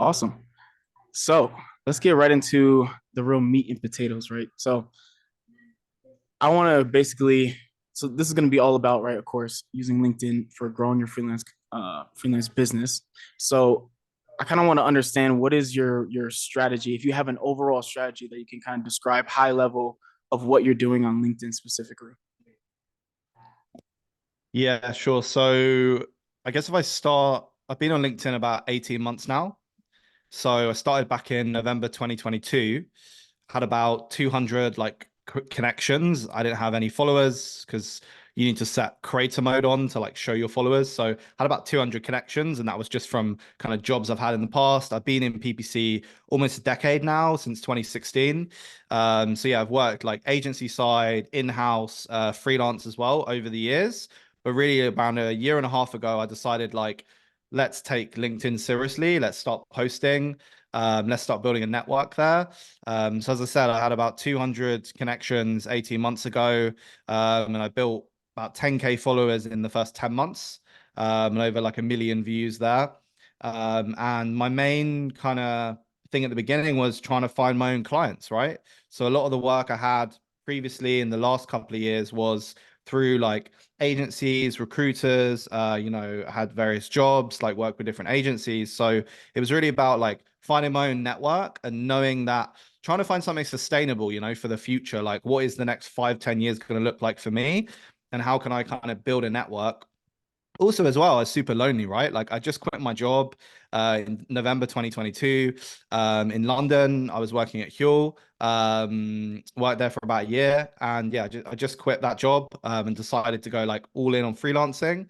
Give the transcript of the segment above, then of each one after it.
Awesome. So let's get right into the real meat and potatoes, right? So I want to basically, so this is going to be all about, right? Of course, using LinkedIn for growing your freelance business. So I kind of want to understand what is your strategy. If you have an overall strategy that you can kind of describe high level of what you're doing on LinkedIn specifically. Yeah, sure. So I guess if I start, I've been on LinkedIn about 18 months now. So I started back in November 2022, had about 200 connections. I didn't have any followers because you need to set creator mode on to like show your followers. So I had about 200 connections, and that was just from kind of jobs I've had in the past. I've been in PPC almost a decade now, since 2016. So yeah, I've worked like agency side, in-house, freelance as well over the years. But really, about a year and a half ago, I decided like, let's take LinkedIn seriously. Let's start posting. Let's start building a network there. So as I said, I had about 200 connections 18 months ago, and I built about 10K followers in the first 10 months, and over like a million views there. And my main kind of thing at the beginning was trying to find my own clients, right? So a lot of the work I had previously in the last couple of years was through like agencies, recruiters, I had various jobs, like work with different agencies. So it was really about like finding my own network and knowing that trying to find something sustainable, for the future. Like what is the next 5, 10 years going to look like for me? And how can I kind of build a network also as well? I was super lonely, right? Like I just quit my job in November 2022 in London. I was working at Huel, worked there for about a year, and yeah, I just quit that job and decided to go like all in on freelancing.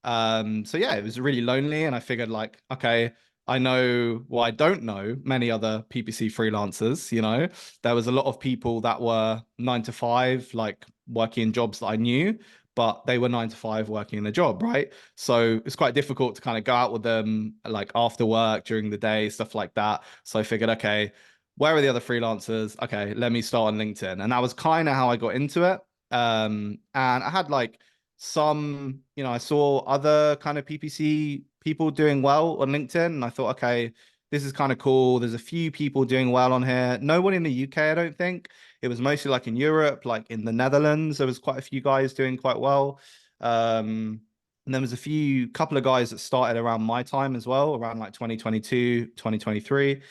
So yeah, it was really lonely, and I figured like, okay, I know, well, I don't know many other PPC freelancers. There was a lot of people that were 9 to 5, like working in jobs that I knew, but they were 9 to 5 working in a job, right? So it's quite difficult to kind of go out with them like after work during the day, stuff like that. So I figured, okay, where are the other freelancers? Okay, let me start on LinkedIn. And that was kind of how I got into it. And I had like some, I saw other kind of PPC people doing well on LinkedIn, and I thought, okay, this is kind of cool. There's a few people doing well on here. No one in the UK, I don't think. It was mostly like in Europe, like in the Netherlands, there was quite a few guys doing quite well. And there was a couple of guys that started around my time as well, around like 2022, 2023.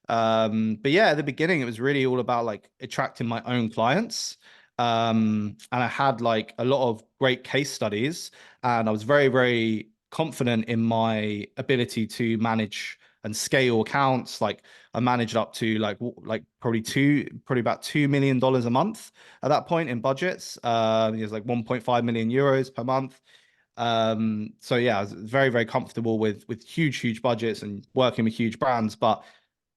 But yeah, at the beginning, it was really all about like attracting my own clients. And I had like a lot of great case studies, and I was very, very confident in my ability to manage and scale accounts. Like I managed up to like probably about $2 million a month at that point in budgets. It was like 1.5 million euros per month. So yeah, I was very, very comfortable with huge, huge budgets and working with huge brands, but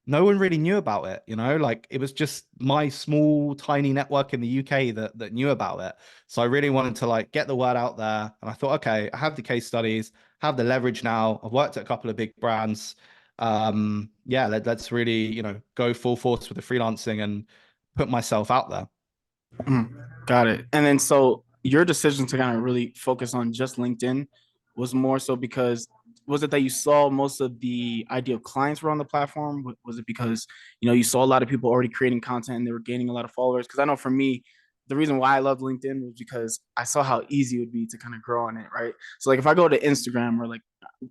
no one really knew about it, like it was just my small, tiny network in the UK that knew about it. So I really wanted to like get the word out there. And I thought, okay, I have the case studies, have the leverage now. I've worked at a couple of big brands. Yeah, let's really, go full force with the freelancing and put myself out there. Got it. And then so your decision to kind of really focus on just LinkedIn was more so because was it that you saw most of the ideal clients were on the platform? Was it because you saw a lot of people already creating content and they were gaining a lot of followers? Because I know for me, the reason why I loved LinkedIn was because I saw how easy it would be to kind of grow on it, right? So like if I go to Instagram or like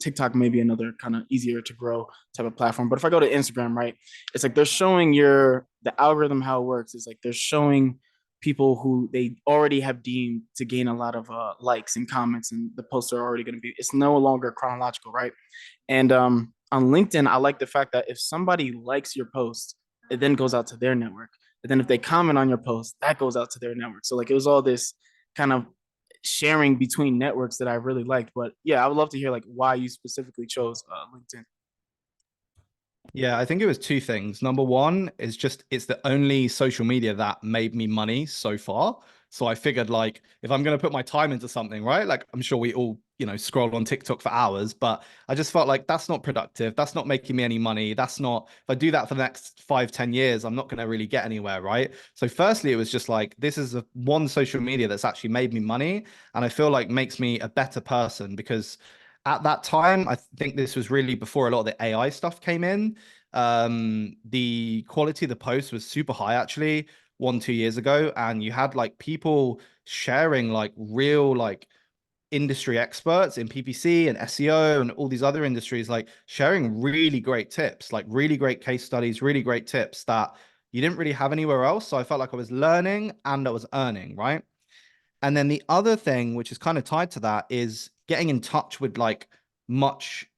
TikTok, maybe another kind of easier to grow type of platform. But if I go to Instagram, right, it's like they're showing the algorithm how it works is like they're showing people who they already have deemed to gain a lot of likes and comments, and the posts are already going to be. It's no longer chronological, right? And on LinkedIn, I like the fact that if somebody likes your post, it then goes out to their network. And then if they comment on your post, that goes out to their network. So like it was all this kind of sharing between networks that I really liked. But yeah, I would love to hear like why you specifically chose LinkedIn. Yeah, I think it was two things. Number one is just it's the only social media that made me money so far. So I figured like if I'm going to put my time into something, right? Like I'm sure we all, scroll on TikTok for hours, but I just felt like that's not productive. That's not making me any money. That's not, if I do that for the next 5, 10 years, I'm not going to really get anywhere, right? So firstly, it was just like this is one social media that's actually made me money, and I feel like makes me a better person because at that time, I think this was really before a lot of the AI stuff came in. The quality of the post was super high actually 1, 2 years ago, and you had like people sharing like real like industry experts in PPC and SEO and all these other industries, like sharing really great tips, like really great case studies, really great tips that you didn't really have anywhere else. So I felt like I was learning and I was earning, right? And then the other thing, which is kind of tied to that, is getting in touch with like much,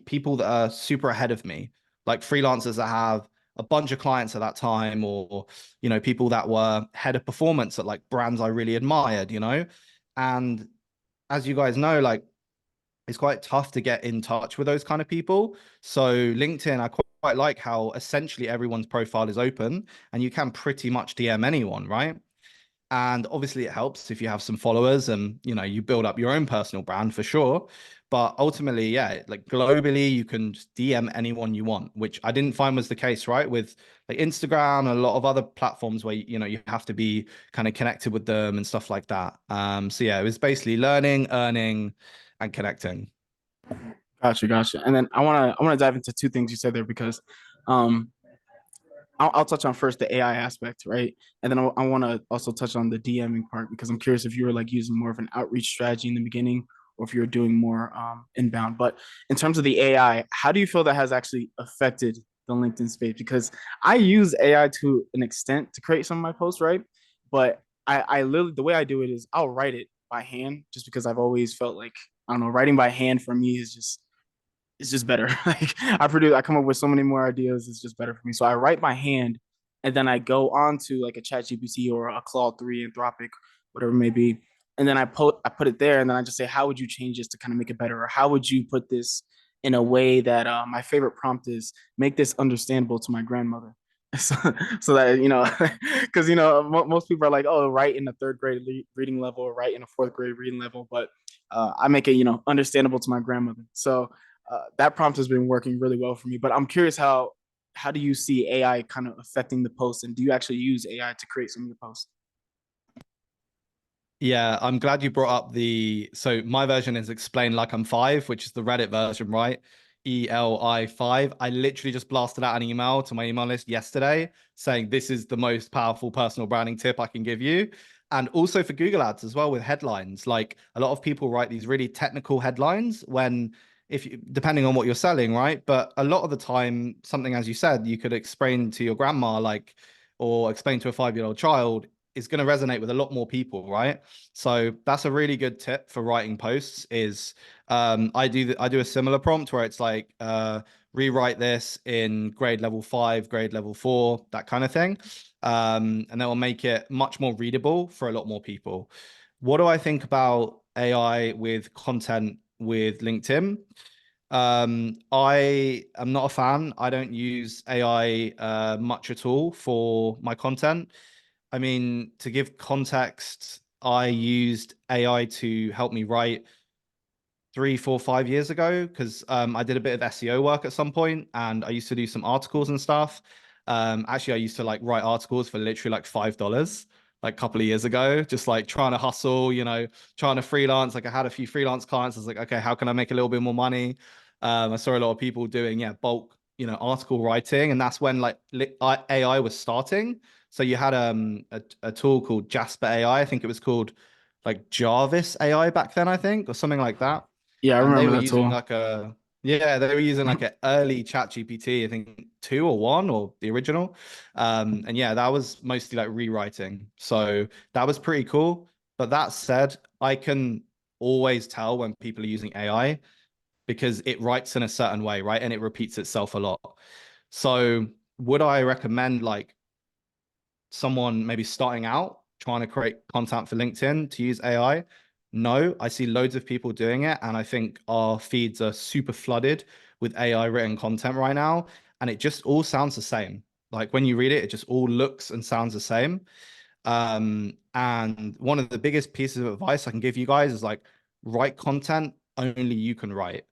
people that are super ahead of me, like freelancers that have a bunch of clients at that time, or, people that were head of performance at like brands I really admired. And as you guys know, like it's quite tough to get in touch with those kind of people. So LinkedIn, I quite like how essentially everyone's profile is open and you can pretty much DM anyone, right? And obviously it helps if you have some followers and you build up your own personal brand for sure. But ultimately, yeah, like globally, you can just DM anyone you want, which I didn't find was the case, right? With like Instagram and a lot of other platforms where you have to be kind of connected with them and stuff like that. So yeah, it was basically learning, earning, and connecting. Gotcha. And then I wanna dive into two things you said there because um I'll touch on first the AI aspect, right? And then I want to also touch on the DMing part because I'm curious if you were like using more of an outreach strategy in the beginning or if you're doing more inbound. But in terms of the AI, how do you feel that has actually affected the LinkedIn space? Because I use AI to an extent to create some of my posts, right? But I literally, the way I do it is I'll write it by hand just because I've always felt like, I don't know, writing by hand for me is just it's just better. Like I come up with so many more ideas. It's just better for me. So I write by hand, and then I go on to like a Chat GPT or a Claude 3, Anthropic, whatever it may be, and then I put it there, and then I just say, how would you change this to kind of make it better, or how would you put this in a way that my favorite prompt is make this understandable to my grandmother. So, so that because most people are like, oh, write in a third grade reading level or write in a fourth grade reading level, but I make it understandable to my grandmother. So that prompt has been working really well for me. But I'm curious how do you see AI kind of affecting the post, and do you actually use AI to create some of your posts? Yeah, I'm glad you brought up so my version is explain like I'm five, which is the Reddit version, right? ELI5. I literally just blasted out an email to my email list yesterday saying this is the most powerful personal branding tip I can give you. And also for Google Ads as well with headlines. Like a lot of people write these really technical headlines when if you depending on what you're selling, right? But a lot of the time, something as you said, you could explain to your grandma, like, or explain to a 5-year-old child is going to resonate with a lot more people, right? So that's a really good tip for writing posts is I do a similar prompt where it's like rewrite this in grade level 5, grade level 4, that kind of thing. And that will make it much more readable for a lot more people. What do I think about AI with content with LinkedIn? I am not a fan. I don't use AI much at all for my content. I mean, to give context, I used AI to help me write 3, 4, 5 years ago because I did a bit of SEO work at some point and I used to do some articles and stuff. Actually, I used to like write articles for literally like $5 like a couple of years ago, just like trying to hustle, trying to freelance. Like I had a few freelance clients. I was like, okay, how can I make a little bit more money? I saw a lot of people doing, yeah, bulk, article writing. And that's when like AI was starting. So you had a tool called Jasper AI. I think it was called like Jarvis AI back then, I think, or something like that. Yeah, I And they remember were that using tool. like a yeah, they were using like an early chat GPT, I think 2 or 1 or the original. And yeah, that was mostly like rewriting. So that was pretty cool. But that said, I can always tell when people are using AI because it writes in a certain way, right? And it repeats itself a lot. So would I recommend like someone maybe starting out trying to create content for LinkedIn to use AI? No, I see loads of people doing it. And I think our feeds are super flooded with AI written content right now. And it just all sounds the same. Like when you read it, it just all looks and sounds the same. And one of the biggest pieces of advice I can give you guys is like write content only you can write.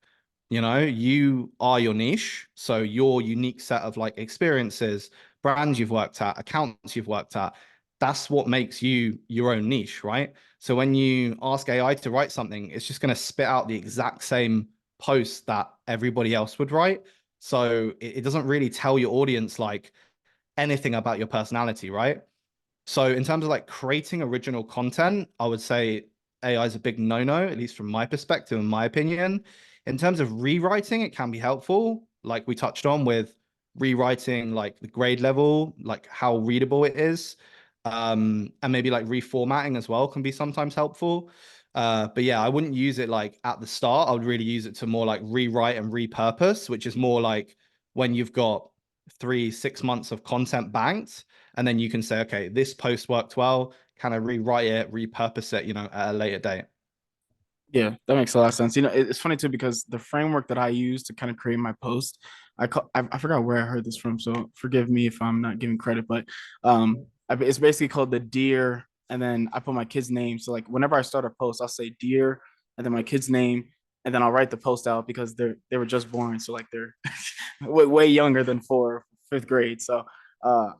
You are your niche. So your unique set of like experiences, brands you've worked at, accounts you've worked at, that's what makes you your own niche, right? So when you ask AI to write something, it's just going to spit out the exact same post that everybody else would write. So it doesn't really tell your audience like anything about your personality, right? So in terms of like creating original content, I would say AI is a big no-no, at least from my perspective, in my opinion. In terms of rewriting, it can be helpful, like we touched on with rewriting like the grade level, like how readable it is. And maybe like reformatting as well can be sometimes helpful. But yeah, I wouldn't use it like at the start. I would really use it to more like rewrite and repurpose, which is more like when you've got 3, 6 months of content banked, and then you can say, okay, this post worked well. Can I rewrite it, repurpose it, at a later date? Yeah, that makes a lot of sense. It's funny too because the framework that I use to kind of create my post, I forgot where I heard this from, so forgive me if I'm not giving credit, but it's basically called the dear, and then I put my kid's name. So like whenever I start a post, I'll say dear, and then my kid's name, and then I'll write the post out because they were just born, so like they're way younger than 5th grade. So uh,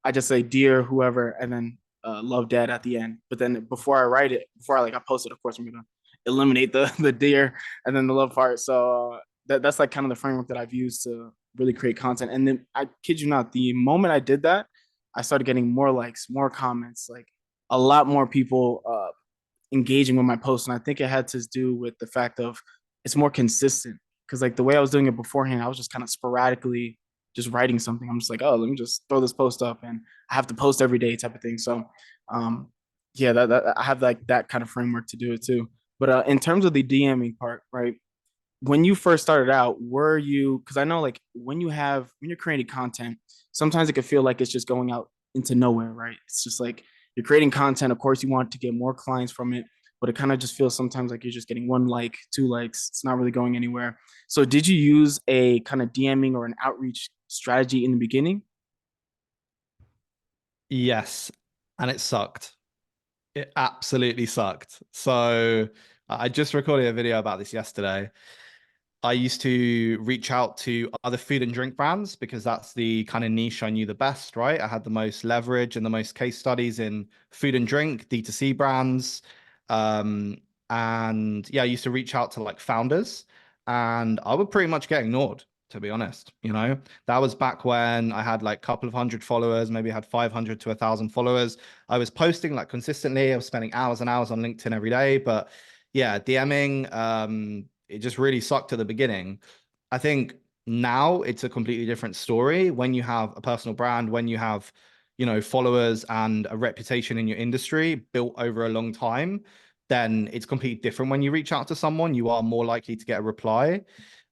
I just say dear whoever, and then love dad at the end. But then before I write it, before I post it, of course I'm gonna eliminate the deer and then the love part. So that's like kind of the framework that I've used to really create content. And then I kid you not, the moment I did that, I started getting more likes, more comments, like a lot more people engaging with my posts. And I think it had to do with the fact of it's more consistent. Cause like the way I was doing it beforehand, I was just kind of sporadically just writing something. I'm just like, oh, let me just throw this post up and I have to post every day type of thing. So um yeah, that I have like that kind of framework to do it too. But in terms of the DMing part, right? When you first started out, were you, because I know like when you're creating content, sometimes it could feel like it's just going out into nowhere, right? It's just like you're creating content. Of course, you want to get more clients from it, but it kind of just feels sometimes like you're just getting 1 like, 2 likes. It's not really going anywhere. So did you use a kind of DMing or an outreach strategy in the beginning? Yes. And it sucked. It absolutely sucked. So I just recorded a video about this yesterday. I used to reach out to other food and drink brands because that's the kind of niche I knew the best, right? I had the most leverage and the most case studies in food and drink, D2C brands. Um, and yeah, I used to reach out to like founders and I would pretty much get ignored, to be honest. That was back when I had like a couple of hundred followers, maybe I had 500 to 1,000 followers. I was posting like consistently. I was spending hours and hours on LinkedIn every day, but yeah, DMing, it just really sucked at the beginning. I think now it's a completely different story when you have a personal brand, when you have, followers and a reputation in your industry built over a long time, then it's completely different when you reach out to someone. You are more likely to get a reply.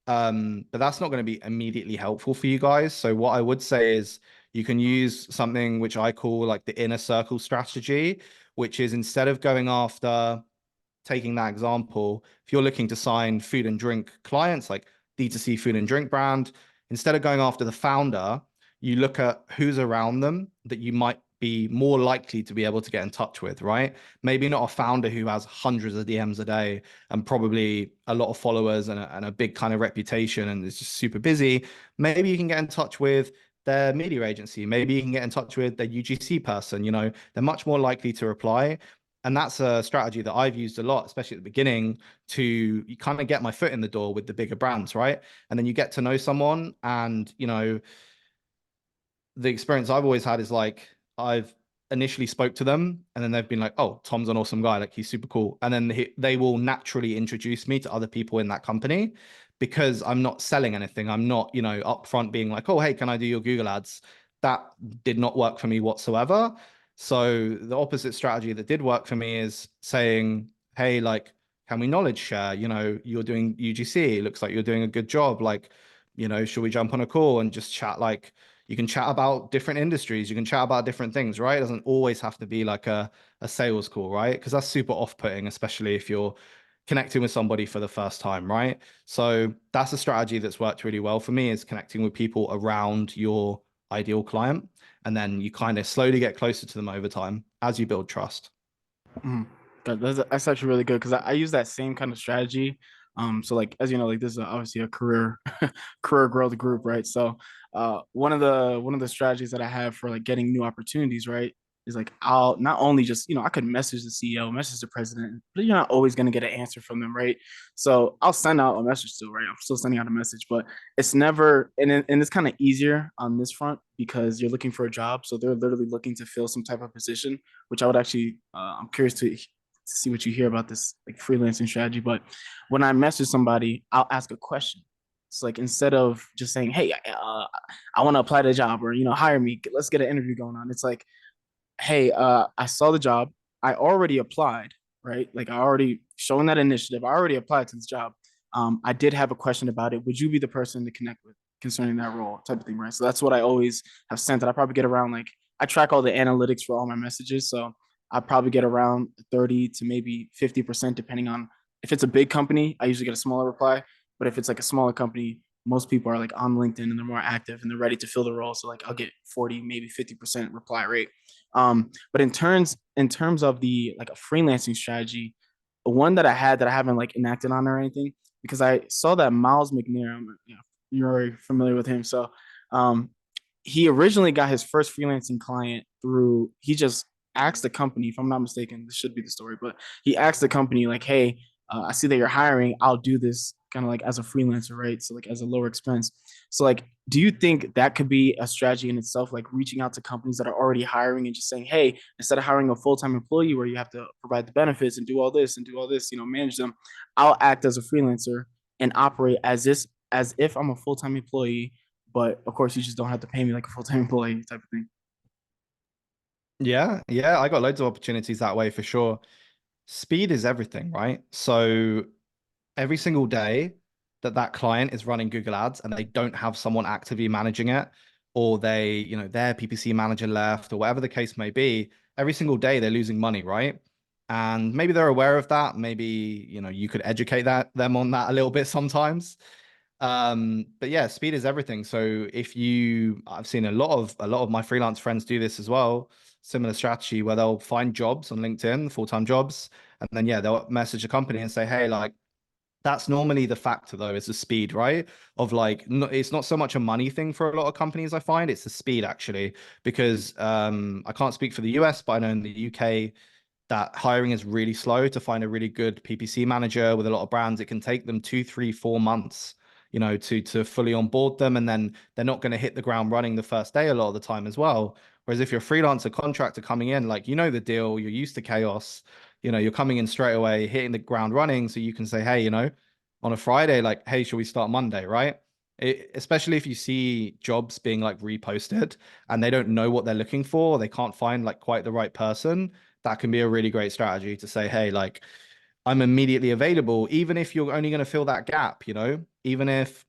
But that's not going to be immediately helpful for you guys. So what I would say is you can use something which I call like the inner circle strategy, which is instead of going after, taking that example, if you're looking to sign food and drink clients like D2C food and drink brand, instead of going after the founder, you look at who's around them that you might be more likely to be able to get in touch with, right? Maybe not a founder who has hundreds of DMs a day and probably a lot of followers and a big kind of reputation and is just super busy. Maybe you can get in touch with their media agency. Maybe you can get in touch with their UGC person. They're much more likely to reply, and that's a strategy that I've used a lot, especially at the beginning, to kind of get my foot in the door with the bigger brands, right? And then you get to know someone, and the experience I've always had is like I've initially spoke to them, and then they've been like, "Oh, Tom's an awesome guy. Like he's super cool." And then they will naturally introduce me to other people in that company because I'm not selling anything. I'm not, upfront being like, "Oh, hey, can I do your Google ads?" That did not work for me whatsoever. So the opposite strategy that did work for me is saying, "Hey, like, can we knowledge share? You're doing UGC. It looks like you're doing a good job. Like, should we jump on a call and just chat like." You can chat about different industries. You can chat about different things, right? It doesn't always have to be like a sales call, right? Because that's super off-putting, especially if you're connecting with somebody for the first time, right? So that's a strategy that's worked really well for me, is connecting with people around your ideal client. And then you kind of slowly get closer to them over time as you build trust. Mhm. That's actually really good because I use that same kind of strategy. So like as you know, like this is obviously a career career growth group, right? So one of the strategies that I have for like getting new opportunities, right? is like I'll not only just, I could message the CEO, message the president, but you're not always going to get an answer from them, right? So I'll send out a message still, right? I'm still sending out a message, but it's never, and it's kind of easier on this front because you're looking for a job. So they're literally looking to fill some type of position, which I would actually, I'm curious to see what you hear about this like freelancing strategy. But when I message somebody, I'll ask a question. It's like instead of just saying, "Hey, I want to apply to a job," or hire me, let's get an interview going on. It's like, "Hey, I saw the job. I already applied, right? Like I already shown that initiative. I already applied to this job. I did have a question about it. Would you be the person to connect with concerning that role, type of thing, right?" So that's what I always have sent. That I probably get around like I track all the analytics for all my messages, so I probably get around 30 to maybe 50% depending on if it's a big company. I usually get a smaller reply, but if it's like a smaller company, most people are like on LinkedIn and they're more active and they're ready to fill the role. So like I'll get 40, maybe 50% reply rate. But in terms of the like a freelancing strategy, one that I had that I haven't like enacted on or anything, because I saw that Miles McNair, you're already familiar with him. So um, he originally got his first freelancing client through, he just asked the company, if I'm not mistaken, this should be the story, but he asked the company like, "Hey, I see that you're hiring. I'll do this kind of like as a freelancer, right? So like as a lower expense." So like, do you think that could be a strategy in itself, like reaching out to companies that are already hiring and just saying, "Hey, instead of hiring a full-time employee where you have to provide the benefits and do all this, manage them, I'll act as a freelancer and operate as if I'm a full-time employee, but of course you just don't have to pay me like a full-time employee," type of thing. Yeah, yeah, I got loads of opportunities that way for sure. Speed is everything, right? So every single day that that client is running Google Ads and they don't have someone actively managing it, or they, their PPC manager left, or whatever the case may be, every single day they're losing money, right? And maybe they're aware of that. Maybe, you could educate them on that a little bit sometimes. But yeah, speed is everything. So I've seen a lot of my freelance friends do this as well. Similar strategy where they'll find jobs on LinkedIn, full-time jobs, and then yeah, they'll message a company and say, "Hey, like that's normally the factor though, is the speed, right? Of like, no, it's not so much a money thing for a lot of companies, I find. It's the speed actually, because I can't speak for the US, but I know in the UK that hiring is really slow to find a really good PPC manager with a lot of brands. It can take them 2, 3, 4 months, to fully onboard them, and then they're not going to hit the ground running the first day a lot of the time as well. Whereas if you're a freelancer contractor coming in, like the deal, you're used to chaos, you're coming in straight away, hitting the ground running, so you can say, hey, on a Friday, like, hey, should we start Monday, right? Especially if you see jobs being like reposted and they don't know what they're looking for, they can't find like quite the right person, that can be a really great strategy to say, hey, like I'm immediately available, even if you're only going to fill that gap, even if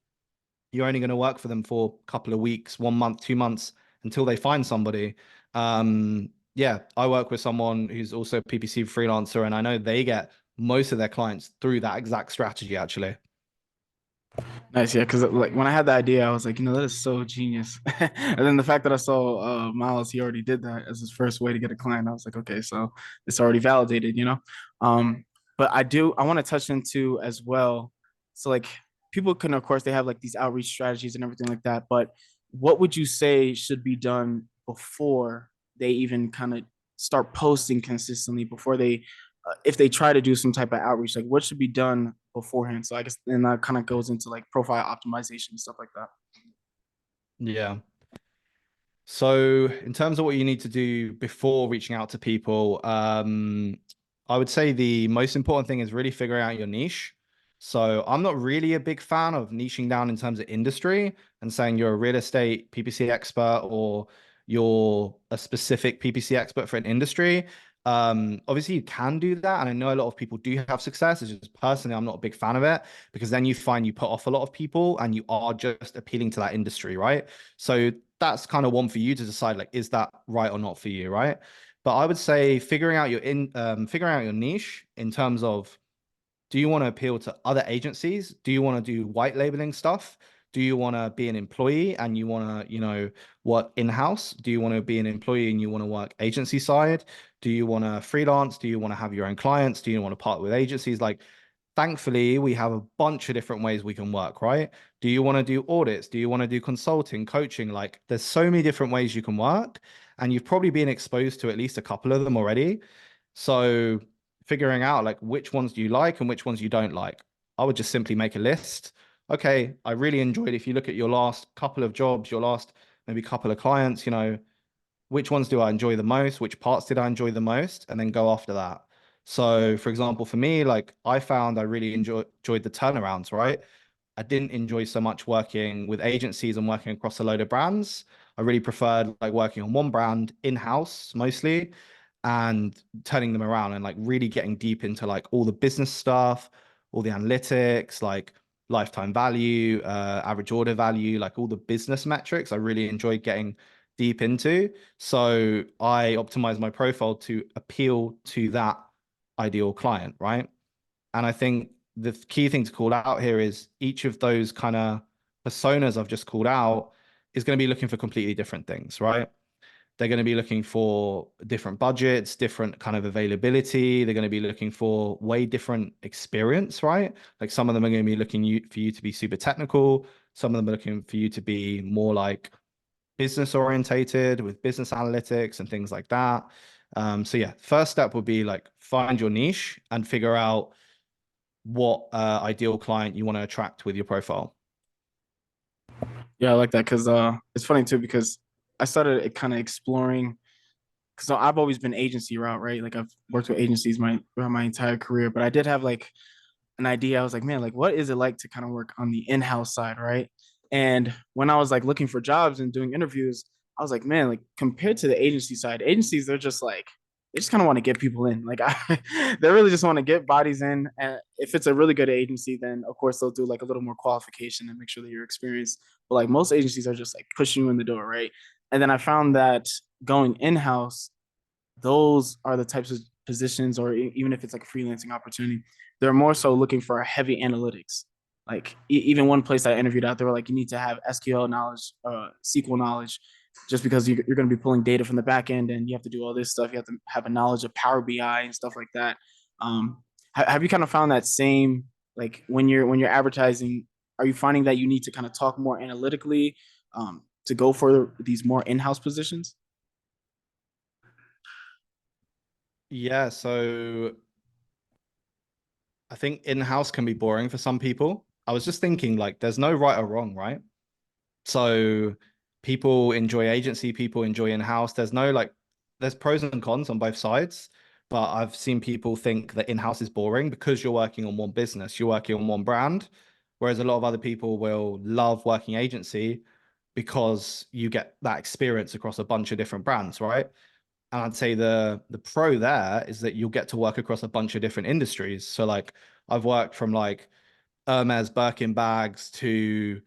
you're only going to work for them for a couple of weeks, 1 month, 2 months until they find somebody. Yeah, I work with someone who's also a PPC freelancer, and I know they get most of their clients through that exact strategy, actually. Nice, yeah. Because like when I had the idea, I was like, that is so genius. And then the fact that I saw Miles, he already did that as his first way to get a client. I was like, okay, so it's already validated. Um, but I want to touch into as well. So like people can, of course, they have like these outreach strategies and everything like that. But what would you say should be done before they even kind of start posting consistently? Before they if they try to do some type of outreach, like what should be done beforehand? So I guess then that kind of goes into like profile optimization and stuff like that. Yeah. So, in terms of what you need to do before reaching out to people, I would say the most important thing is really figuring out your niche. So, I'm not really a big fan of niching down in terms of industry and saying you're a real estate PPC expert or you're a specific PPC expert for an industry. Obviously, you can do that, and I know a lot of people do have success. It's just personally, I'm not a big fan of it because then you find you put off a lot of people and you are just appealing to that industry, right? So that's kind of one for you to decide, like, is that right or not for you, right? But I would say figuring out your niche in terms of, do you want to appeal to other agencies? Do you want to do white labeling stuff? Do you want to be an employee and you want to, work in-house? Do you want to be an employee and you want to work agency side? Do you want to freelance? Do you want to have your own clients? Do you want to partner with agencies? Like, thankfully, we have a bunch of different ways we can work, right? Do you want to do audits? Do you want to do consulting, coaching? Like, there's so many different ways you can work, and you've probably been exposed to at least a couple of them already. So, figuring out like which ones do you like and which ones you don't like, I would just simply make a list. Okay, I really enjoyed, if you look at your last couple of jobs, your last maybe couple of clients, which ones do I enjoy the most? Which parts did I enjoy the most? And then go after that. So, for example, for me, like I found I really enjoyed the turnarounds, right? I didn't enjoy so much working with agencies and working across a load of brands. I really preferred like working on one brand in-house mostly and turning them around and like really getting deep into like all the business stuff, all the analytics, like lifetime value, average order value, like all the business metrics. I really enjoyed getting deep into. So I optimize my profile to appeal to that ideal client, right? And I think the key thing to call out here is each of those kind of personas I've just called out is going to be looking for completely different things, right? They're going to be looking for different budgets, different kind of availability. They're going to be looking for way different experience, right? Like some of them are going to be looking for you to be super technical. Some of them are looking for you to be more like business orientated with business analytics and things like that. So yeah, first step would be like find your niche and figure out what ideal client you want to attract with your profile. Yeah, I like that because it's funny too because I started kind of exploring because I've always been agency route, right? Like I've worked with agencies throughout my entire career, but I did have like an idea. I was like, man, like what is it like to kind of work on the in-house side, right? And when I was like looking for jobs and doing interviews, I was like, man, like compared to the agency side, agencies they're just like they just kind of want to get people in. Like they really just want to get bodies in. And if it's a really good agency, then of course they'll do like a little more qualification and make sure that you're experienced. But like most agencies are just like pushing you in the door, right? And then I found that going in-house those are the types of positions, or even if it's like a freelancing opportunity, they're more so looking for a heavy analytics. Like even one place I interviewed out, they were like, you need to have SQL knowledge, SQL knowledge, just because you're going to be pulling data from the back end and you have to do all this stuff. You have to have a knowledge of Power BI and stuff like that. Have you kind of found that same like when you're advertising? Are you finding that you need to kind of talk more analytically to go for these more in-house positions? Yeah, so I think in-house can be boring for some people. I was just thinking like there's no right or wrong, right? So people enjoy agency, people enjoy in-house. There's pros and cons on both sides, but I've seen people think that in-house is boring because you're working on one business, you're working on one brand, whereas a lot of other people will love working agency because you get that experience across a bunch of different brands, right? And I'd say the pro there is that you'll get to work across a bunch of different industries. So like I've worked from like Hermes Birkin bags to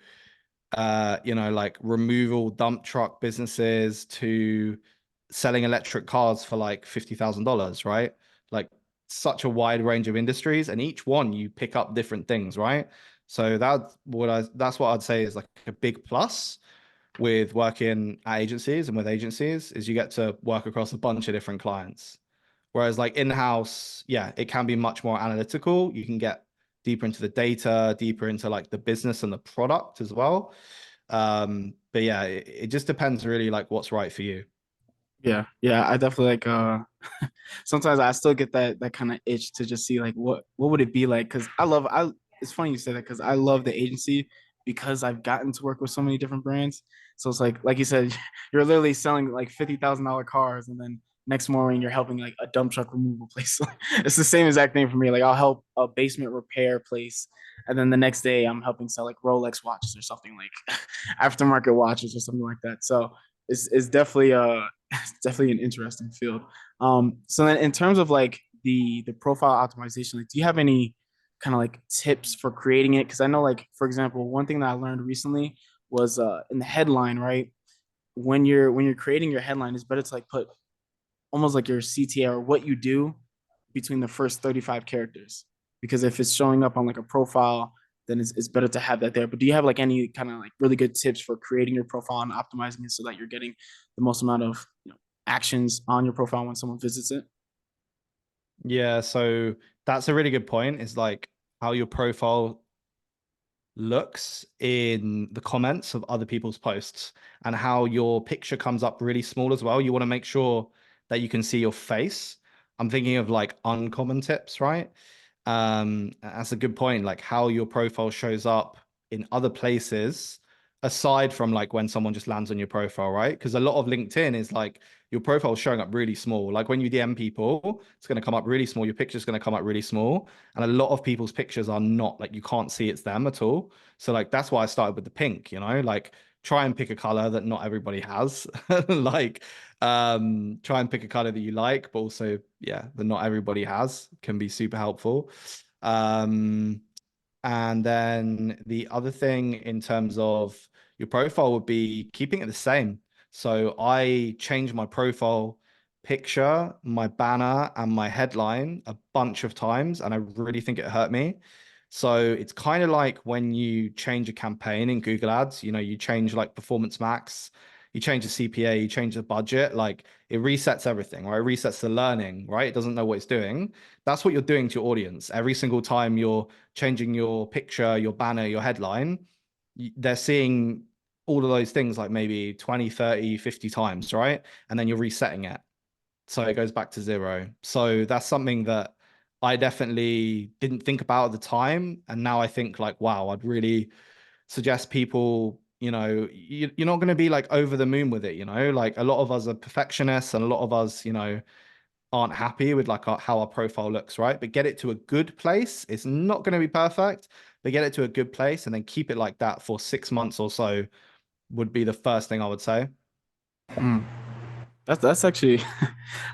like removal dump truck businesses to selling electric cars for like $50,000, right? Like such a wide range of industries, and each one you pick up different things, right? So that's what I'd say is like a big plus with working at agencies and with agencies is you get to work across a bunch of different clients. Whereas like in-house, yeah, it can be much more analytical. You can get deeper into the data, deeper into like the business and the product as well. But yeah, it just depends really like what's right for you. Yeah, yeah, I definitely like sometimes I still get that kind of itch to just see like what would it be like because I it's funny you say that because I love the agency because I've gotten to work with so many different brands. So it's like you said, you're literally selling like $50,000 cars and then next morning you're helping like a dump truck removal place. It's the same exact thing for me. Like I'll help a basement repair place and then the next day I'm helping sell like Rolex watches or something like aftermarket watches or something like that. So it's definitely it's definitely an interesting field. So then in terms of like the profile optimization, like do you have any kind of like tips for creating it? Because I know like for example, one thing that I learned recently was in the headline, right? When you're creating your headline, it's better to like put almost like your CTA or what you do between the first 35 characters. Because if it's showing up on like a profile, then it's better to have that there. But do you have like any kind of like really good tips for creating your profile and optimizing it so that you're getting the most amount of actions on your profile when someone visits it? Yeah, so that's a really good point. Is like how your profile looks in the comments of other people's posts and how your picture comes up really small as well. You want to make sure that you can see your face. I'm thinking of like uncommon tips, right? That's a good point. Like how your profile shows up in other places aside from like when someone just lands on your profile, right? Because a lot of LinkedIn is like your profile is showing up really small. Like when you DM people, it's going to come up really small. Your picture's going to come up really small. And a lot of people's pictures are not like you can't see it's them at all. So like that's why I started with the pink, like try and pick a color that not everybody has. Like try and pick a color that you like, but also yeah, that not everybody has can be super helpful. Um and then the other thing in terms of your profile would be keeping it the same. So I changed my profile picture, my banner, and my headline a bunch of times, and I really think it hurt me. So it's kind of like when you change a campaign in Google Ads, you change like performance max, you change the CPA, you change the budget, like it resets everything, right? It resets the learning, right? It doesn't know what it's doing. That's what you're doing to your audience. Every single time you're changing your picture, your banner, your headline, they're seeing all of those things like maybe 20, 30, 50 times, right? And then you're resetting it. So it goes back to zero. So that's something that I definitely didn't think about at the time. And now I think like, wow, I'd really suggest people, you're not going to be like over the moon with it, like a lot of us are perfectionists and a lot of us, aren't happy with like how our profile looks, right? But get it to a good place. It's not going to be perfect, but get it to a good place and then keep it like that for 6 months or so would be the first thing I would say. Mm. That's actually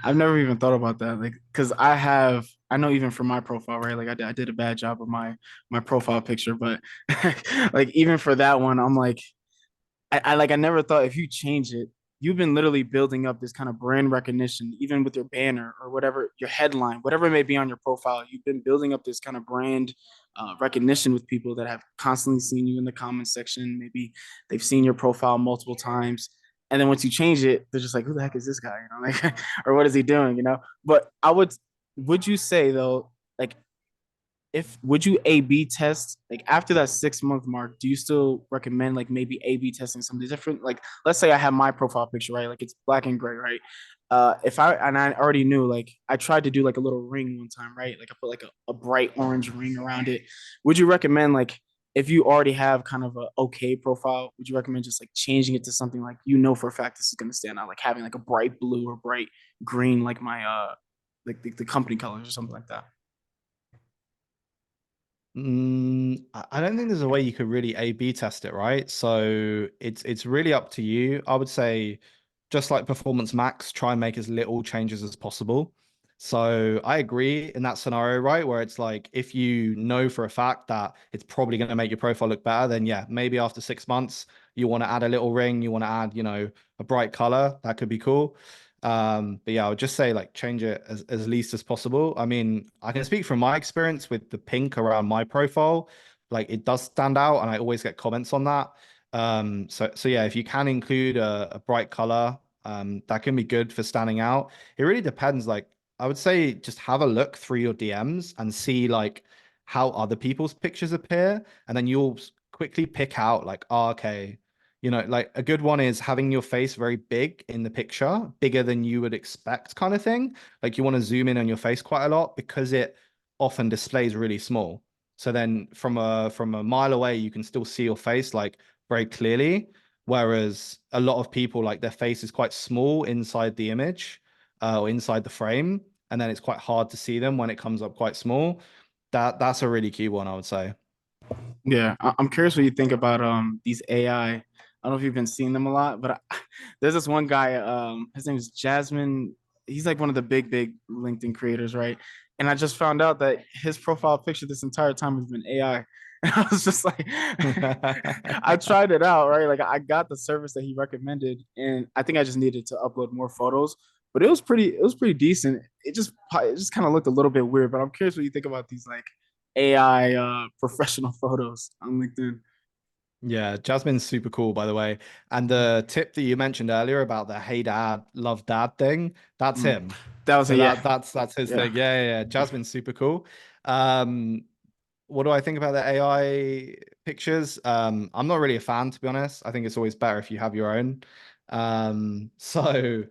I've never even thought about that. Like, because I know even for my profile, right? Like I did a bad job of my profile picture, but like even for that one, I'm like, I never thought if you change it, you've been literally building up this kind of brand recognition, even with your banner or whatever, your headline, whatever it may be on your profile. You've been building up this kind of brand recognition with people that have constantly seen you in the comments section. Maybe they've seen your profile multiple times. And then once you change it, they're just like, who the heck is this guy? Like, or what is he doing? But would you say though, like if would you A/B test like after that 6 month mark? Do you still recommend like maybe A/B testing something different? Like, let's say I have my profile picture, right? Like it's black and gray, right? If I already knew, like I tried to do like a little ring one time, right? Like I put like a bright orange ring around it. Would you recommend like if you already have kind of a okay profile, would you recommend just like changing it to something like for a fact this is gonna stand out, like having like a bright blue or bright green, like my like the company colors or something like that? I don't think there's a way you could really A/B test it, right? So it's really up to you. I would say just like Performance Max, try and make as little changes as possible. So I agree in that scenario, right? Where it's like if you know for a fact that it's probably going to make your profile look better, then yeah, maybe after 6 months you want to add a little ring, you want to add, a bright color, that could be cool. But yeah, I would just say like change it as least as possible. I mean, I can speak from my experience with the pink around my profile. Like it does stand out, and I always get comments on that. So yeah, if you can include a bright color, that can be good for standing out. It really depends. Like I would say just have a look through your DMs and see like how other people's pictures appear, and then you'll quickly pick out like, oh, okay, like a good one is having your face very big in the picture, bigger than you would expect, kind of thing. Like you want to zoom in on your face quite a lot because it often displays really small. So then from a mile away, you can still see your face like very clearly. Whereas a lot of people like their face is quite small inside the image or inside the frame, and then it's quite hard to see them when it comes up quite small. That's a really key one, I would say. Yeah, I'm curious what you think about these AI. I don't know if you've been seeing them a lot, but there's this one guy. His name is Jasmine. He's like one of the big LinkedIn creators, right? And I just found out that his profile picture this entire time has been AI. And I was just like, I tried it out, right? Like I got the service that he recommended, and I think I just needed to upload more photos. But it was pretty decent. It just kind of looked a little bit weird. But I'm curious what you think about these like AI professional photos on LinkedIn. Yeah, Jasmine's super cool, by the way. And the tip that you mentioned earlier about the "Hey Dad, love Dad" thing, that's Mm. him. That was a So yeah, that's his yeah. thing. Yeah, yeah, yeah. Jasmine's super cool. Um, what do I think about the AI pictures? I'm not really a fan, to be honest. I think it's always better if you have your own. So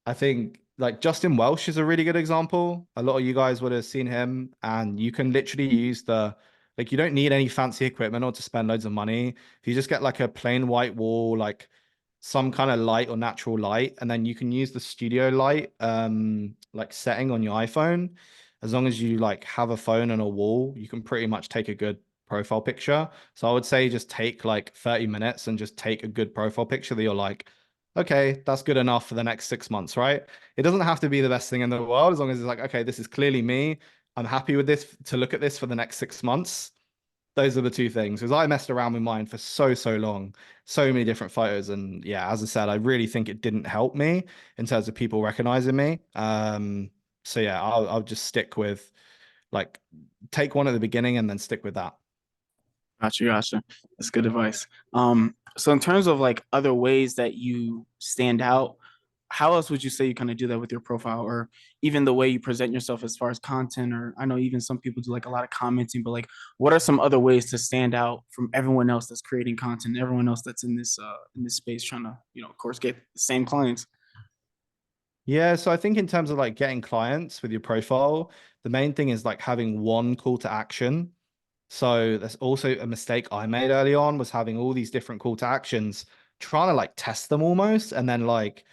I think like Justin Welsh is a really good example. A lot of you guys would have seen him, and you can literally use the like you don't need any fancy equipment or to spend loads of money. If you just get like a plain white wall, like some kind of light or natural light, and then you can use the studio light like setting on your iPhone. As long as you like have a phone and a wall, you can pretty much take a good profile picture. So I would say just take like 30 minutes and just take a good profile picture that you're like, okay, that's good enough for the next 6 months, right? It doesn't have to be the best thing in the world as long as it's like, okay, this is clearly me. I'm happy with this to look at this for the next 6 months. Those are the two things. Because I messed around with mine for so long, so many different photos. And yeah, as I said, I really think it didn't help me in terms of people recognizing me. So yeah, I'll just stick with like take one at the beginning and then stick with that. Gotcha, gotcha. That's good advice. So in terms of like other ways that you stand out, how else would you say you kind of do that with your profile, or even the way you present yourself as far as content? Or I know even some people do like a lot of commenting, but like, what are some other ways to stand out from everyone else that's creating content, everyone else that's in this space trying to, of course, get the same clients? Yeah, so I think in terms of like getting clients with your profile, the main thing is like having one call to action. So that's also a mistake I made early on was having all these different call to actions, trying to like test them almost, and then like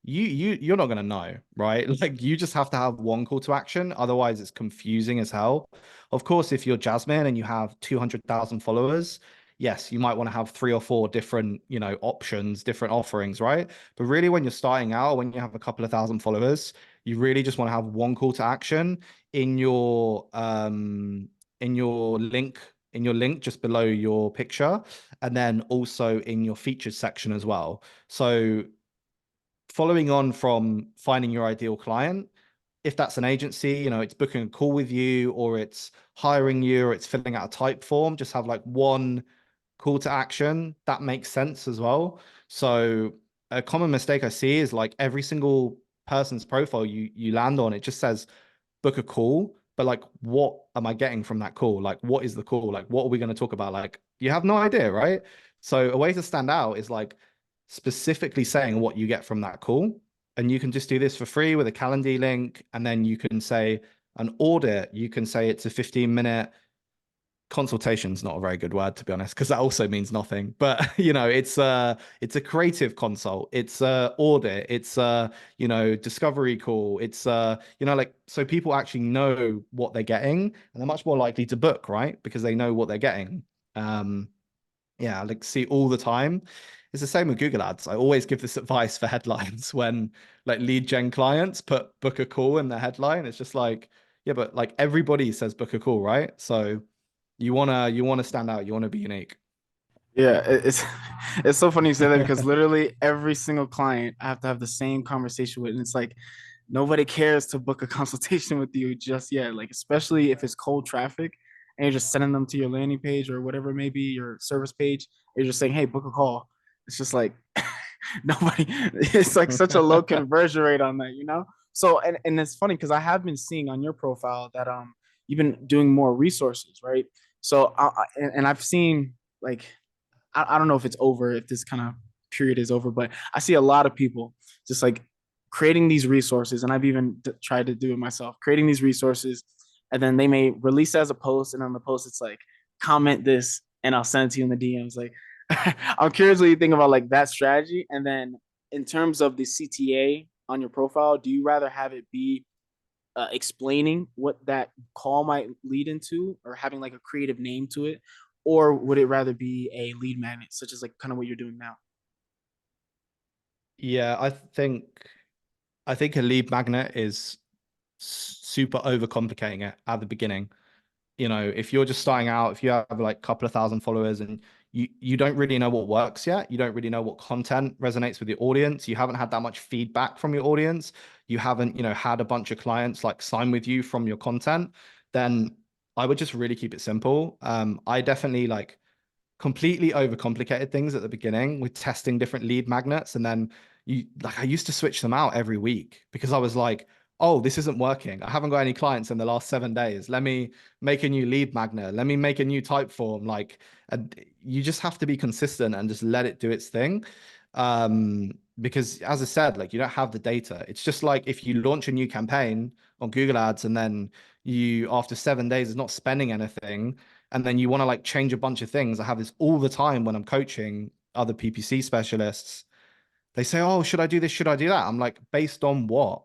you're not gonna know, right? Like you just have to have one call to action, otherwise it's confusing as hell. Of course, if you're Jasmine and you have 200,000 followers, yes, you might want to have three or four different, options, different offerings, right? But really, when you're starting out, when you have a couple of thousand followers, you really just want to have one call to action in your link just below your picture, and then also in your featured section as well. So following on from finding your ideal client, if that's an agency, it's booking a call with you or it's hiring you or it's filling out a type form, just have like one call to action that makes sense as well. So a common mistake I see is like every single person's profile you land on, it just says book a call, but like, what am I getting from that call? Like, what is the call? Like, what are we going to talk about? Like, you have no idea, right? So a way to stand out is like specifically saying what you get from that call. And you can just do this for free with a Calendly link. And then you can say an audit, you can say it's a 15-minute consultation's not a very good word, to be honest, because that also means nothing. But it's a creative consult, it's a audit, it's a discovery call, it's like, so people actually know what they're getting and they're much more likely to book, right? Because they know what they're getting. Yeah, like see all the time. It's the same with Google Ads. I always give this advice for headlines when like lead gen clients put book a call in their headline. It's just like, yeah, but like everybody says book a call, right? So you wanna stand out. You wanna be unique. Yeah, it's it's so funny you say that because literally every single client I have to have the same conversation with, and it's like nobody cares to book a consultation with you just yet. Like especially if it's cold traffic and you're just sending them to your landing page or whatever it may be, your service page. You're just saying, "Hey, book a call." It's just like nobody. It's like such a low conversion rate on that. So and it's funny because I have been seeing on your profile that you've been doing more resources, right? So and I've seen like I don't know if it's over, if this kind of period is over, but I see a lot of people just like creating these resources, and I've even tried to do it myself, creating these resources, and then they may release it as a post, and on the post it's like comment this, and I'll send it to you in the DMs. Like, I'm curious what you think about like that strategy, and then in terms of the CTA on your profile, do you rather have it be explaining what that call might lead into or having like a creative name to it, or would it rather be a lead magnet such as like kind of what you're doing now? Yeah, I think a lead magnet is super overcomplicating it at the beginning. If you're just starting out, if you have like a couple of thousand followers and you don't really know what works yet, you don't really know what content resonates with your audience, you haven't had that much feedback from your audience, you haven't, had a bunch of clients like sign with you from your content, then I would just really keep it simple. I definitely like completely overcomplicated things at the beginning with testing different lead magnets. And then I used to switch them out every week because I was like, oh, this isn't working. I haven't got any clients in the last 7 days. Let me make a new lead magnet. Let me make a new type form. Like, and you just have to be consistent and just let it do its thing. Because as I said, like you don't have the data. It's just like if you launch a new campaign on Google Ads and then you, after 7 days, is not spending anything, and then you want to like change a bunch of things. I have this all the time when I'm coaching other PPC specialists. They say, "Oh, should I do this? Should I do that?" I'm like, based on what?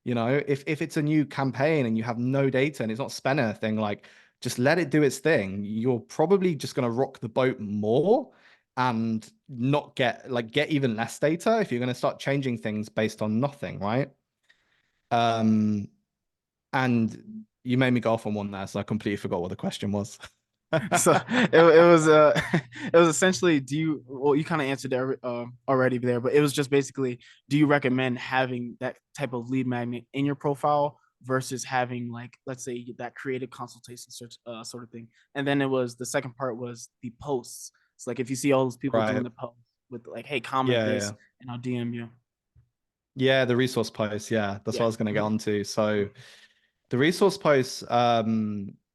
If it's a new campaign and you have no data and it's not spent anything, like just let it do its thing. You're probably just gonna rock the boat more and not get even less data if you're gonna start changing things based on nothing, right? Um, and you made me go off on one there, so I completely forgot what the question was. So it was it was essentially, do you, well, you kind of answered there already there, but it was just basically, do you recommend having that type of lead magnet in your profile versus having, like, let's say that creative consultation search sort of thing. And then it was, the second part was the posts. It's like if you see all those people doing Right. the post with like, hey, comment Yeah, yeah. this and I'll DM you. Yeah, the resource post. Yeah, that's what I Yeah. was going to get Mhm. onto. So the resource posts,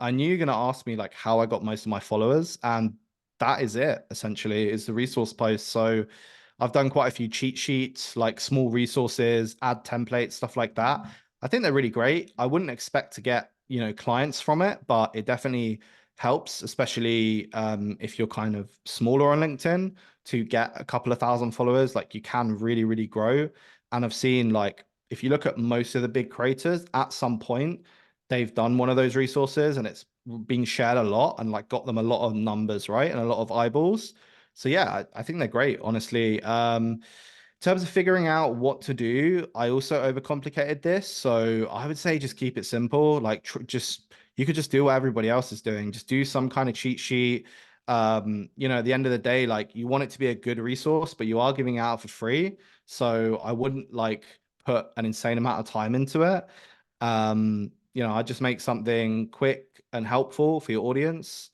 I knew you're going to ask me like how I got most of my followers, and that is it essentially, is the resource posts. So I've done quite a few cheat sheets, like small resources, ad templates, stuff like that. I think they're really great. I wouldn't expect to get, clients from it, but it definitely helps, especially if you're kind of smaller on LinkedIn, to get a couple of thousand followers. Like you can really, really grow. And I've seen like if you look at most of the big creators, at some point they've done one of those resources and it's being shared a lot and like got them a lot of numbers, right? And a lot of eyeballs. So yeah, I think they're great, honestly. In terms of figuring out what to do, I also overcomplicated this. So I would say just keep it simple. Like just you could just do what everybody else is doing. Just do some kind of cheat sheet. At the end of the day, like you want it to be a good resource, but you are giving it out for free. So I wouldn't like put an insane amount of time into it. I just make something quick and helpful for your audience.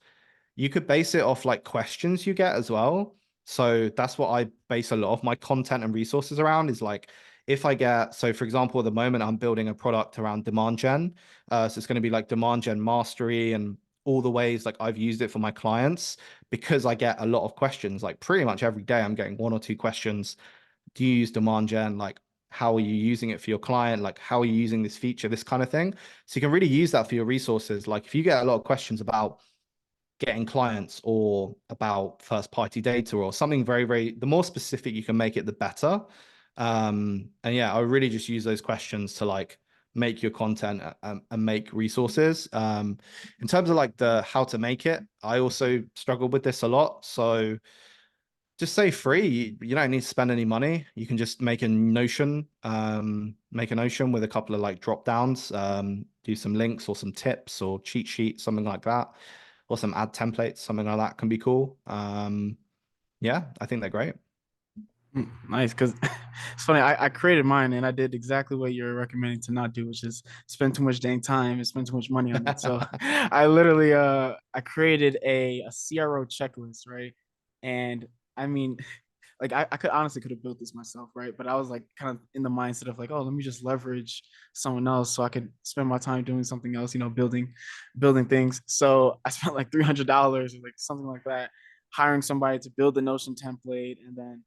You could base it off like questions you get as well. So that's what I base a lot of my content and resources around is like if I get, so for example, at the moment I'm building a product around demand gen. So it's going to be like demand gen mastery and all the ways like I've used it for my clients because I get a lot of questions. Like pretty much every day I'm getting one or two questions. Do you use demand gen? Like how are you using it for your client? Like how are you using this feature, this kind of thing. So you can really use that for your resources. Like if you get a lot of questions about getting clients or about first party data or something very, very, the more specific you can make it, the better. And yeah, I really just use those questions to like make your content and make resources. In terms of like the how to make it, I also struggle with this a lot. So just say free. You don't need to spend any money. You can just make a Notion with a couple of like drop downs, do some links or some tips or cheat sheets, something like that, or some ad templates, something like that can be cool. Yeah, I think they're great. Nice, because it's funny. I created mine and I did exactly what you're recommending to not do, which is spend too much dang time and spend too much money on it. So I literally I created a CRO checklist, right? And I mean, like I could honestly could have built this myself, right? But I was like kind of in the mindset of like, oh, let me just leverage someone else so I could spend my time doing something else, building things. So I spent like $300 or like something like that, hiring somebody to build the Notion template, and then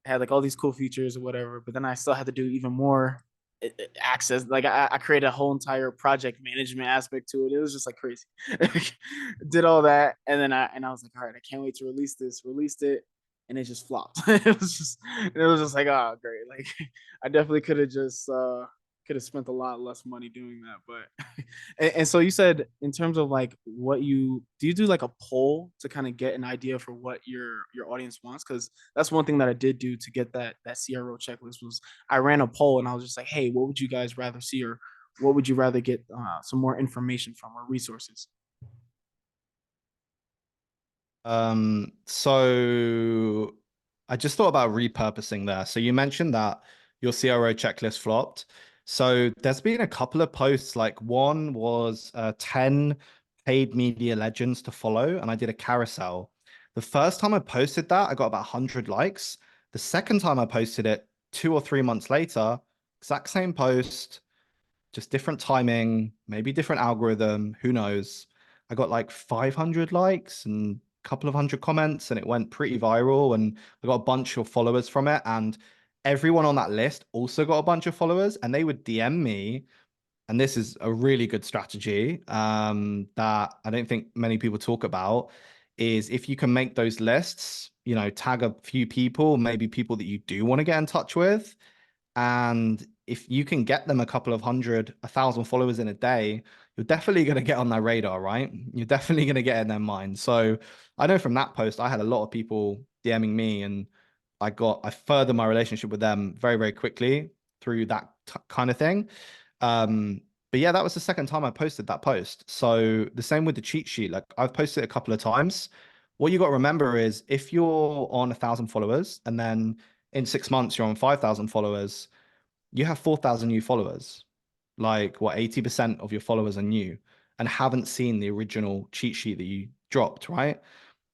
had like all these cool features or whatever. But then I still had to do even more access. Like I created a whole entire project management aspect to it. It was just like crazy. Did all that, and then I was like, all right, I can't wait to release this. Released it, and it just flopped. It was just like, oh great. Like I definitely could have spent a lot less money doing that. But and so you said in terms of like what you do, you do like a poll to kind of get an idea for what your audience wants? Because that's one thing that I did do to get that CRO checklist was I ran a poll and I was just like, hey, what would you guys rather see, or what would you rather get some more information from or resources? So I just thought about repurposing there. So you mentioned that your CRO checklist flopped. So there's been a couple of posts, like one was 10 paid media legends to follow, and I did a carousel. The first time I posted that, I got about 100 likes. The second time I posted it, 2 or 3 months later, exact same post, just different timing, maybe different algorithm, who knows. I got like 500 likes and a couple of hundred comments, and it went pretty viral. And I got a bunch of followers from it. And everyone on that list also got a bunch of followers, and they would DM me. And this is a really good strategy that I don't think many people talk about, is if you can make those lists, tag a few people, maybe people that you do want to get in touch with, and if you can get them a couple of hundred, 1,000 followers in a day, you're definitely going to get on their radar, right? You're definitely going to get in their mind. So I know from that post, I had a lot of people DMing me, and I furthered my relationship with them very, very quickly through that kind of thing. But yeah, that was the second time I posted that post. So the same with the cheat sheet. Like, I've posted it a couple of times. What you got to remember is, if you're on 1,000 followers and then in 6 months you're on 5,000 followers, you have 4,000 new followers. Like, what, 80% of your followers are new and haven't seen the original cheat sheet that you dropped, right?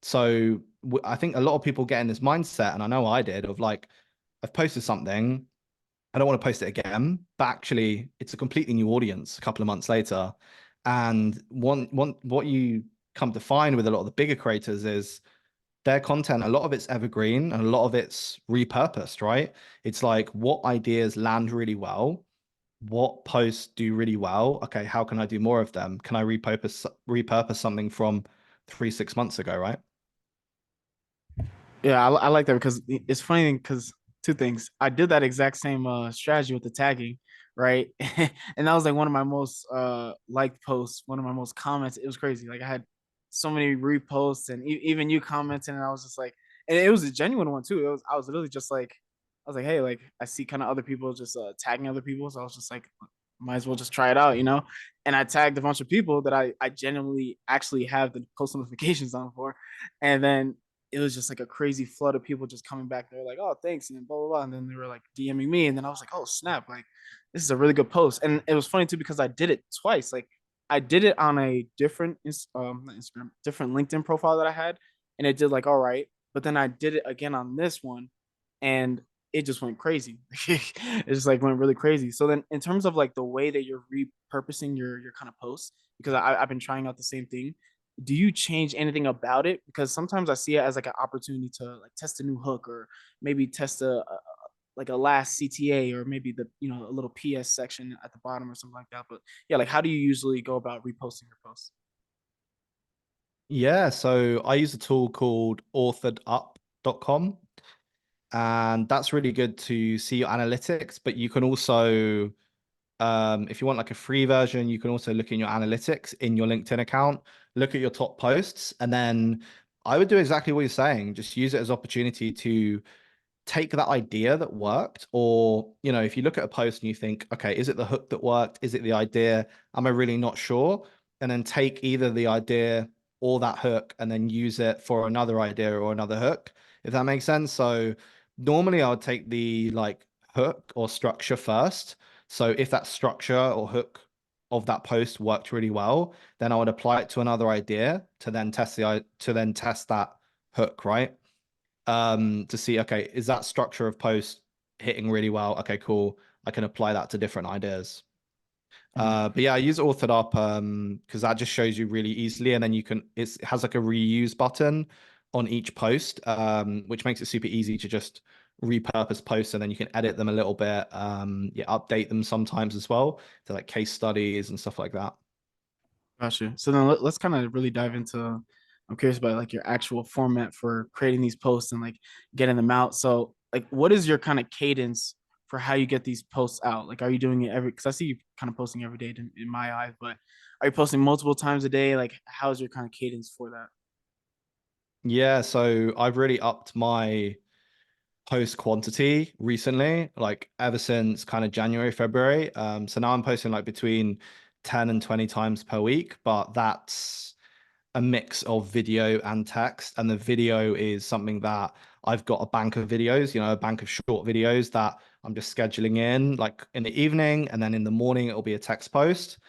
So I think a lot of people get in this mindset, and I know I did, of like, I've posted something, I don't want to post it again, but actually it's a completely new audience a couple of months later. And what you come to find with a lot of the bigger creators is their content, a lot of it's evergreen and a lot of it's repurposed, right? It's like, what ideas land really well? What posts do really well? Okay, how can I do more of them? Can I repurpose something from 3, 6 months ago, right? Yeah, I like that because it's funny because two things. I did that exact same strategy with the tagging, right? And that was like one of my most liked posts, one of my most comments. It was crazy. Like, I had so many reposts and even you commenting, and I was just like, and it was a genuine one too. I was literally just like, I was like, hey, like, I see kind of other people just tagging other people, so I was just like, might as well just try it out, you know? And I tagged a bunch of people that I genuinely actually have the post notifications on for, and then it was just like a crazy flood of people just coming back. They were like, "Oh, thanks," and then blah blah blah, and then they were like DMing me, and then I was like, "Oh snap! Like, this is a really good post." And it was funny too because I did it twice. Like, I did it on a different not Instagram, different LinkedIn profile that I had, and it did like all right. But then I did it again on this one, and it just went crazy. It just like went really crazy. So then, in terms of like the way that you're repurposing your kind of posts, because I've been trying out the same thing, do you change anything about it? Because sometimes I see it as like an opportunity to like test a new hook, or maybe test a like a last CTA, or maybe the a little PS section at the bottom or something like that. But yeah, like, how do you usually go about reposting your posts? Yeah, so I use a tool called authoredup.com, and that's really good to see your analytics. But you can also, if you want like a free version, you can also look in your analytics in your LinkedIn account, look at your top posts, and then I would do exactly what you're saying. Just use it as opportunity to take that idea that worked, or if you look at a post and you think, okay, is it the hook that worked, is it the idea, am I really not sure, and then take either the idea or that hook and then use it for another idea or another hook, if that makes sense. So normally I would take the like hook or structure first. So if that structure or hook of that post worked really well, then I would apply it to another idea to then test that hook, right? To see, okay, is that structure of post hitting really well? Okay, cool. I can apply that to different ideas. Mhm. But yeah, I use Authored Up because that just shows you really easily, and then it has like a reuse button on each post, which makes it super easy to just repurpose posts, and then you can edit them a little bit, yeah, update them sometimes as well to like case studies and stuff like that. Gotcha. So then let's kind of really dive into. I'm curious about like your actual format for creating these posts and like getting them out. So like, what is your kind of cadence for how you get these posts out? Like, are you doing it every? Because I see you kind of posting every day in my eyes, but are you posting multiple times a day? Like, how's your kind of cadence for that? Yeah, so I've really upped my post quantity recently, like ever since kind of January, February. So now I'm posting like between 10 and 20 times per week, but that's a mix of video and text. And the video is something that I've got a bank of videos, a bank of short videos that I'm just scheduling in like in the evening, and then in the morning it'll be a text post.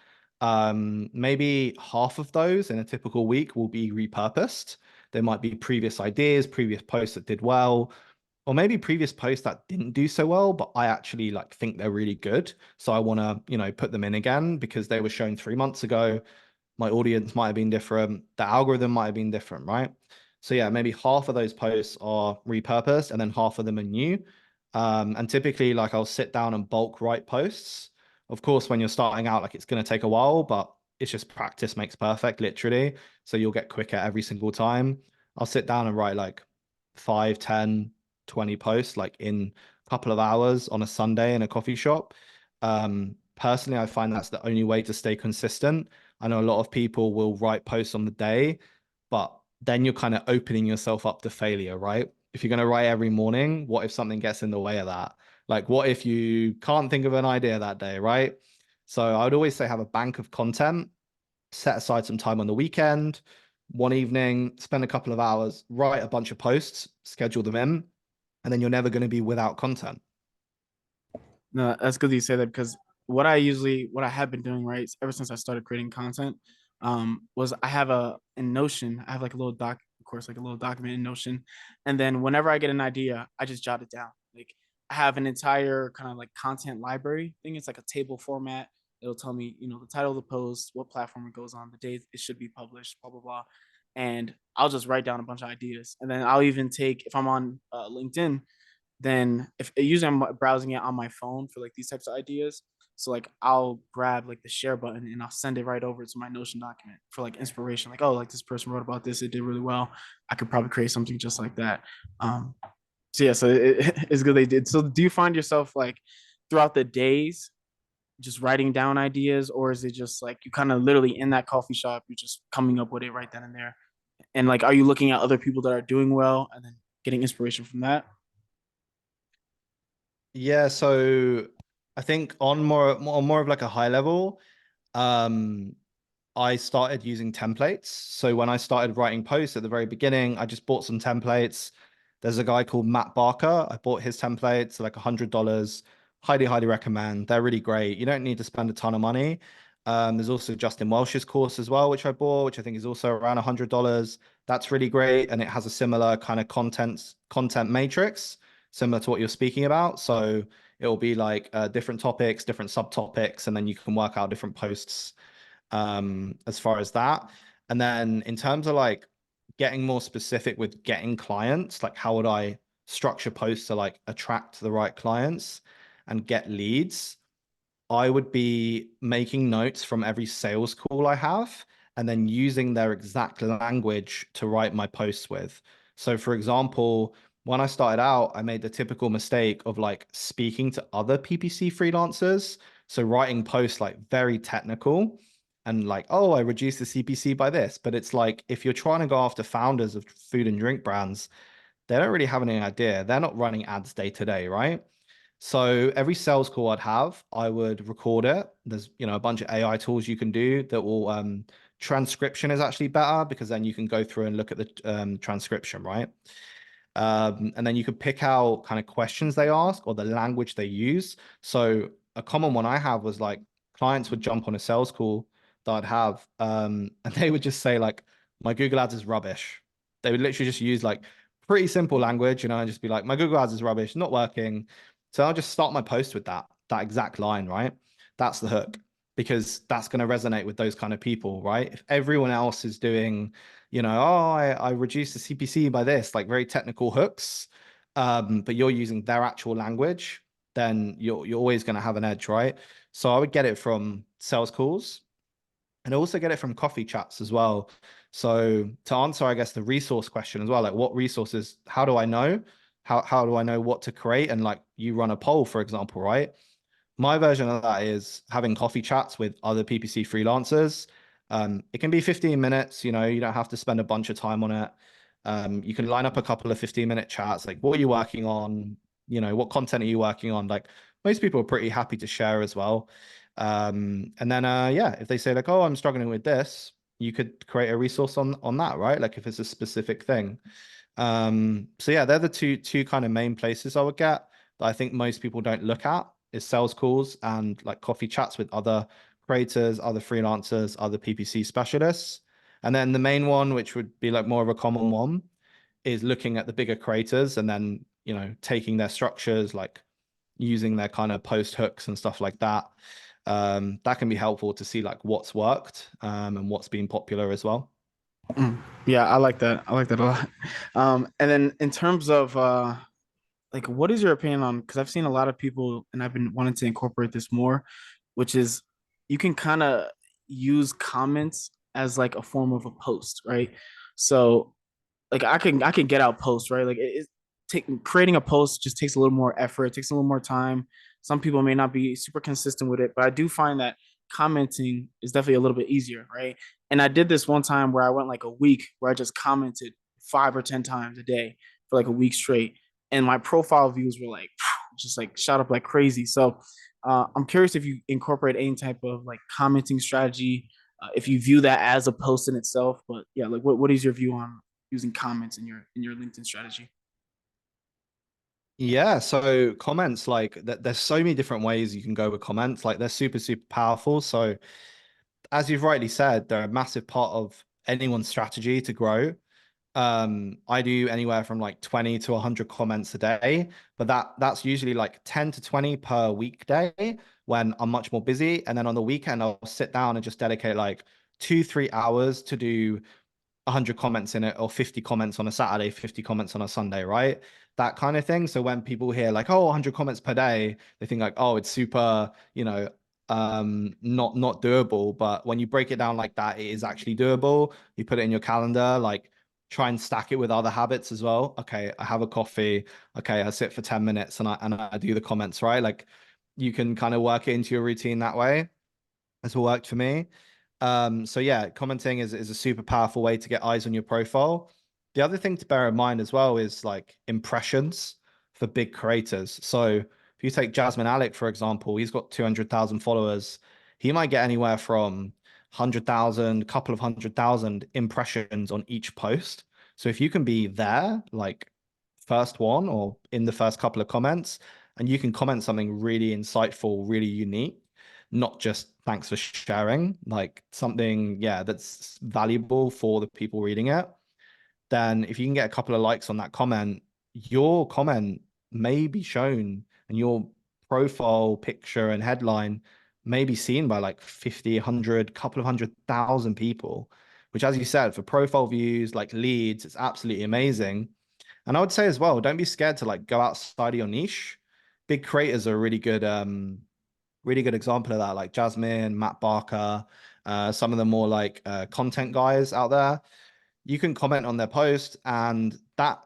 Maybe half of those in a typical week will be repurposed. There might be previous ideas, previous posts that did well. or maybe previous posts that didn't do so well, but I actually like think they're really good. So I want to, put them in again because they were shown 3 months ago. My audience might have been different. The algorithm might have been different, right? So yeah, maybe half of those posts are repurposed and then half of them are new. And typically, like I'll sit down and bulk write posts. Of course, when you're starting out, like it's going to take a while, but it's just practice makes perfect, literally. So you'll get quicker every single time. I'll sit down and write like 5, 10, 20 posts like in a couple of hours on a Sunday in a coffee shop. Personally, I find that's the only way to stay consistent. I know a lot of people will write posts on the day, but then you're kind of opening yourself up to failure, right? If you're going to write every morning, what if something gets in the way of that? Like, what if you can't think of an idea that day, right? So I would always say have a bank of content, set aside some time on the weekend, one evening, spend a couple of hours, write a bunch of posts, schedule them in, and then you're never going to be without content. No, that's good that you say that because what I have been doing, right, ever since I started creating content, was I have a in Notion, I have like a little doc, of course, like a little document in Notion, and then whenever I get an idea, I just jot it down. Like I have an entire kind of like content library thing. It's like a table format. It'll tell me, the title of the post, what platform it goes on, the date it should be published, blah blah blah, and I'll just write down a bunch of ideas, and then I'll even take if I'm on LinkedIn, then if usually I'm browsing it on my phone for like these types of ideas. So like I'll grab like the share button and I'll send it right over to my Notion document for like inspiration. Like, oh, like this person wrote about this, it did really well. I could probably create something just like that. So yeah, so it's good they did. So do you find yourself like throughout the days just writing down ideas, or is it just like you kind of literally in that coffee shop, you're just coming up with it right then and there? And like, are you looking at other people that are doing well and then getting inspiration from that? Yeah, so I think on more of like a high level, um, I started using templates. So when I started writing posts at the very beginning, I just bought some templates. There's a guy called Matt Barker. I bought his templates, like $100. Highly, highly recommend. They're really great. You don't need to spend a ton of money. There's also Justin Welsh's course as well, which I bought, which I think is also around $100. That's really great, and it has a similar kind of content matrix, similar to what you're speaking about. So it will be like different topics, different subtopics, and then you can work out different posts as far as that. And then in terms of like getting more specific with getting clients, like how would I structure posts to like attract the right clients and get leads? I would be making notes from every sales call I have and then using their exact language to write my posts with. So, for example, when I started out, I made the typical mistake of like speaking to other PPC freelancers. So, writing posts like very technical and like, oh, I reduced the CPC by this. But it's like if you're trying to go after founders of food and drink brands, they don't really have any idea. They're not running ads day to day, right? So every sales call I'd have, I would record it. There's, a bunch of AI tools you can do that will transcription is actually better because then you can go through and look at the transcription, right? And then you could pick out kind of questions they ask or the language they use. So a common one I have was like clients would jump on a sales call that I'd have, and they would just say like, my Google Ads is rubbish. They would literally just use like pretty simple language, and just be like, my Google Ads is rubbish, not working. So I'll just start my post with that exact line, right? That's the hook because that's going to resonate with those kind of people, right? If everyone else is doing, oh, I reduced the CPC by this, like very technical hooks, but you're using their actual language, then you're always going to have an edge, right? So I would get it from sales calls and also get it from coffee chats as well. So to answer, I guess, the resource question as well, like what resources, how do I know? How do I know what to create? And like you run a poll, for example, right? My version of that is having coffee chats with other PPC freelancers. It can be 15 minutes, you don't have to spend a bunch of time on it. You can line up a couple of 15-minute chats, like what are you working on? What content are you working on? Like most people are pretty happy to share as well. And then yeah, if they say like, oh, I'm struggling with this, you could create a resource on that, right? Like if it's a specific thing. So yeah, they're the two kind of main places I would get that I think most people don't look at is sales calls and like coffee chats with other creators, other freelancers, other PPC specialists. And then the main one, which would be like more of a common one, is looking at the bigger creators and then taking their structures, like using their kind of post hooks and stuff like that. That can be helpful to see like what's worked and what's been popular as well. Mm. Yeah, I like that. I like that a lot. And then in terms of like what is your opinion on, because I've seen a lot of people and I've been wanting to incorporate this more, which is you can kind of use comments as like a form of a post, right? So like I can get out posts, right? Like creating a post just takes a little more effort, it takes a little more time. Some people may not be super consistent with it, but I do find that commenting is definitely a little bit easier, right? And I did this one time where I went like a week where I just commented 5 or 10 times a day for like a week straight, and my profile views were like just like shot up like crazy. So I'm curious if you incorporate any type of like commenting strategy, if you view that as a post in itself. But yeah, like what is your view on using comments in your LinkedIn strategy? Yeah, so comments like there's so many different ways you can go with comments. Like they're super, super powerful. So as you've rightly said, they're a massive part of anyone's strategy to grow. I do anywhere from like 20 to 100 comments a day, but that's usually like 10 to 20 per weekday when I'm much more busy. And then on the weekend, I'll sit down and just dedicate like 2, 3 hours to do 100 comments in it, or 50 comments on a Saturday, 50 comments on a Sunday, right? That kind of thing. So when people hear like, oh, 100 comments per day, they think like, oh, it's super, not doable. But when you break it down like that, it is actually doable. You put it in your calendar, like try and stack it with other habits as well. Okay, I have a coffee. Okay, I sit for 10 minutes and I do the comments, right? Like you can kind of work it into your routine that way. That's what worked for me. So yeah, commenting is a super powerful way to get eyes on your profile. The other thing to bear in mind as well is like impressions for big creators. So if you take Jasmine Alec, for example, he's got 200,000 followers. He might get anywhere from 100,000, couple of 100,000 impressions on each post. So if you can be there, like first one or in the first couple of comments, and you can comment something really insightful, really unique, not just thanks for sharing, like something, yeah, that's valuable for the people reading it, then if you can get a couple of likes on that comment, your comment may be shown and your profile picture and headline may be seen by like 50, 100, couple of 100,000 people, which, as you said, for profile views, like leads, it's absolutely amazing. And I would say as well, don't be scared to like go outside of your niche. Big creators are really good example of that, like Jasmine, Matt Barker, some of the more like content guys out there. You can comment on their post, and that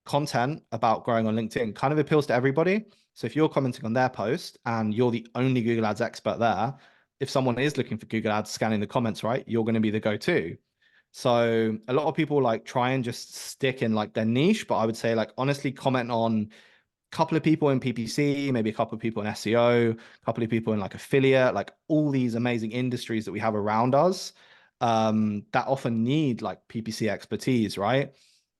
content about growing on LinkedIn kind of appeals to everybody. So if you're commenting on their post and you're the only Google Ads expert there, if someone is looking for Google Ads scanning the comments, right, you're going to be the go-to. So a lot of people like try and just stick in like their niche, but I would say like honestly comment on couple of people in PPC, maybe a couple of people in SEO, a couple of people in like affiliate, like all these amazing industries that we have around us that often need like PPC expertise, right?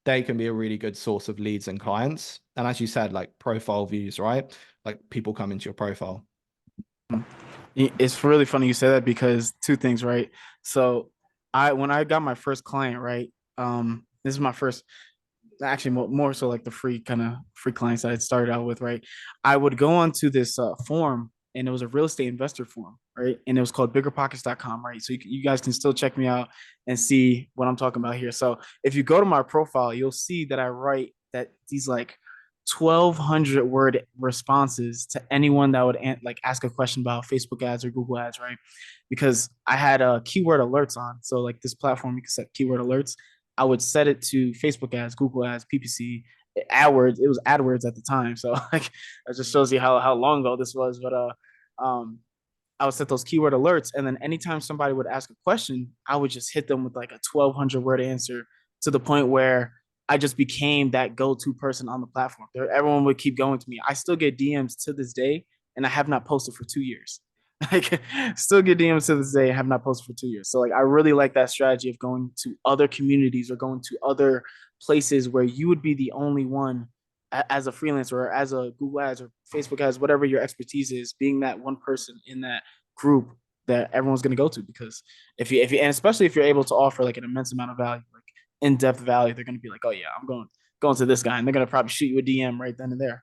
They can be a really good source of leads and clients. And as you said, like profile views, right? Like people come into your profile. It's really funny you say that because two things, right? So I when I got my first client, right? This is my first, actually more so like the free kind of free clients that I started out with, right? I would go onto this forum, and it was a real estate investor forum, right? And it was called biggerpockets.com, right? So you guys can still check me out and see what I'm talking about here. So if you go to my profile, you'll see that I write that these like 1,200 word responses to anyone that would like ask a question about Facebook ads or Google ads, right? Because I had keyword alerts on. So like this platform, you can set keyword alerts. I would set it to Facebook ads, Google ads, PPC, AdWords. It was AdWords at the time, so like that just shows you how long ago this was. But um, I would set those keyword alerts, and then anytime somebody would ask a question, I would just hit them with like a 1,200 word answer, to the point where I just became that go-to person on the platform. Everyone would keep going to me. I still get DMs to this day, and I have not posted for 2 years. Like, still get DMs to this day and have not posted for 2 years. So like I really like that strategy of going to other communities or going to other places where you would be the only one as a freelancer or as a Google ads or Facebook ads, whatever your expertise is, being that one person in that group that everyone's going to go to. Because and especially if you're able to offer like an immense amount of value, like in-depth value, they're going to be like, oh yeah, I'm going going to this guy, and they're gonna probably shoot you a DM right then and there.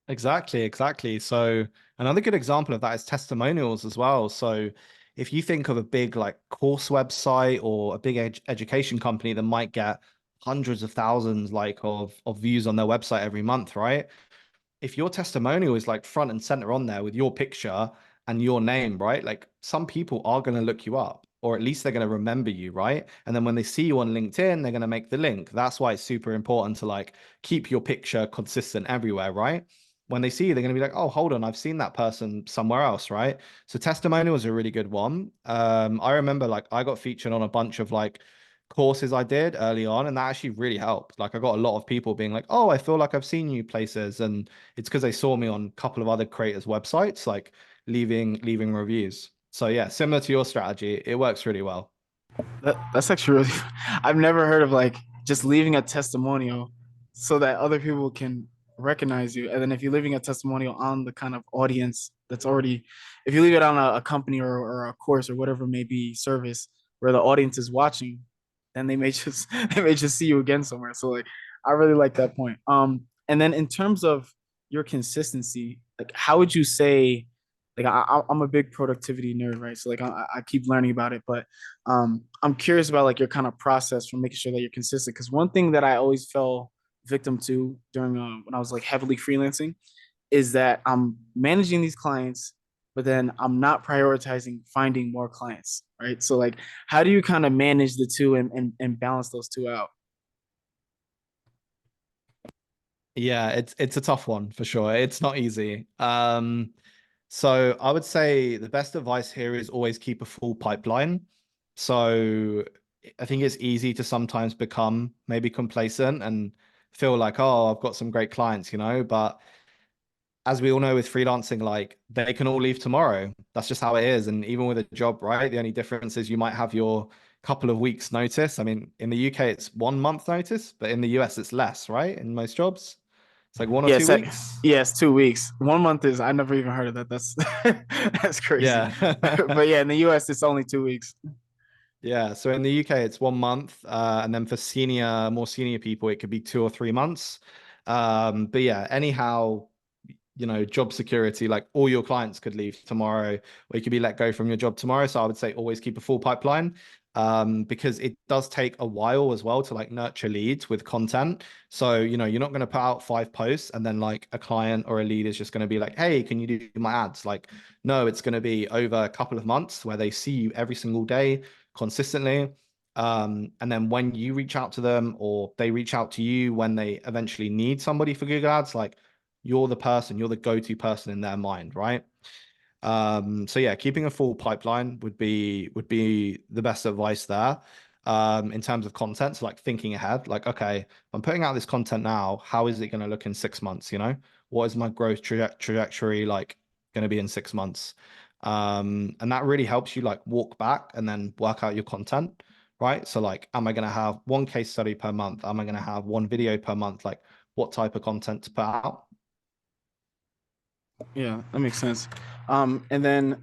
Exactly, exactly. So another good example of that is testimonials as well. So if you think of a big like course website or a big education company that might get hundreds of thousands like of views on their website every month, right? If your testimonial is like front and center on there with your picture and your name, right? Like some people are going to look you up, or at least they're going to remember you, right? And then when they see you on LinkedIn, they're going to make the link. That's why it's super important to like keep your picture consistent everywhere, right? When they see you, they're going to be like, oh, hold on, I've seen that person somewhere else, right? So testimonial is a really good one. I remember like I got featured on a bunch of like courses I did early on, and that actually really helped. Like I got a lot of people being like, "Oh, I feel like I've seen you places," and it's because they saw me on a couple of other creators' websites, like leaving reviews. So yeah, similar to your strategy, it works really well. That's actually really. I've never heard of like just leaving a testimonial so that other people can recognize you. And then if you're leaving a testimonial on the kind of audience that's already, if you leave it on a company or a course or whatever it may be service where the audience is watching, then they may just they may just see you again somewhere. So like I really like that point. And then in terms of your consistency, like how would you say like I'm a big productivity nerd, right? So like I keep learning about it, but I'm curious about like your kind of process for making sure that you're consistent. Because one thing that I always fell victim to during when I was like heavily freelancing is that I'm managing these clients, but then I'm not prioritizing finding more clients, right? So like, how do you kind of manage the two and balance those two out? Yeah, it's a tough one for sure. It's not easy. So I would say the best advice here is always keep a full pipeline. So I think it's easy to sometimes become maybe complacent and feel like, oh, I've got some great clients, but as we all know with freelancing, like they can all leave tomorrow. That's just how it is. And even with a job, right? The only difference is you might have your couple of weeks notice. I mean, in the UK, it's 1 month notice, but in the US, it's less, right? In most jobs, it's like 1 or 2 Yes, weeks. yes, 2 weeks. 1 month is I never even heard of that. That's that's crazy. Yeah. But yeah, in the US, it's only 2 weeks. Yeah. So in the UK, it's 1 month. And then for more senior people, it could be 2 or 3 months. But yeah, anyhow, job security, like all your clients could leave tomorrow, or you could be let go from your job tomorrow. So I would say always keep a full pipeline, because it does take a while as well to like nurture leads with content. So, you're not going to put out 5 posts and then like a client or a lead is just going to be like, hey, can you do my ads? Like, no, it's going to be over a couple of months where they see you every single day consistently. And then when you reach out to them or they reach out to you when they eventually need somebody for Google Ads, like you're the go-to person in their mind, right? So yeah, keeping a full pipeline would be the best advice there. In terms of content, so like thinking ahead, like, okay, I'm putting out this content now, how is it going to look in 6 months? What is my growth trajectory like going to be in 6 months? And that really helps you like walk back and then work out your content, right? So like, am I going to have one case study per month? Am I going to have one video per month? Like, what type of content to put out? Yeah, that makes sense. And then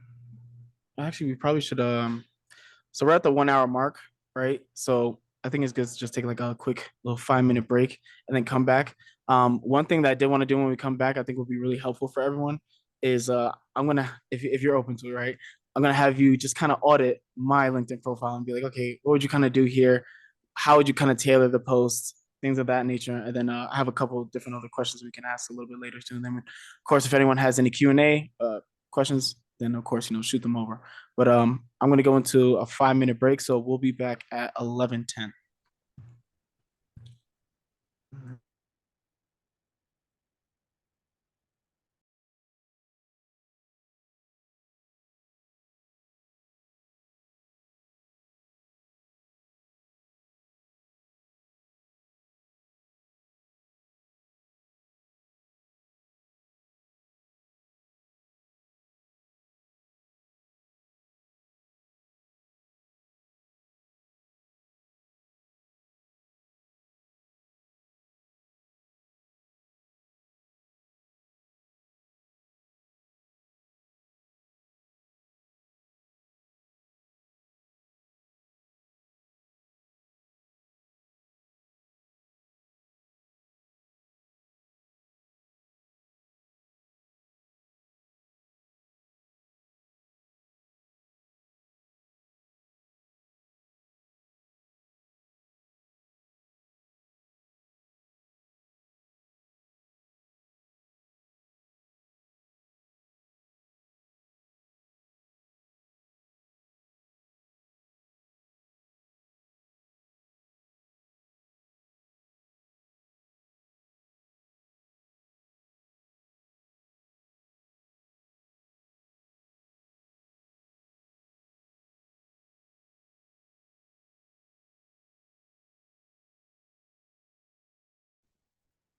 actually, we probably should so we're at the 1 hour mark, right? So I think it's good to just take like a quick little 5 minute break and then come back. One thing that I did want to do when we come back, I think would be really helpful for everyone is I'm gonna if you're open to it, right? I'm gonna have you just kind of audit my LinkedIn profile and be like, okay, what would you kind of do here? How would you kind of tailor the post? Things of that nature. And then I have a couple of different other questions we can ask a little bit later too. And then, of course, if anyone has any Q&A questions, then of course, shoot them over. But I'm gonna go into a 5 minute break, so we'll be back at 11:10.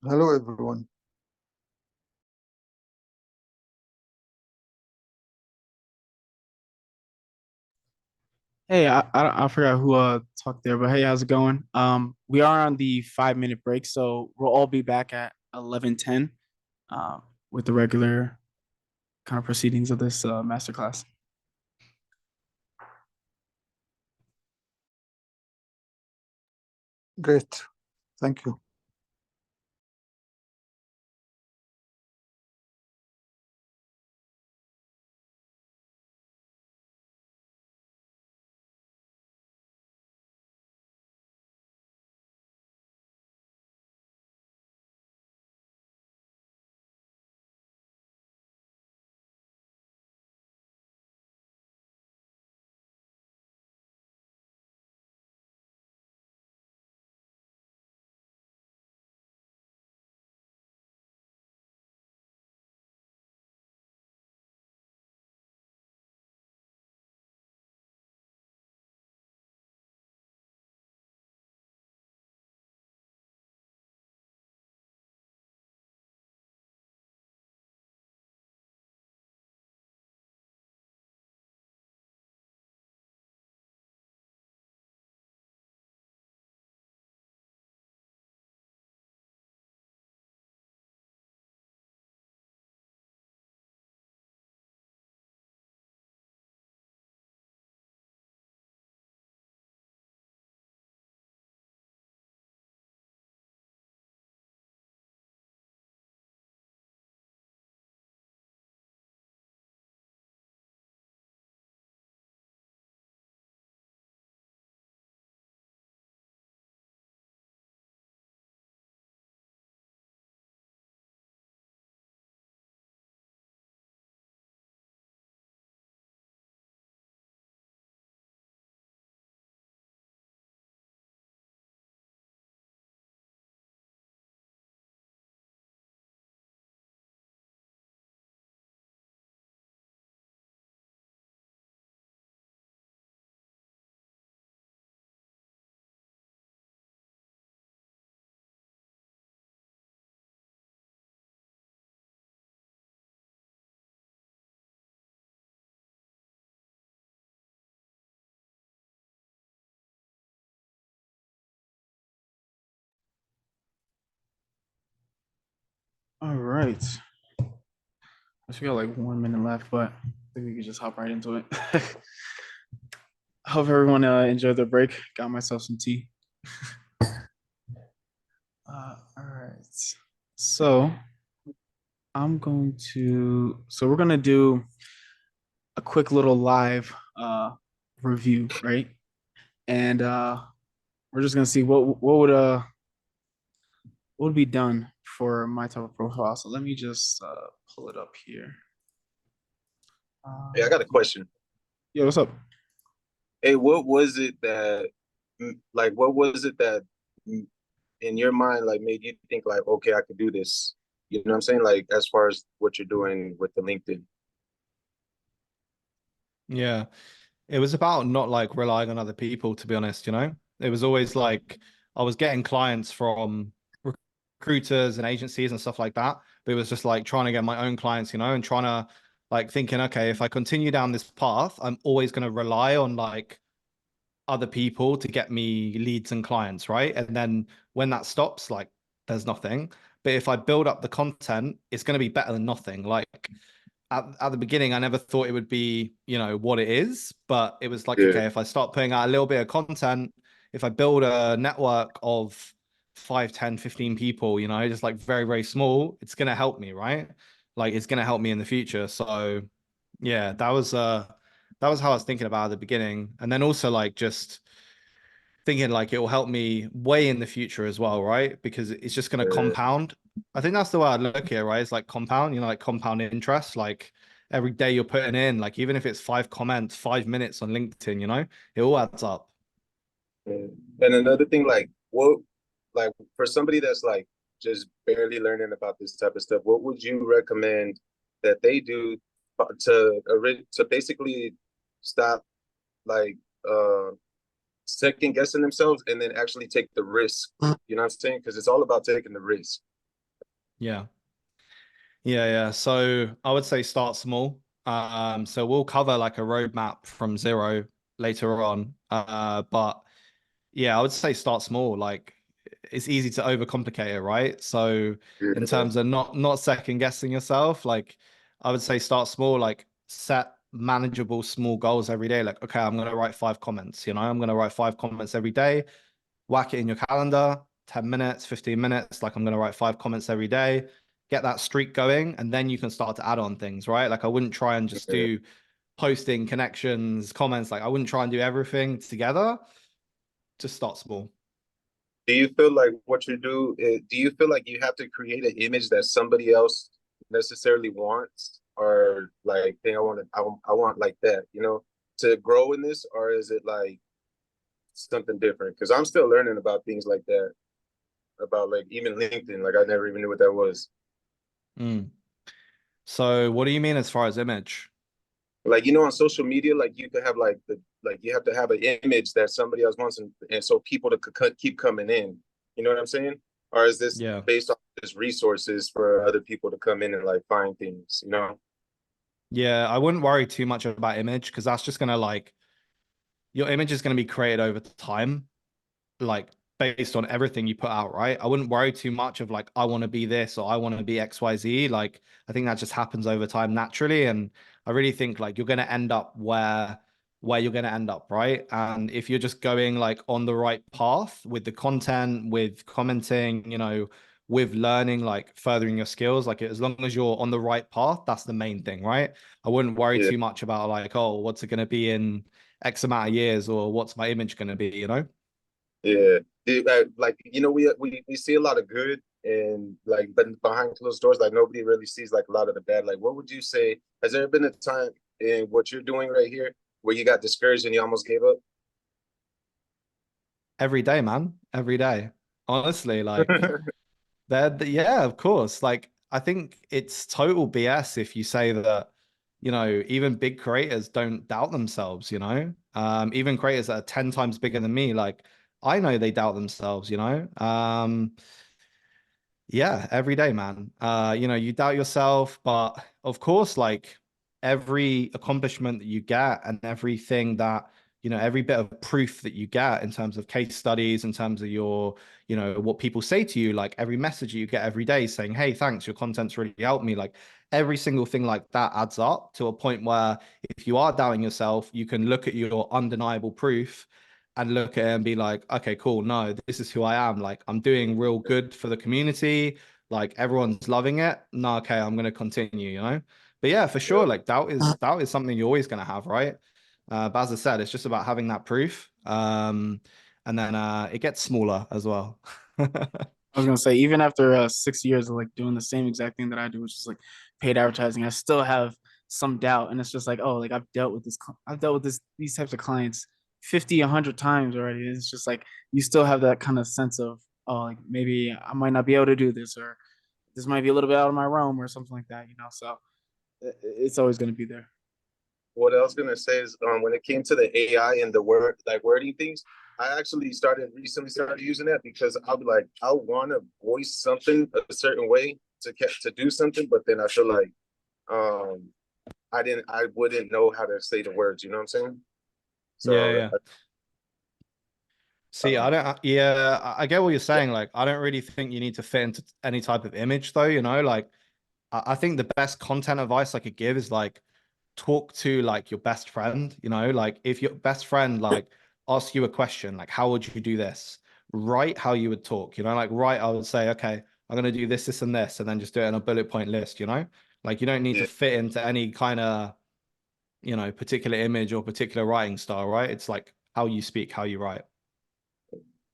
Hello, everyone. Hey, I forgot who talked there, but hey, how's it going? We are on the 5 minute break, so we'll all be back at 11:10 with the regular kind of proceedings of this masterclass. Great. Thank you. All right, we got like 1 minute left, but I think we could just hop right into it. Hope everyone enjoyed their break. Got myself some tea. All right, so we're gonna do a quick little live review, right? And we're just gonna see what would be done for my type of profile. So let me just pull it up here. Hey, I got a question. Yeah, what's up? Hey, what was it that, what was it that in your mind, like, made you think, like, okay, I could do this? You know what I'm saying? Like, as far as what you're doing with the LinkedIn. Yeah. It was about not like relying on other people, to be honest, you know? It was always like I was getting clients from recruiters and agencies and stuff like that, but it was just like trying to get my own clients, you know, and trying to like thinking, okay, if I continue down this path, I'm always going to rely on like other people to get me leads and clients, right? And then when that stops, like there's nothing. But if I build up the content, it's going to be better than nothing. Like at the beginning, I never thought it would be, you know, what it is, but it was like, Yeah. okay, if I start putting out a little bit of content, if I build a network of 5, 10, 15 people, you know, just like very, very small, it's going to help me, right? Like it's going to help me in the future. So yeah, that was how I was thinking about at the beginning. And then also like just thinking like it will help me way in the future as well, right? Because it's just going to Uh, compound. I think that's the way I look here, right? It's like compound, you know, like compound interest. Like every day you're putting in, like even if it's 5 comments, 5 minutes on LinkedIn, you know, it all adds up. and another thing, like, for somebody that's like just barely learning about this type of stuff, what would you recommend that they do to basically stop, like, uh, second guessing themselves and then actually take the risk? You know what I'm saying? Because it's all about taking the risk. Yeah. Yeah. So I would say start small. So we'll cover like a roadmap from zero later on. But yeah, I would say start small. Like it's easy to overcomplicate it, right? So in Yeah. terms of not second guessing yourself, like I would say start small, like set manageable small goals every day. Like, okay, I'm gonna write 5 comments, I'm gonna write 5 comments every day, whack it in your calendar, 10 minutes, 15 minutes. Like I'm going to write 5 comments every day, get that streak going, and then you can start to add on things, right? Like I wouldn't try and just Yeah. do posting, connections, comments. Like I wouldn't try and do everything together. Just start small. Do you feel like what you do do you feel like you have to create an image that somebody else necessarily wants, or like, hey, I want like that, to grow in this, or is it like something different? Because I'm still learning about things like that, about like even LinkedIn. Like I never even knew what that was. Mm. So what do you mean as far as image? Like, on social media, like you could have you have to have an image that somebody else wants, and so people to keep coming in. You know what I'm saying? Or is this Yeah. based on just resources for other people to come in and like find things? Yeah, I wouldn't worry too much about image because that's just gonna like your image is gonna be created over time, like based on everything you put out, right? I wouldn't worry too much of like I want to be this or I want to be XYZ. Like I think that just happens over time naturally. And I really think like you're gonna end up where you're gonna end up, right? And if you're just going like on the right path with the content, with commenting, with learning, like furthering your skills, like as long as you're on the right path, that's the main thing, right? I wouldn't worry Yeah, too much about like, oh, what's it gonna be in X amount of years or what's my image gonna be? yeah. Like, we see a lot of good, and like, but behind closed doors, like nobody really sees like a lot of the bad. Like, what would you say? Has there been a time in what you're doing right here where you got discouraged and you almost gave up? Every day, man. Every day. Honestly, like that, yeah, of course. Like I think it's total BS if you say that, even big creators don't doubt themselves. Even creators that are 10 times bigger than me, like I know they doubt themselves. Yeah, every day, man. You doubt yourself, but of course, like every accomplishment that you get and everything that, every bit of proof that you get in terms of case studies, in terms of your, what people say to you, like every message you get every day saying, hey, thanks, your content's really helped me. Like every single thing like that adds up to a point where if you are doubting yourself, you can look at your undeniable proof and look at it and be like, okay, cool. No, this is who I am. Like, I'm doing real good for the community. Like, everyone's loving it. No, okay, I'm gonna continue. But yeah, for sure, like doubt is something you're always gonna have, right? But as I said, it's just about having that proof. And then it gets smaller as well. I was gonna say, even after 6 years of like doing the same exact thing that I do, which is like paid advertising, I still have some doubt, and it's just like, oh, like I've dealt with these types of clients 50, 100 times already. And it's just like you still have that kind of sense of, oh, like maybe I might not be able to do this, or this might be a little bit out of my realm, or something like that. So it's always gonna be there. What I was gonna say is, when it came to the AI and the wording things, I actually recently started using that because I'll be like, I want to voice something a certain way to do something, but then I feel like um I wouldn't know how to say the words. You know what I'm saying? Yeah, So yeah. See, I don't, yeah, I get what you're saying. Like, I don't really think you need to fit into any type of image, though. Like, I think the best content advice I could give is like talk to like your best friend. Like if your best friend like asks you a question, like how would you do this? Write how you would talk. Like write, I would say, okay, I'm gonna do this, this, and then just do it in a bullet point list. Like you don't need to yeah. fit into any kind of particular image or particular writing style, right? It's like how you speak, how you write.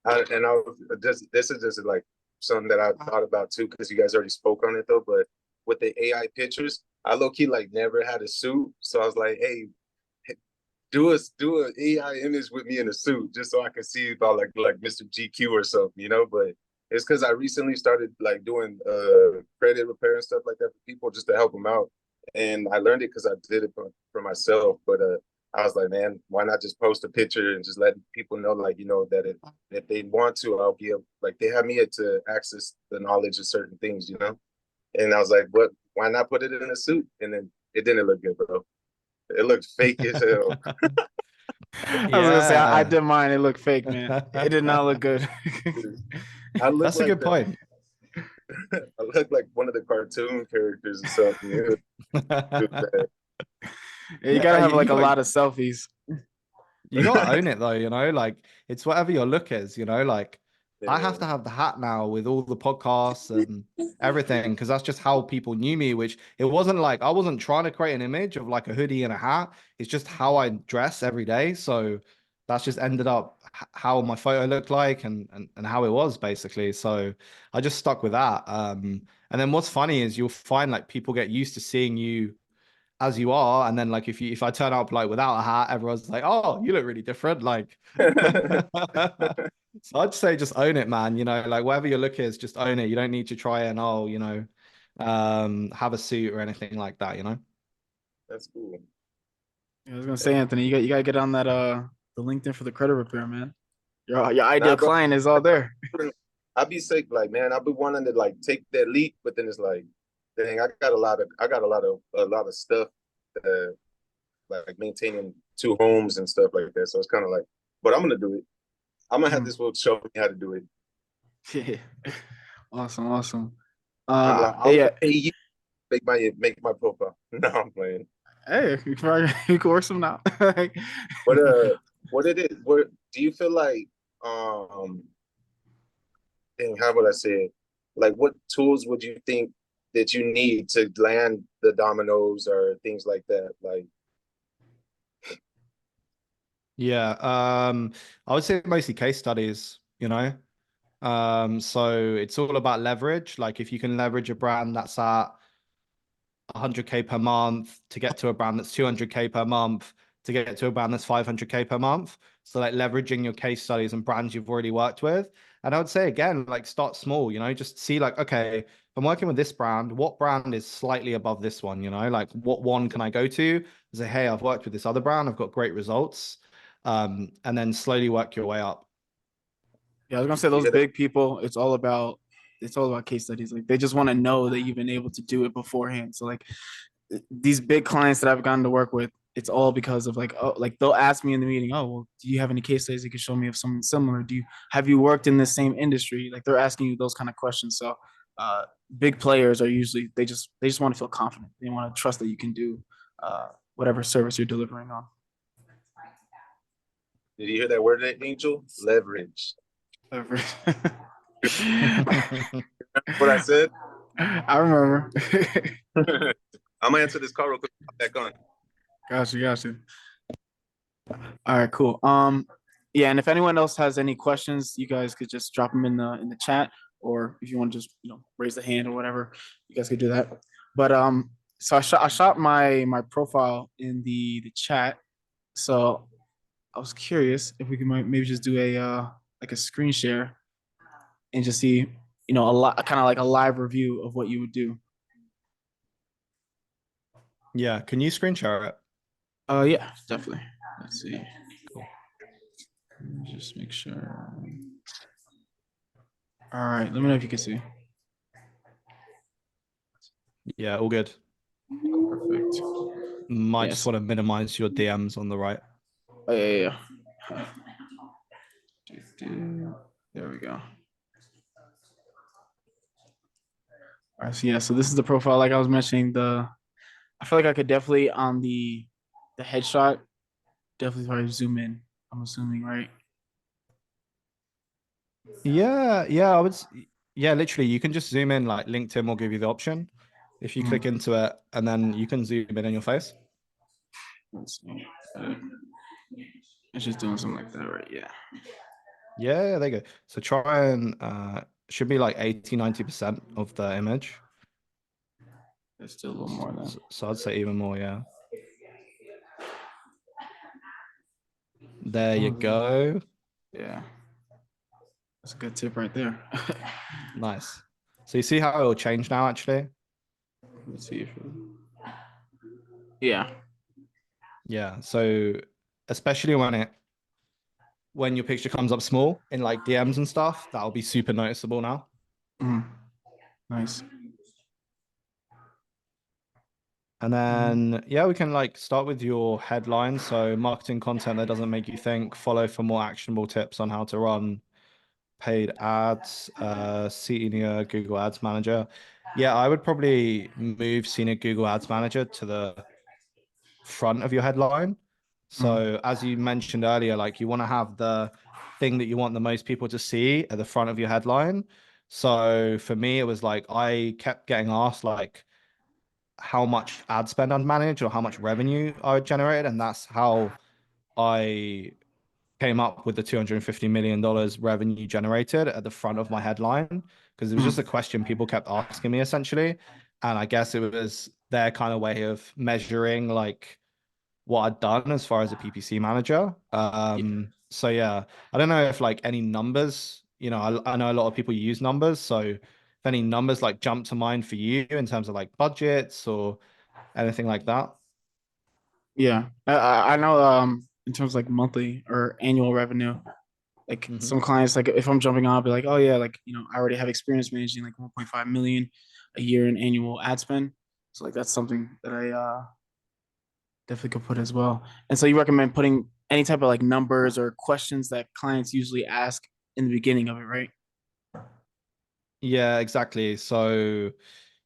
And I was just this is just like something that I thought about too, because you guys already spoke on it though. But with the AI pictures, I low key like never had a suit, so I was like, hey, do an AI image with me in a suit just so I can see about like Mr. GQ or something. But it's because I recently started like doing credit repair and stuff like that for people just to help them out, and I learned it because I did it for myself. But I was like, man, why not just post a picture and just let people know, like, that if they want to, I'll be able, like, they have me to access the knowledge of certain things. And I was like, what? Why not put it in a suit? And then it didn't look good, bro. It looked fake as hell. I was gonna say I Yeah. did mine. It looked fake, man. It did not look good. I look That's a like good the, point. I look like one of the cartoon characters or something. It was bad. Yeah, you Yeah, gotta have like a got- lot of selfies. you gotta own it though, you know, like it's whatever your look is, you know, like I have to Yeah. have the hat now with all the podcasts and everything because that's just how people knew me, which it wasn't like I wasn't trying to create an image of like a hoodie and a hat. It's just how I dress every day. So that's just ended up how my photo looked like and how it was basically. So I just stuck with that. And then what's funny is you'll find like people get used to seeing you as you are, and then like if I turn up like without a hat, everyone's like, oh, you look really different, like so I'd say just own it, man, you know, like whatever your look is, just own it. You don't need to try and have a suit or anything like that, you know. That's cool. Yeah, I was gonna say, Anthony, you gotta get on that the LinkedIn for the credit repair, man. Your ideal Nah, bro, client is all there. I'd be sick, like, man, I'd be wanting to like take that leap, but then it's like, dang, I got a lot of stuff, like maintaining 2 homes and stuff like that. So it's kind of like, but I'm gonna do it. I'm gonna have this book show me how to do it. Yeah. Awesome, awesome. I'm like, I'll Yeah. pay you to make my profile. No, I'm playing. Hey, you can work some now. But what it is? What do you feel like? Um, dang, how would I say it? Like, what tools would you think that you need to land the dominoes or things like that? Like, Yeah, I would say mostly case studies, you know. So it's all about leverage. Like if you can leverage a brand that's at 100K per month to get to a brand that's 200K per month to get to a brand that's 500K per month. So like leveraging your case studies and brands you've already worked with. And I would say again, like start small, you know, just see like, okay, if I'm working with this brand, what brand is slightly above this one, you know, like what one can I go to? Say, hey, I've worked with this other brand, I've got great results. And then slowly work your way up. Yeah, I was gonna say you those hear that? big people, it's all about case studies. Like they just want to know that you've been able to do it beforehand. So like these big clients that I've gotten to work with, it's all because of like, oh, like they'll ask me in the meeting, oh, well, do you have any case studies you can show me of something similar? Have you worked in the same industry? Like they're asking you those kind of questions. So uh big players are usually they just want to feel confident. They want to trust that you can do whatever service you're delivering on. Did you hear that word, Angel? Leverage. What I said? I remember. I'm gonna answer this call real quick. Back on. Gotcha. All right, cool. Yeah, and if anyone else has any questions, you guys could just drop them in the chat, or if you want to just raise the hand or whatever, you guys could do that. But so I shot my profile in the chat. So I was curious if we could maybe just do a like a screen share and just see a lot kind of like a live review of what you would do. Yeah, can you screen share it? Yeah, definitely. Let's see. Cool. Just make sure. All right, let me know if you can see. Yeah, all good. Perfect. Might Yes. just want to minimize your DMs on the right. Oh, yeah. There we go. All right, so yeah, so this is the profile like I was mentioning. I feel like I could definitely on the headshot definitely probably zoom in. I'm assuming, right? Yeah, yeah, literally you can just zoom in, like LinkedIn will give you the option if you click into it, and then you can zoom in on your face. Let's see. It's just doing something like that, right? Yeah. Yeah, there you go. So try and should be like 80-90% of the image. It's still a little more than. So I'd say even more, yeah. There you go. Yeah. That's a good tip right there. Nice. So you see how it will change now, actually? Let's see if yeah. Yeah. So especially when your picture comes up small in like DMs and stuff, that'll be super noticeable now. Nice. And then, yeah, we can like start with your headline. So marketing content that doesn't make you think, follow for more actionable tips on how to run paid ads, senior Google Ads Manager. Yeah, I would probably move senior Google Ads Manager to the front of your headline. So as you mentioned earlier, like you want to have the thing that you want the most people to see at the front of your headline. So for me, it was like I kept getting asked like how much ad spend I'd manage or how much revenue I would generate. And that's how I came up with the $250 million revenue generated at the front of my headline, because it was just a question people kept asking me essentially. And I guess it was their kind of way of measuring like what I'd done as far as a PPC manager. So yeah, I don't know if like any numbers, I know a lot of people use numbers. So if any numbers like jump to mind for you in terms of like budgets or anything like that. Yeah, I know. In terms of like monthly or annual revenue, like some clients, like if I'm jumping on, I'll be like, oh yeah, like I already have experience managing like 1.5 million a year in annual ad spend. So like that's something that I definitely could put as well. And so you recommend putting any type of like numbers or questions that clients usually ask in the beginning of it, right? Yeah, exactly. So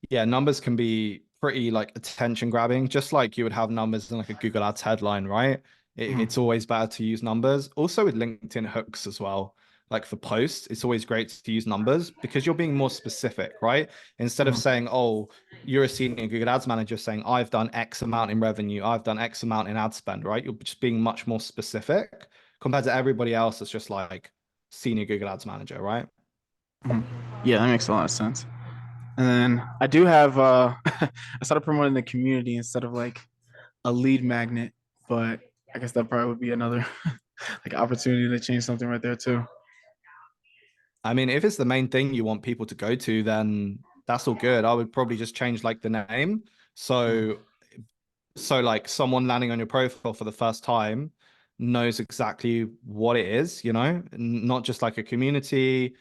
yeah, numbers can be pretty like attention grabbing, just like you would have numbers in like a Google Ads headline, right? It's always better to use numbers. Also with LinkedIn hooks as well. Like for posts, it's always great to use numbers because you're being more specific, right? Instead of saying, oh, you're a senior Google Ads manager saying, I've done X amount in revenue, I've done X amount in ad spend, right? You're just being much more specific compared to everybody else that's just like senior Google Ads manager, right? Yeah, that makes a lot of sense. And then I do have I started promoting the community instead of like a lead magnet, but I guess that probably would be another like opportunity to change something right there too. I mean, if it's the main thing you want people to go to, then that's all good. I would probably just change like the name. So like someone landing on your profile for the first time knows exactly what it is, not just like a community.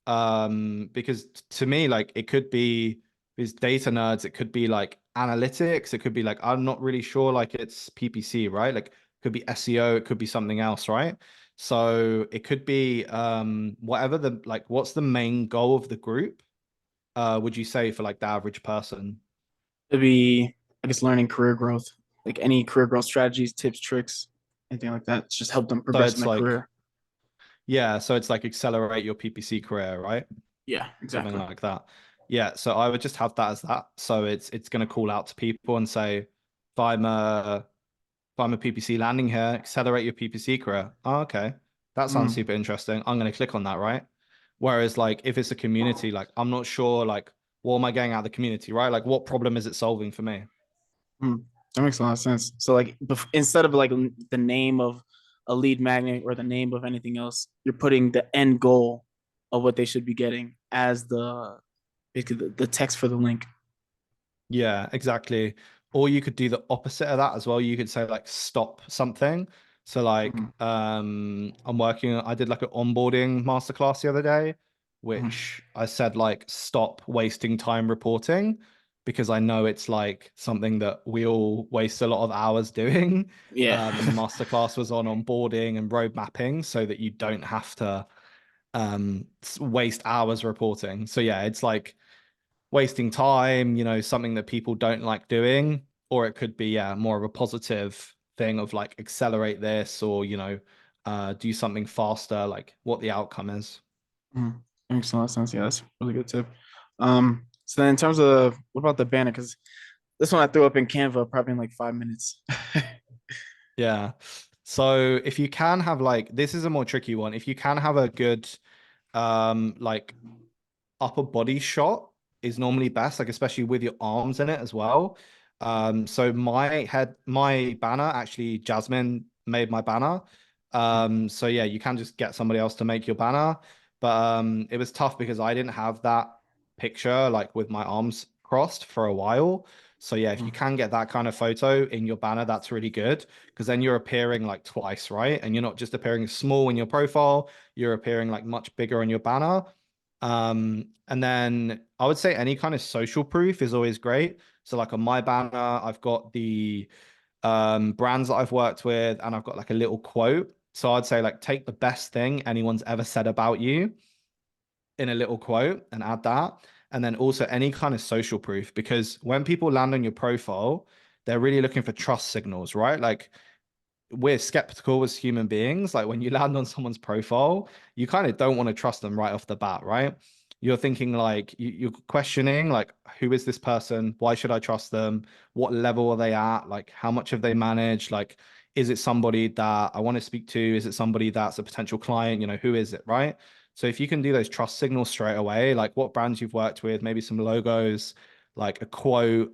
Because to me, like it could be these data nerds, it could be like analytics, it could be like I'm not really sure, like it's PPC, right? Like it could be SEO, it could be something else, right? So it could be whatever the like what's the main goal of the group, would you say for like the average person? It'd be, I guess, learning career growth, like any career growth strategies, tips, tricks, anything like that. Just help them So progress in it's their like, career. yeah, so it's like accelerate your PPC career, right? Yeah, Something exactly. like that. Yeah, so I would just have that as that. So it's going to call out to people and say, if I'm a PPC landing here, accelerate your PPC career. Oh, okay, that sounds Mm, super interesting. I'm going to click on that, right? Whereas like if it's a community, like I'm not sure, like what am I getting out of the community, right? Like what problem is it solving for me? mm. That makes a lot of sense. So like instead of like the name of a lead magnet or the name of anything else, you're putting the end goal of what they should be getting as the basically the text for the link. Yeah, exactly. Or you could do the opposite of that as well. You could say like stop something. So like Mhm, I did like an onboarding masterclass the other day, mhm. which I said like stop wasting time reporting because I know it's like something that we all waste a lot of hours doing. Yeah. And the masterclass was on onboarding and road mapping so that you don't have to waste hours reporting. So yeah, it's like wasting time, something that people don't like doing, or it could be, yeah, more of a positive thing of like accelerate this or, do something faster, like what the outcome is. Mhm. Makes a lot of sense. Yeah, that's a really good tip. So then in terms of what about the banner? Because this one I threw up in Canva probably in like 5 minutes. Yeah. So if you can have like, this is a more tricky one. If you can have a good, like upper body shot is normally best, like especially with your arms in it as well. So my banner, actually Jasmine made my banner. So yeah, you can just get somebody else to make your banner. But it was tough because I didn't have that picture like with my arms crossed for a while. So yeah, if you can get that kind of photo in your banner, that's really good because then you're appearing like twice, right? And you're not just appearing small in your profile, you're appearing like much bigger in your banner. And then I would say any kind of social proof is always great. So like on my banner, I've got the brands that I've worked with, and I've got like a little quote. So I'd say like take the best thing anyone's ever said about you in a little quote and add that. And then also any kind of social proof, because when people land on your profile, they're really looking for trust signals, right? Like we're skeptical as human beings. Like when you land on someone's profile, you kind of don't want to trust them right off the bat, right? You're thinking like you're questioning like, who is this person? Why should I trust them? What level are they at? Like how much have they managed? Like, is it somebody that I want to speak to? Is it somebody that's a potential client? You know, who is it, right? So if you can do those trust signals straight away, like what brands you've worked with, maybe some logos, like a quote,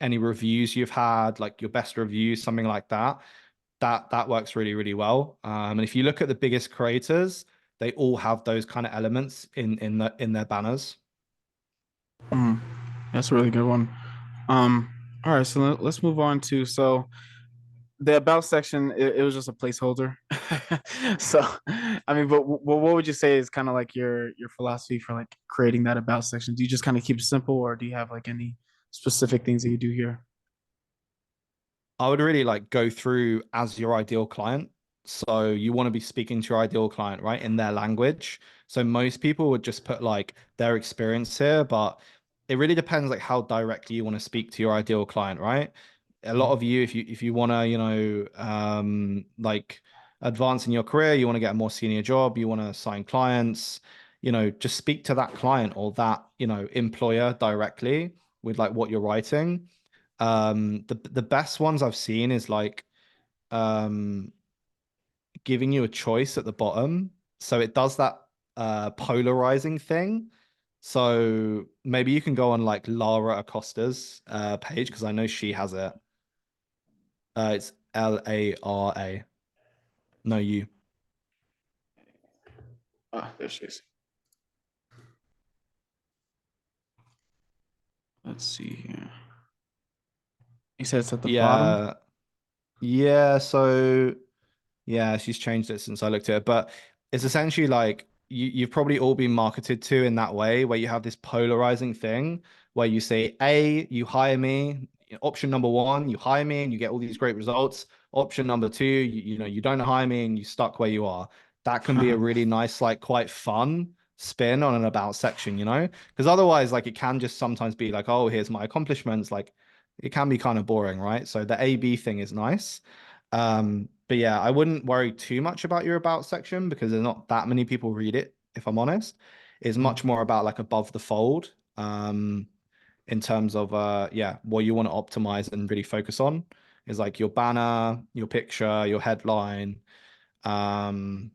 any reviews you've had, like your best reviews, something like that, that works really, really well. And if you look at the biggest creators, they all have those kind of elements in their banners. That's a really good one. All right, so let's move on to the about section. It was just a placeholder. So, I mean, but what would you say is kind of like your philosophy for like creating that about section? Do you just kind of keep it simple, or do you have like any specific things that you do here? I would really like go through as your ideal client. So you want to be speaking to your ideal client, right, in their language. So most people would just put like their experience here, but it really depends like how directly you want to speak to your ideal client, right? A lot of you, if you want to, like advance in your career, you want to get a more senior job, you want to sign clients, just speak to that client or that, employer directly with like what you're writing. The best ones I've seen is like um giving you a choice at the bottom. So it does that polarizing thing. So maybe you can go on like Lara Acosta's page because I know she has it. It's Lara. No, you. Ah, there she is. Let's see here. You said it's at the bottom. Yeah. Yeah, so yeah, she's changed it since I looked at it, but it's essentially like you've probably all been marketed to in that way where you have this polarizing thing where you say, A, you hire me. Option number one, you hire me and you get all these great results. Option number two, you don't hire me and you stuck where you are. That can be a really nice, like quite fun spin on an about section, because otherwise, like it can just sometimes be like, oh, here's my accomplishments. Like it can be kind of boring, right? So the A/B thing is nice. But yeah, I wouldn't worry too much about your about section because there's not that many people read it, if I'm honest. It's much more about like above the fold, in terms of yeah, what you want to optimize and really focus on is like your banner, your picture, your headline. Um,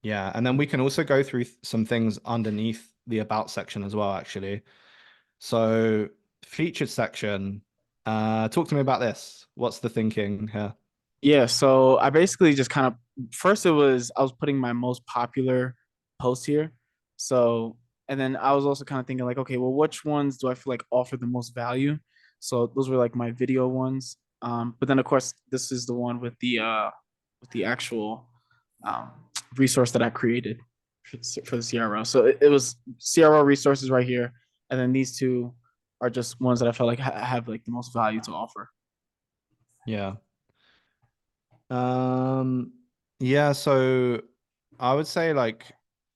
yeah, and then we can also go through some things underneath the about section as well, actually. So featured section, talk to me about this. What's the thinking here? Yeah, so I basically just kind of first I was putting my most popular posts here. So and then I was also kind of thinking like, okay, well, which ones do I feel like offer the most value? So those were like my video ones. But then of course this is the one with the actual um resource that I created for the CRO. So it was CRO resources right here, and then these two are just ones that I felt like have like the most value to offer. Yeah. Um, yeah, so I would say like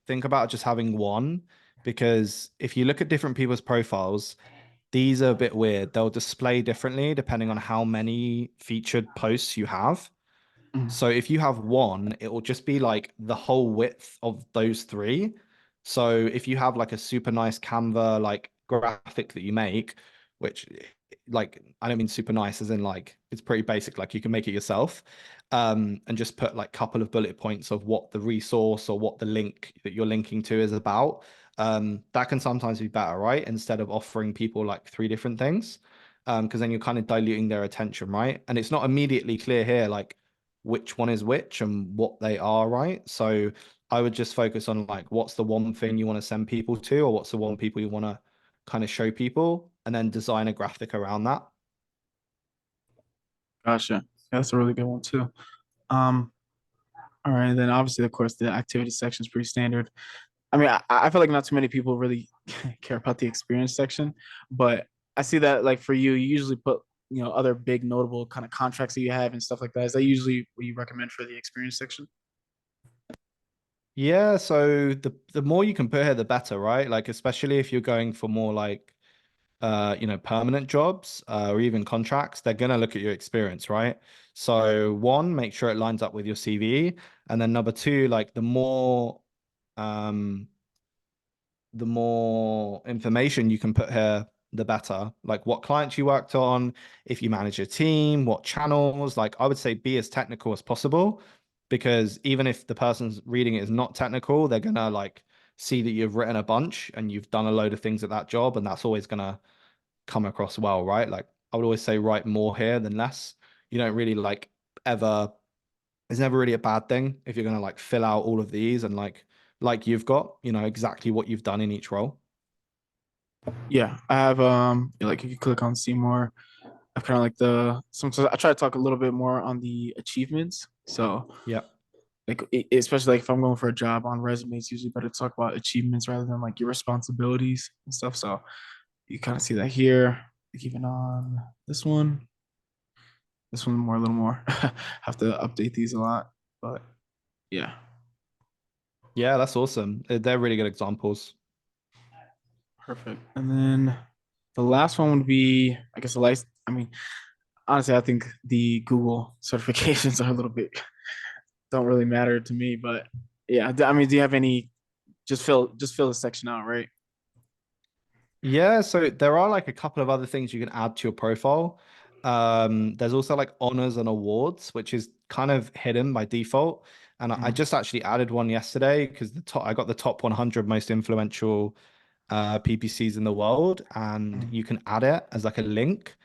think about just having one because if you look at different people's profiles, these are a bit weird. They'll display differently depending on how many featured posts you have. Mm. So if you have one, it will just be like the whole width of those three. So if you have like a super nice Canva like graphic that you make, which like I don't mean super nice as in like it's pretty basic, like you can make it yourself. And just put like couple of bullet points of what the resource or what the link that you're linking to is about. That can sometimes be better, right? Instead of offering people like three different things. Because then you're kind of diluting their attention, right? And it's not immediately clear here, like which one is which and what they are, right? So I would just focus on like what's the one thing you want to send people to, or what's the one people you want to kind of show people, and then design a graphic around that. Gotcha. That's a really good one too. All right, and then obviously, of course, the activity section is pretty standard. I mean, I feel like not too many people really care about the experience section, but I see that like for you, you usually put, other big notable kind of contracts that you have and stuff like that. Is that usually what you recommend for the experience section? Yeah, so the more you can put here, the better, right? Like especially if you're going for more like permanent jobs or even contracts, they're gonna look at your experience, right? So one, make sure it lines up with your CV, and then number two, like um the more information you can put here, the better. Like what clients you worked on, if you manage a team, what channels. Like I would say be as technical as possible, because even if the person's reading it is not technical, they're gonna like see that you've written a bunch and you've done a load of things at that job, and that's always gonna come across well, right? Like I would always say write more here than less. You don't really like ever, it's never really a bad thing if you're gonna like fill out all of these and like you've got, exactly what you've done in each role. Yeah, I have like if you click on see more, I've kind of like sometimes I try to talk a little bit more on the achievements. So Yeah. like especially like if I'm going for a job on resume, it's usually better to talk about achievements rather than like your responsibilities and stuff. So you kind of see that here. Like even on this one more a little more. Have to update these a lot, but yeah, Yeah, that's awesome. They're really good examples. perfect. And then the last one would be, I guess, the license. I mean, honestly, I think the Google certifications are a little bit don't really matter to me, but yeah. I mean, do you have any? Just fill the section out, right? Yeah, so there are like a couple of other things you can add to your profile. There's also like honors and awards, which is kind of hidden by default. And I Mm, just actually added one yesterday because I got the top 100 most influential PPCs in the world, and mm. you can add it as like a link.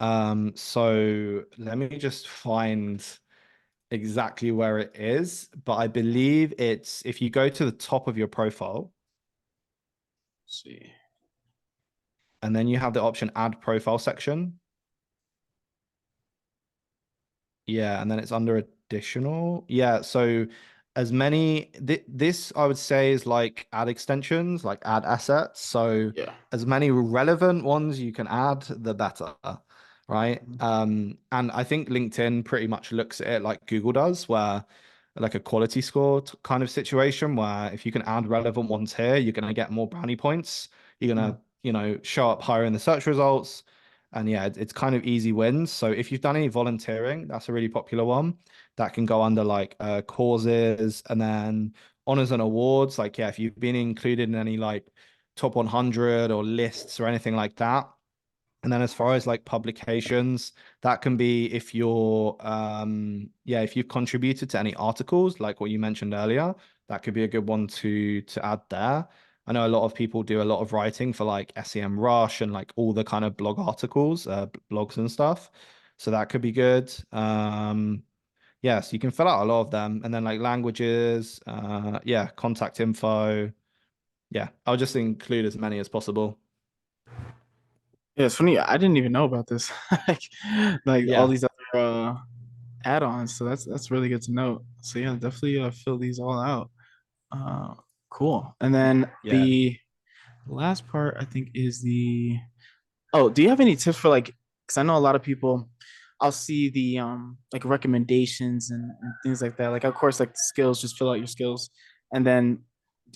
So let me just find exactly where it is, but I believe it's if you go to the top of your profile Let's see. and then you have the option add profile section. Yeah, and then it's under additional. Yeah, so as many this I would say is like add extensions, like add assets. So Yeah. as many relevant ones you can add, the better, right? Mm, And I think LinkedIn pretty much looks at it like Google does, where like a quality score kind of situation where if you can add relevant ones here, you're gonna get more brownie points. You're mm. gonna, show up higher in the search results. And yeah, it's kind of easy wins. So if you've done any volunteering, that's a really popular one. That can go under like causes, and then honors and awards. Like, yeah, if you've been included in any like top 100 or lists or anything like that. And then as far as like publications, that can be if you're if you've contributed to any articles, like what you mentioned earlier, that could be a good one to add there. I know a lot of people do a lot of writing for like SEM Rush and like all the kind of blog articles, blogs and stuff. So that could be good. Yes, you can fill out a lot of them, and then like languages, contact info. Yeah, I'll just include as many as possible. Yeah, it's funny. I didn't even know about this. like, like all Yeah, these other add-ons. So that's really good to know. So yeah, definitely fill these all out. Uh, cool. And then yeah. the last part I think is the. Oh, do you have any tips for like? Because I know a lot of people. I'll see the like recommendations and things like that. Like of course, like skills, just fill out your skills, and then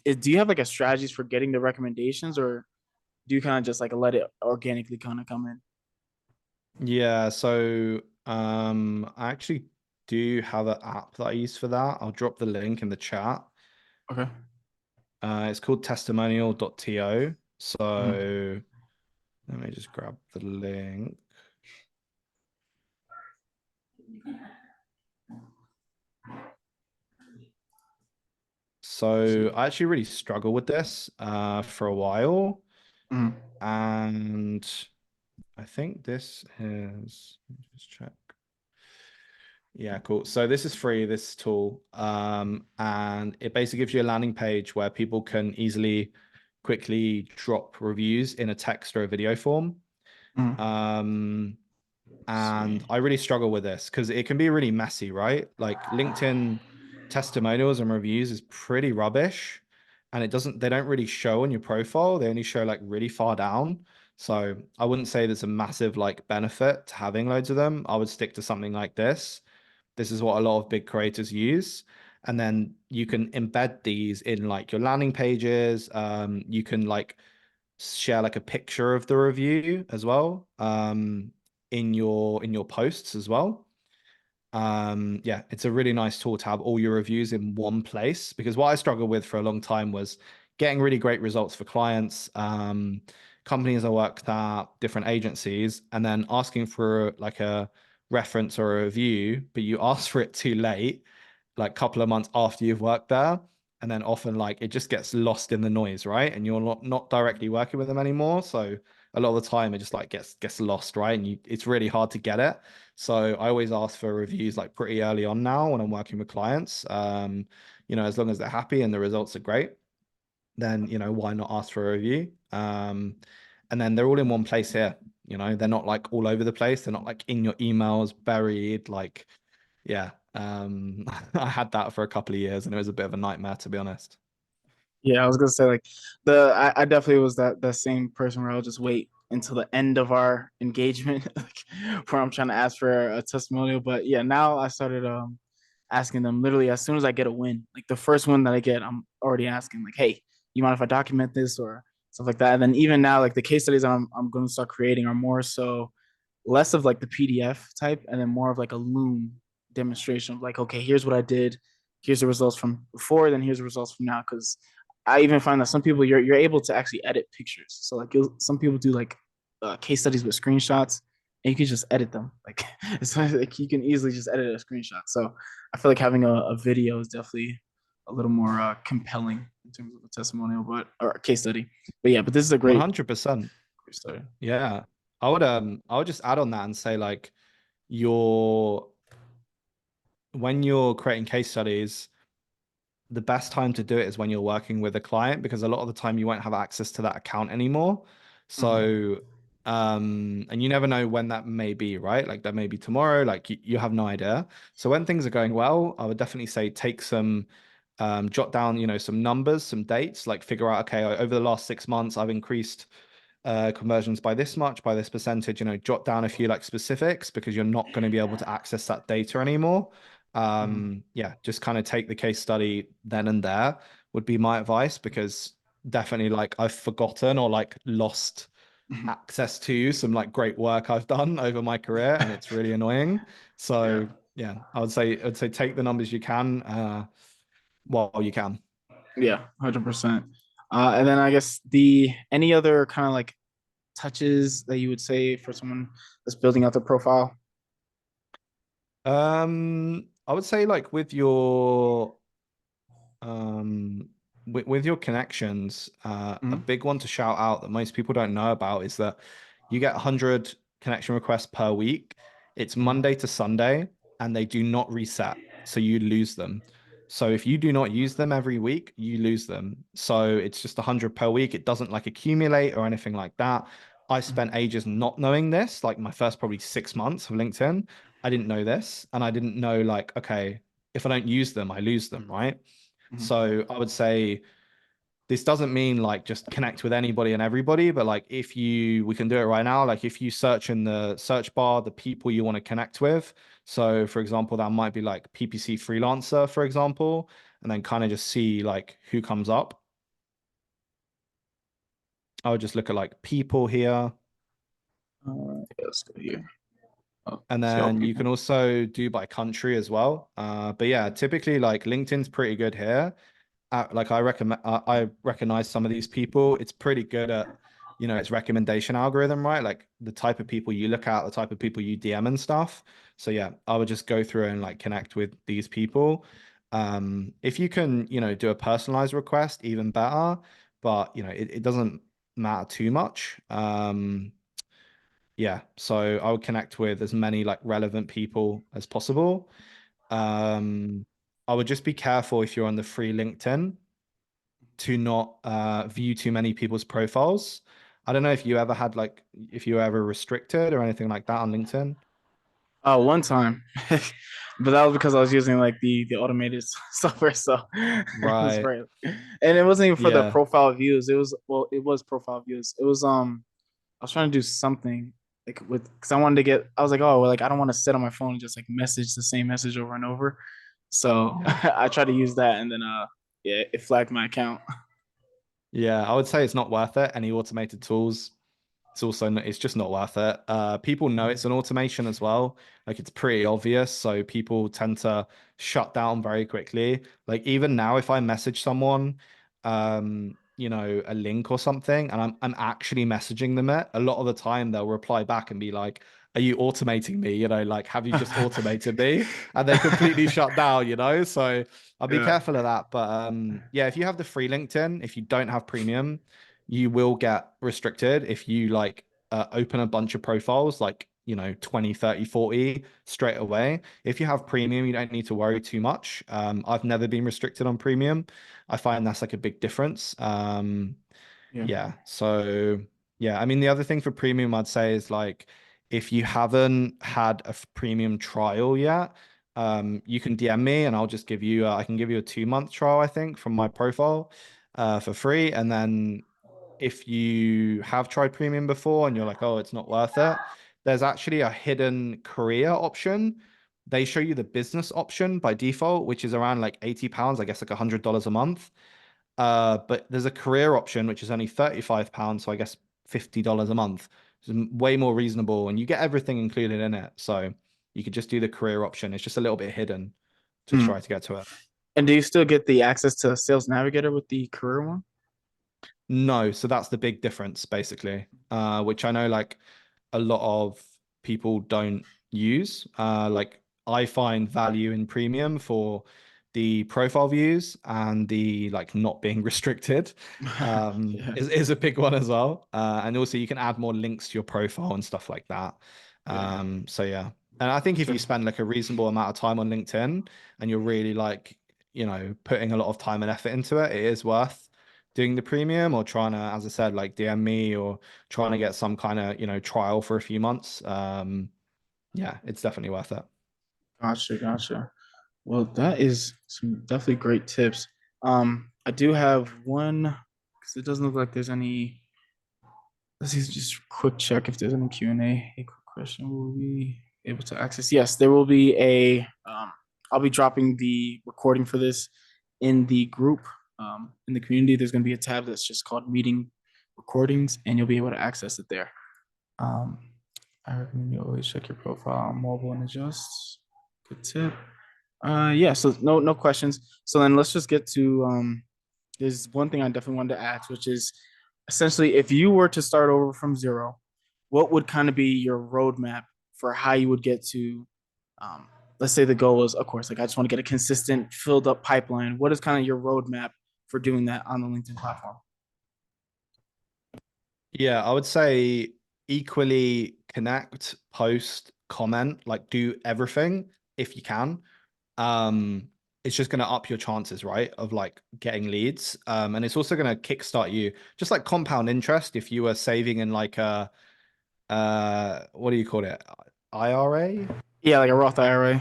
do you have like a strategies for getting the recommendations, or do you kind of just like let it organically kind of come in? Yeah, so I actually do have an app that I use for that. I'll drop the link in the chat. Okay. It's called testimonial.to. Mhm. So let me just grab the link. So I actually really struggle with this for a while. Mhm. And I think this is, let me just check. Yeah, cool. So this is free, this tool. And it basically gives you a landing page where people can easily, quickly drop reviews in a text or a video form. Mhm. Um, Let's and see. I really struggle with this because it can be really messy, right? Like LinkedIn testimonials and reviews is pretty rubbish. and they don't really show on your profile. They only show like really far down. So I wouldn't say there's a massive like benefit to having loads of them. I would stick to something like this. This is what a lot of big creators use. And then you can embed these in like your landing pages. You can like share like a picture of the review as well, in your posts as well. Yeah, it's a really nice tool to have all your reviews in one place, because what I struggled with for a long time was getting really great results for clients, companies I worked at, different agencies, and then asking for like a reference or a review, but you ask for it too late, like a couple of months after you've worked there. And then often like it just gets lost in the noise, right? And you're not directly working with them anymore. So a lot of the time it just like gets lost, right? And it's really hard to get it. So I always ask for reviews like pretty early on now when I'm working with clients. As long as they're happy and the results are great, then why not ask for a review? And then they're all in one place here. They're not like all over the place. They're not like in your emails buried. Like, yeah. I had that for a couple of years and it was a bit of a nightmare, to be honest. Yeah, I was gonna say like I definitely was that same person where I'll just wait until the end of our engagement like, where I'm trying to ask for a testimonial. But yeah, now I started asking them literally as soon as I get a win. Like the first one that I get, I'm already asking like, hey, you mind if I document this or stuff like that? And then even now, like the case studies I'm going to start creating are more so less of like the PDF type and then more of like a Loom demonstration of like, okay, here's what I did, here's the results from before, then here's the results from now. Because I even find that some people you're able to actually edit pictures. So like some people do like case studies with screenshots, and you can just edit them. Like it's like you can easily just edit a screenshot. So I feel like having a video is definitely a little more compelling in terms of a testimonial, or a case study. But yeah, but this is a great 100%. story. Yeah. I would just add on that and say like when you're creating case studies, the best time to do it is when you're working with a client, because a lot of the time you won't have access to that account anymore. So, and you never know when that may be, right? Like that may be tomorrow, like you have no idea. So when things are going well, I would definitely say take some, jot down, some numbers, some dates, like figure out, okay, over the last 6 months, I've increased conversions by this much, by this percentage, jot down a few like specifics, because you're not going to be able to access that data anymore. Yeah, just kind of take the case study then and there would be my advice, because definitely like I've forgotten or like lost access to some like great work I've done over my career, and it's really annoying. So yeah, I'd say take the numbers you can while you can. Yeah, 100%. And then I guess any other kind of like touches that you would say for someone that's building out their profile? I would say like um with your connections, a big one to shout out that most people don't know about is that you get 100 connection requests per week. It's Monday to Sunday, and they do not reset, so you lose them. So if you do not use them every week, you lose them. So it's just 100 per week. It doesn't like accumulate or anything like that. I spent ages not knowing this, like my first probably 6 months of LinkedIn. I didn't know this, and I didn't know like, okay, if I don't use them, I lose them, right? So I would say this doesn't mean like just connect with anybody and everybody, but like we can do it right now. Like if you search in the search bar, the people you want to connect with. So for example, that might be like PPC freelancer, for example, and then kind of just see like who comes up. I would just look at like people here. Let's go here. And then you can also do by country as well. But yeah, typically like LinkedIn's pretty good here. Like I recommend, I recognize some of these people. It's pretty good at, its recommendation algorithm, right? Like the type of people you look at, the type of people you DM and stuff. So yeah, I would just go through and like connect with these people. If you can, do a personalized request, even better. But it doesn't matter too much. Yeah, so I would connect with as many like relevant people as possible. I would just be careful if you're on the free LinkedIn to not view too many people's profiles. I don't know if you ever had like if you were ever restricted or anything like that on LinkedIn. One time, but that was because I was using like the automated software, so it was Right. very, and it wasn't even for the Yeah. profile views. It was, well, it was profile views. It was I was trying to do something like with, because I wanted to get, I was like, oh, well, like I don't want to sit on my phone and just like message the same message over and over. So I tried to use that, and then yeah, it flagged my account. Yeah, I would say it's not worth it. Any automated tools, it's also it's just not worth it. People know it's an automation as well. Like it's pretty obvious, so people tend to shut down very quickly. Like even now, if I message someone, a link or something, and I'm actually messaging them it, a lot of the time they'll reply back and be like, "Are you automating me? Like, have you just automated me?" And they completely shut down. So I'll be Yeah. careful of that. But yeah, if you have the free LinkedIn, if you don't have premium, you will get restricted if you like open a bunch of profiles like 20, 30, 40 straight away. If you have premium, you don't need to worry too much. I've never been restricted on premium. I find that's like a big difference. Yeah. Yeah. So yeah, I mean the other thing for premium I'd say is like if you haven't had a premium trial yet, you can DM me and I'll just give you I can give you a 2-month trial, I think, from my profile for free. And then if you have tried premium before and you're like, oh, it's not worth it, there's actually a hidden career option. They show you the business option by default, which is around like £80, I guess like $100 a month. But there's a career option, which is only £35, so I guess $50 a month. It's way more reasonable, and you get everything included in it. So you could just do the career option. It's just a little bit hidden to Hmm. try to get to it. And do you still get the access to Sales Navigator with the career one? No, so that's the big difference, basically, which I know like a lot of people don't use. Like I find value in premium for the profile views and the like not being restricted Yeah. is a big one as well. And also you can add more links to your profile and stuff like that. Yeah. So yeah. And I think if Sure. you spend like a reasonable amount of time on LinkedIn and you're really like, putting a lot of time and effort into it, it is worth doing the premium or trying to, as I said, like DM me or trying to get some kind of, trial for a few months. Yeah, it's definitely worth it. Gotcha. Gotcha. Well, that is some definitely great tips. I do have one because it doesn't look like there's any. Let's see, just quick check if there's any Q&A. A quick question: will we be able to access? Yes, there will be a. I'll be dropping the recording for this in the group. In the community, there's going to be a tab that's just called Meeting Recordings, and you'll be able to access it there. I recommend you always check your profile on mobile and adjust. Good tip. Yeah, so no questions. So then let's just get to there's one thing I definitely wanted to ask, which is essentially if you were to start over from zero, what would kind of be your roadmap for how you would get to let's say the goal is, of course, like I just want to get a consistent filled up pipeline. What is kind of your roadmap for doing that on the LinkedIn platform? Yeah, I would say equally connect, post, comment, like do everything if you can. Um, it's just going to up your chances, right, of like getting leads. And it's also going to kickstart you, just like compound interest. If you were saving in like a, what do you call it? IRA? Yeah, like a Roth IRA.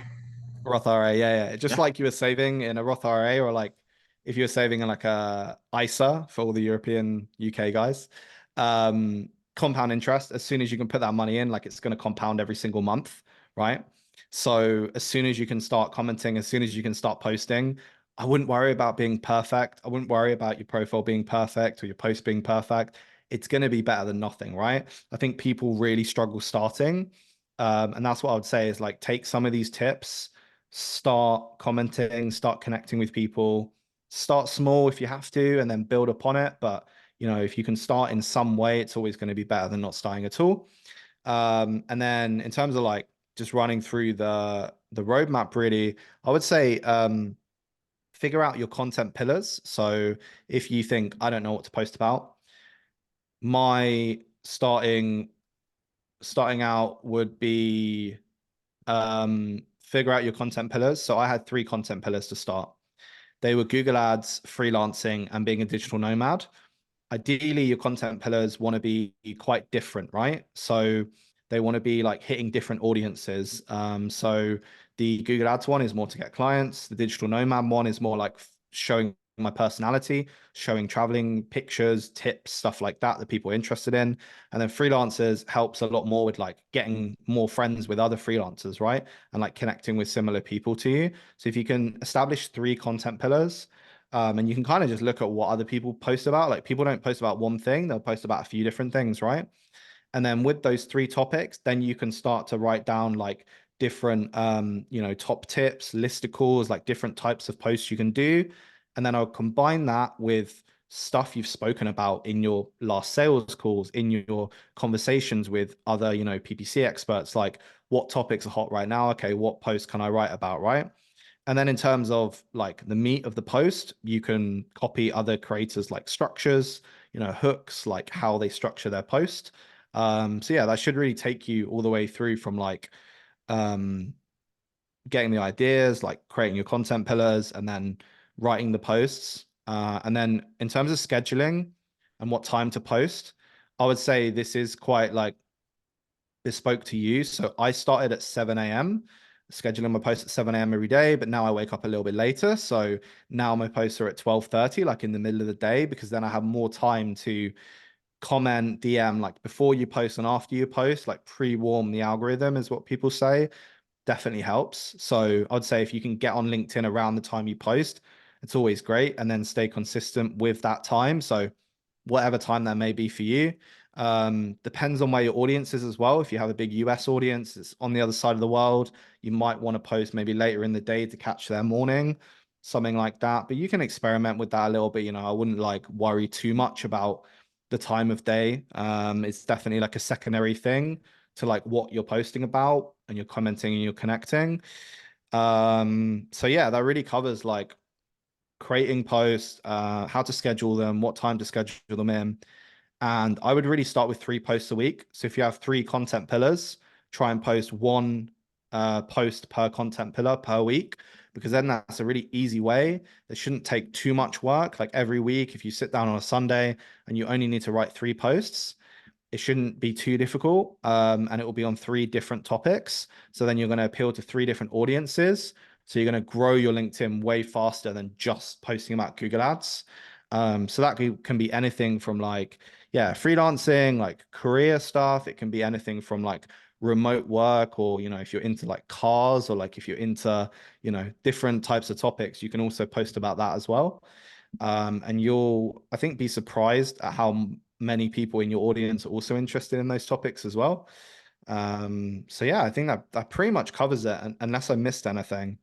Roth IRA, yeah. Just Yeah. like you were saving in a Roth IRA, or like if you were saving in like a ISA for all the European UK guys. Compound interest, as soon as you can put that money in, like it's going to compound every single month, right? So as soon as you can start commenting, as soon as you can start posting, I wouldn't worry about being perfect. I wouldn't worry about your profile being perfect or your post being perfect. It's going to be better than nothing, right? I think people really struggle starting. And that's what I would say is like take some of these tips, start commenting, start connecting with people, start small if you have to, and then build upon it. But if you can start in some way, it's always going to be better than not starting at all. And then in terms of like just running through the roadmap, really, I would say figure out your content pillars. So if you think I don't know what to post about, my starting out would be figure out your content pillars. So I had 3 content pillars to start. They were Google Ads, freelancing, and being a digital nomad. Ideally, your content pillars want to be quite different, right? So they want to be like hitting different audiences. So the Google Ads one is more to get clients. The digital nomad one is more like showing my personality, showing traveling pictures, tips, stuff like that that people are interested in. And then freelancers helps a lot more with like getting more friends with other freelancers, right? And like connecting with similar people to you. So if you can establish 3 content pillars, and you can kind of just look at what other people post about. Like people don't post about one thing, they'll post about a few different things, right? And then with those 3 topics, then you can start to write down like different top tips, listicles, like different types of posts you can do. And then I'll combine that with stuff you've spoken about in your last sales calls, in your conversations with other, PPC experts, like what topics are hot right now? Okay, what posts can I write about, right? And then in terms of like the meat of the post, you can copy other creators like structures, hooks, like how they structure their post. So yeah, that should really take you all the way through from like um, getting the ideas, like creating your content pillars, and then writing the posts. And then in terms of scheduling and what time to post, I would say this is quite like bespoke to you. So I started at 7 a.m. scheduling my posts at 7 a.m. every day, but now I wake up a little bit later. So now my posts are at 12:30, like in the middle of the day, because then I have more time to comment, DM, like before you post and after you post, like pre-warm the algorithm is what people say. Definitely helps. So I'd say if you can get on LinkedIn around the time you post, it's always great. And then stay consistent with that time. So whatever time that may be for you. Depends on where your audience is as well. If you have a big US audience, it's on the other side of the world, you might want to post maybe later in the day to catch their morning, something like that. But you can experiment with that a little bit. I wouldn't like worry too much about the time of day. It's definitely like a secondary thing to like what you're posting about, and you're commenting and you're connecting. So yeah, that really covers like creating posts, how to schedule them, what time to schedule them in. And I would really start with 3 posts a week. So if you have 3 content pillars, try and post 1 post per content pillar per week, because then that's a really easy way. It shouldn't take too much work. Like every week, if you sit down on a Sunday and you only need to write 3 posts, it shouldn't be too difficult. And it will be on 3 different topics. So then you're going to appeal to 3 different audiences. So you're going to grow your LinkedIn way faster than just posting about Google Ads. So that can be anything from like, yeah, freelancing, like career stuff. It can be anything from like remote work, or, if you're into like cars, or like if you're into, different types of topics, you can also post about that as well. And you'll, I think, be surprised at how many people in your audience are also interested in those topics as well. So yeah, I think that pretty much covers it, unless I missed anything.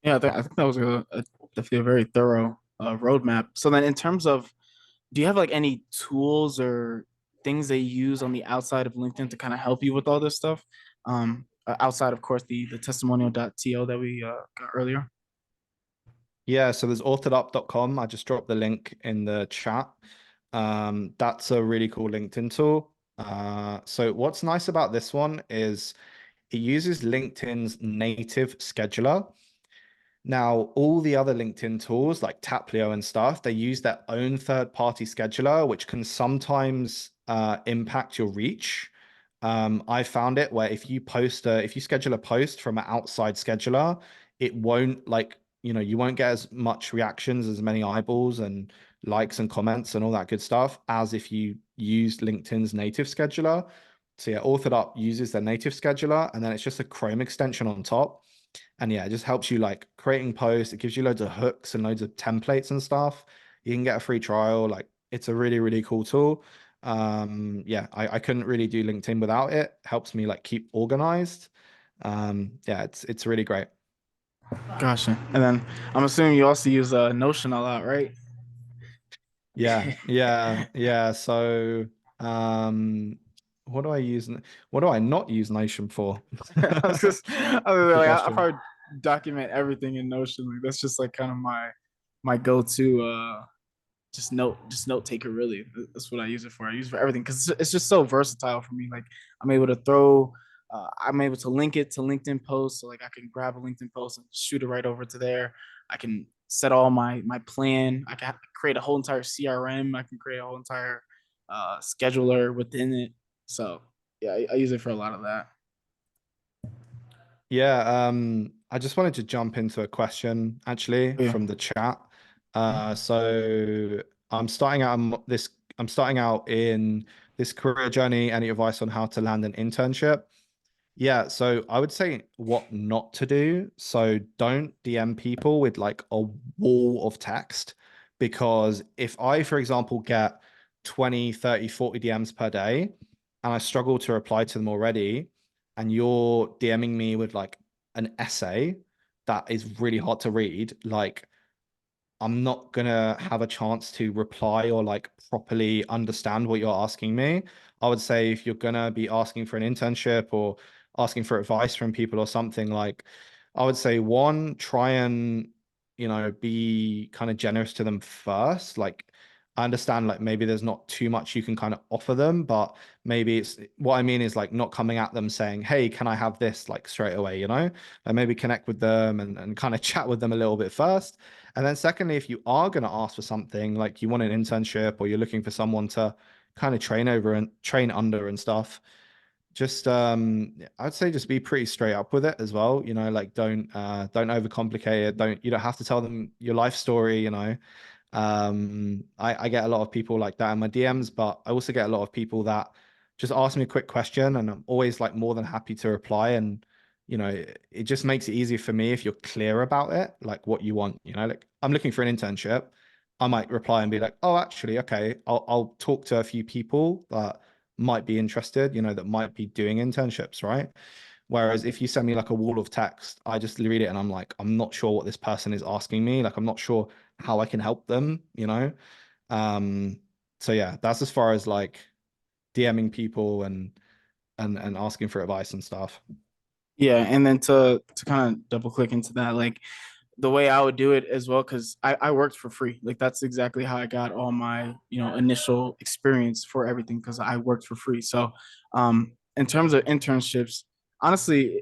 Yeah, I think that was definitely a very thorough roadmap. So then, in terms of, do you have like any tools or things they use on the outside of LinkedIn to kind of help you with all this stuff? Outside, of course, the testimonial.to that we got earlier. Yeah, so there's authoredup.com. I just dropped the link in the chat. That's a really cool LinkedIn tool. So what's nice about this one is it uses LinkedIn's native scheduler. Now, all the other LinkedIn tools like Taplio and stuff, they use their own third-party scheduler, which can sometimes impact your reach. I found it where if you schedule a post from an outside scheduler, it won't like, you won't get as much reactions, as many eyeballs and likes and comments and all that good stuff as if you used LinkedIn's native scheduler. So yeah, AuthorUp uses their native scheduler, and then it's just a Chrome extension on top. And yeah, it just helps you like creating posts. It gives you loads of hooks and loads of templates and stuff. You can get a free trial. Like it's a really, really cool tool. Yeah, I couldn't really do LinkedIn without it. Helps me like keep organized. Yeah, it's really great. Gotcha. And then I'm assuming you also use Notion a lot, right? Yeah. So what do I use? What do I not use Notion for? I was Good like, I question. probably document everything in Notion. Like that's just like kind of my go-to just note taker. Really, that's what I use it for. I use it for everything because it's just so versatile for me. Like I'm able to link it to LinkedIn posts, so like I can grab a LinkedIn post and shoot it right over to there. I can set all my plan. I can create a whole entire CRM. I can create a whole entire scheduler within it. So yeah, I use it for a lot of that. Yeah, I just wanted to jump into a question actually Yeah. from the chat. So I'm starting out in this career journey. Any advice on how to land an internship? Yeah, so I would say what not to do. So don't DM people with like a wall of text, because if I, for example, get 20, 30, 40 DMs per day and I struggle to reply to them already, and you're DMing me with like an essay that is really hard to read, like I'm not gonna have a chance to reply or like properly understand what you're asking me. I would say if you're gonna be asking for an internship or asking for advice from people or something, like I would say one, try and be kind of generous to them first. Like I understand like maybe there's not too much you can kind of offer them, but maybe it's what I mean is like not coming at them saying, hey, can I have this like straight away, and maybe connect with them and kind of chat with them a little bit first. And then secondly, if you are going to ask for something, like you want an internship or you're looking for someone to kind of train over and train under and stuff, just I'd say just be pretty straight up with it as well. Like don't overcomplicate it. You don't have to tell them your life story. I get a lot of people like that in my DMs, but I also get a lot of people that just ask me a quick question and I'm always like more than happy to reply. And it just makes it easier for me if you're clear about it, like what you want. Like I'm looking for an internship, I might reply and be like, oh, actually, okay, I'll talk to a few people that might be interested, that might be doing internships, right? Whereas if you send me like a wall of text, I just read it and I'm like, I'm not sure what this person is asking me. Like, I'm not sure how I can help them. Um, so yeah, that's as far as like DMing people and asking for advice and stuff. Yeah, and then to kind of double click into that, like the way I would do it as well, because I worked for free. Like that's exactly how I got all my, initial experience for everything because I worked for free. So in terms of internships, honestly,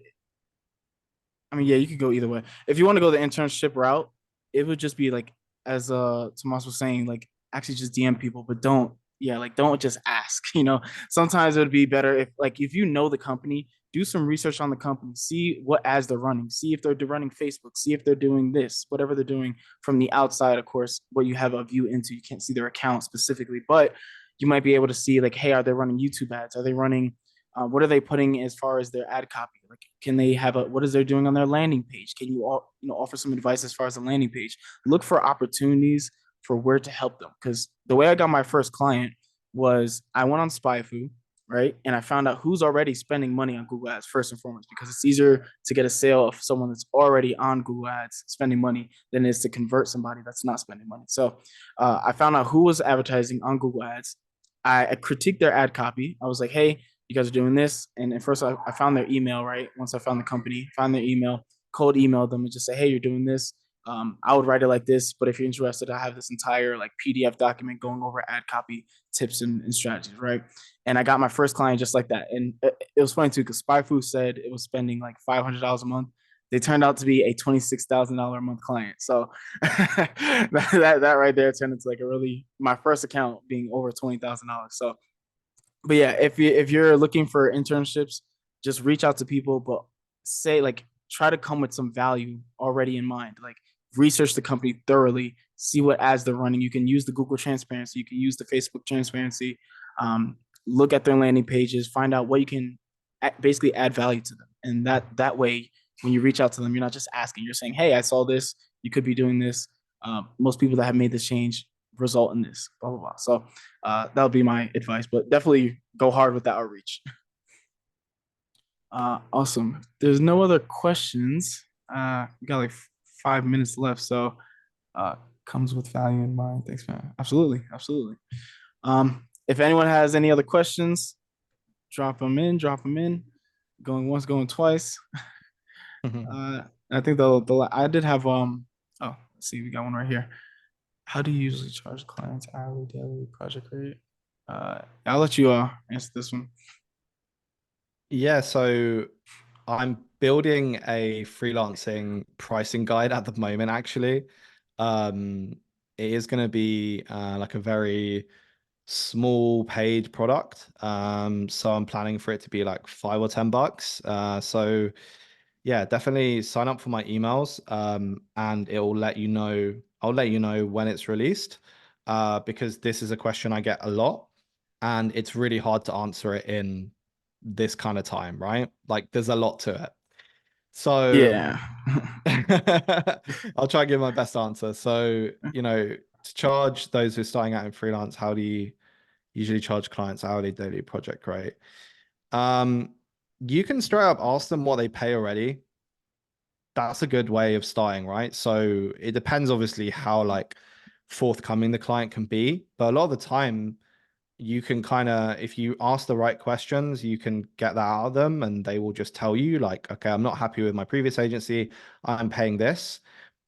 I mean, yeah, you could go either way. If you want to go the internship route, it would just be like, as Tomas was saying, like actually just DM people, but don't just ask. Sometimes it would be better if you know the company, do some research on the company, see what ads they're running, see if they're running Facebook, see if they're doing this, whatever they're doing from the outside, of course, where you have a view into, you can't see their account specifically, but you might be able to see like, hey, are they running YouTube ads? Are they running what are they putting as far as their ad copy? Like, can they have what is they doing on their landing page? Can you offer some advice as far as the landing page? Look for opportunities for where to help them. Because the way I got my first client was I went on SpyFu, right? And I found out who's already spending money on Google Ads first and foremost, because it's easier to get a sale of someone that's already on Google Ads spending money than it is to convert somebody that's not spending money. So I found out who was advertising on Google Ads. I critiqued their ad copy. I was like, hey, you guys are doing this. And at first I found their email, right? Once I found the company, found their email, cold emailed them and just say, hey, you're doing this. I would write it like this, but if you're interested, I have this entire like PDF document going over ad copy tips and strategies, right? And I got my first client just like that. And it was funny too, because SpyFu said it was spending like $500 a month. They turned out to be a $26,000 a month client. So that right there turned into like my first account being over $20,000. So but yeah, if you're looking for internships, just reach out to people, but say like try to come with some value already in mind. Like research the company thoroughly, see what ads they're running. You can use the Google transparency, you can use the Facebook transparency. Look at their landing pages, find out what you can basically add value to them, and that way, when you reach out to them, you're not just asking. You're saying, "Hey, I saw this. You could be doing this." Most people that have made this change result in this. Blah blah blah. So that would be my advice, but definitely go hard with the outreach. Awesome. There's no other questions. We got like 5 minutes left, so comes with value in mind. Thanks, man. Absolutely, absolutely. If anyone has any other questions, drop them in. Drop them in. Going once, going twice. I think I did have Oh, let's see, we got one right here. How do you usually charge clients hourly, daily, project rate? I'll let you answer this one. Yeah, so I'm building a freelancing pricing guide at the moment, actually. It is going to be like a very small paid product. So I'm planning for it to be like $5 or $10. So yeah, definitely sign up for my emails. And it will let you know, I'll let you know when it's released. Because this is a question I get a lot, and it's really hard to answer it in this kind of time, right? Like there's a lot to it. So Yeah. I'll try and give my best answer. So, to charge those who are starting out in freelance, how do you usually charge clients hourly, daily, project rate? You can straight up ask them what they pay already. That's a good way of starting, right? So it depends obviously how like forthcoming the client can be, but a lot of the time you can kind of, if you ask the right questions, you can get that out of them, and they will just tell you like, okay, I'm not happy with my previous agency, I'm paying this.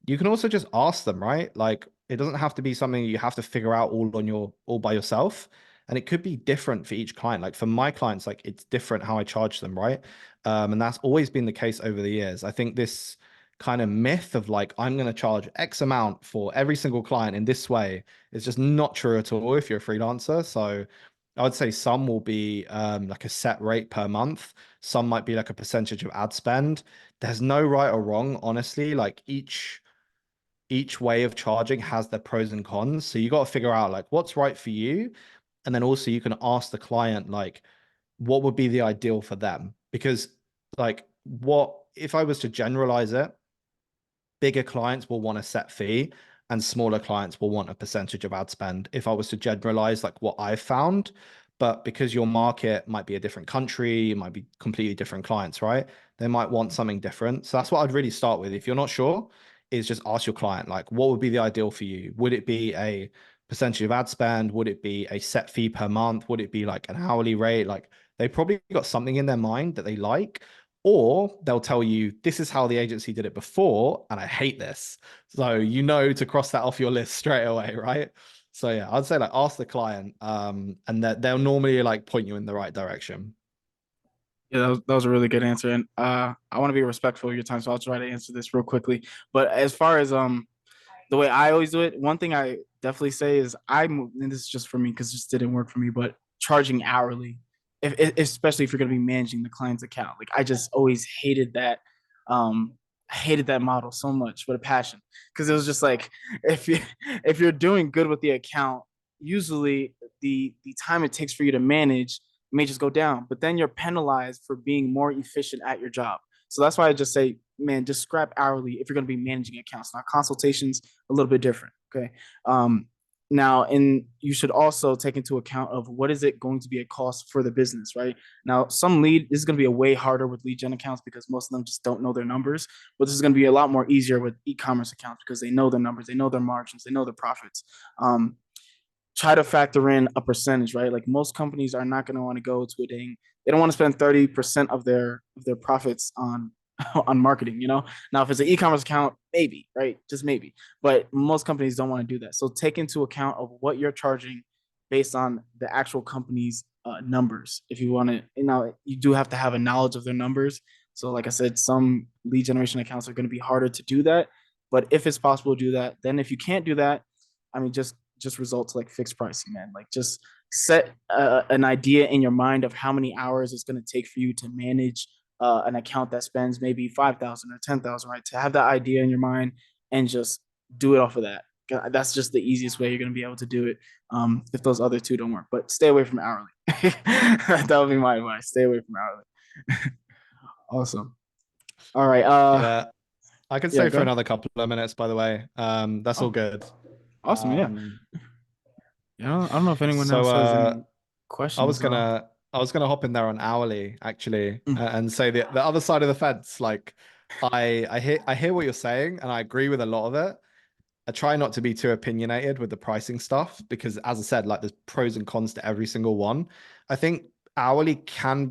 You can also just ask them, right? Like it doesn't have to be something you have to figure out all by yourself, and it could be different for each client. Like for my clients, like it's different how I charge them, right? And that's always been the case over the years. I think this kind of myth of like I'm going to charge X amount for every single client in this way is just not true at all if you're a freelancer. So I would say some will be like a set rate per month. Some might be like a percentage of ad spend. There's no right or wrong, honestly. Like each way of charging has their pros and cons. So you got to figure out like what's right for you. And then also you can ask the client like what would be the ideal for them. Because like what if I was to generalize it, bigger clients will want a set fee and smaller clients will want a percentage of ad spend, if I was to generalize like what I've found. But because your market might be a different country, it might be completely different clients, right? They might want something different. So that's what I'd really start with. If you're not sure, is just ask your client, like, what would be the ideal for you? Would it be a percentage of ad spend? Would it be a set fee per month? Would it be like an hourly rate? Like they probably got something in their mind that they like, or they'll tell you, this is how the agency did it before, and I hate this. So to cross that off your list straight away, right? So yeah, I'd say like ask the client, and that they'll normally like point you in the right direction. Yeah, that was a really good answer. And I want to be respectful of your time, so I'll try to answer this real quickly. But as far as the way I always do it, one thing I definitely say is and this is just for me because it just didn't work for me, but charging hourly, especially if you're going to be managing the client's account. Like I just always hated that model so much with a passion, because it was just like if you if you're doing good with the account, usually the time it takes for you to manage may just go down, but then you're penalized for being more efficient at your job. So that's why I just say, man, just scrap hourly if you're going to be managing accounts. Now, consultations a little bit different. Okay. Now, and you should also take into account of what is it going to be a cost for the business, right? Now, this is going to be a way harder with lead gen accounts because most of them just don't know their numbers, but this is going to be a lot more easier with e-commerce accounts because they know their numbers, they know their margins, they know their profits. Try to factor in a percentage, right? Like most companies are not going to want to go to they don't want to spend 30% of their profits on on marketing, Now, if it's an e-commerce account, maybe, right? Just maybe. But most companies don't want to do that. So take into account of what you're charging based on the actual company's numbers. If you want to, you do have to have a knowledge of their numbers. So like I said, some lead generation accounts are going to be harder to do that. But if it's possible to do that, then if you can't do that, I mean, just result to like fixed pricing, man. Like just set an idea in your mind of how many hours it's going to take for you to manage an account that spends maybe 5,000 or 10,000, right? To have that idea in your mind and just do it off of that. That's just the easiest way you're going to be able to do it. If those other two don't work, but stay away from hourly. That would be my advice. Stay away from hourly. Awesome. All right. Yeah, I can yeah, stay go for ahead. another couple of minutes, by the way. That's all Oh, good. awesome. Yeah. I don't know if anyone So else has any I was questions. gonna I was gonna hop in there on hourly actually, Mm. and say the other side of the fence. Like I hear what you're saying, and I agree with a lot of it. I try not to be too opinionated with the pricing stuff because, as I said, like there's pros and cons to every single one. I think hourly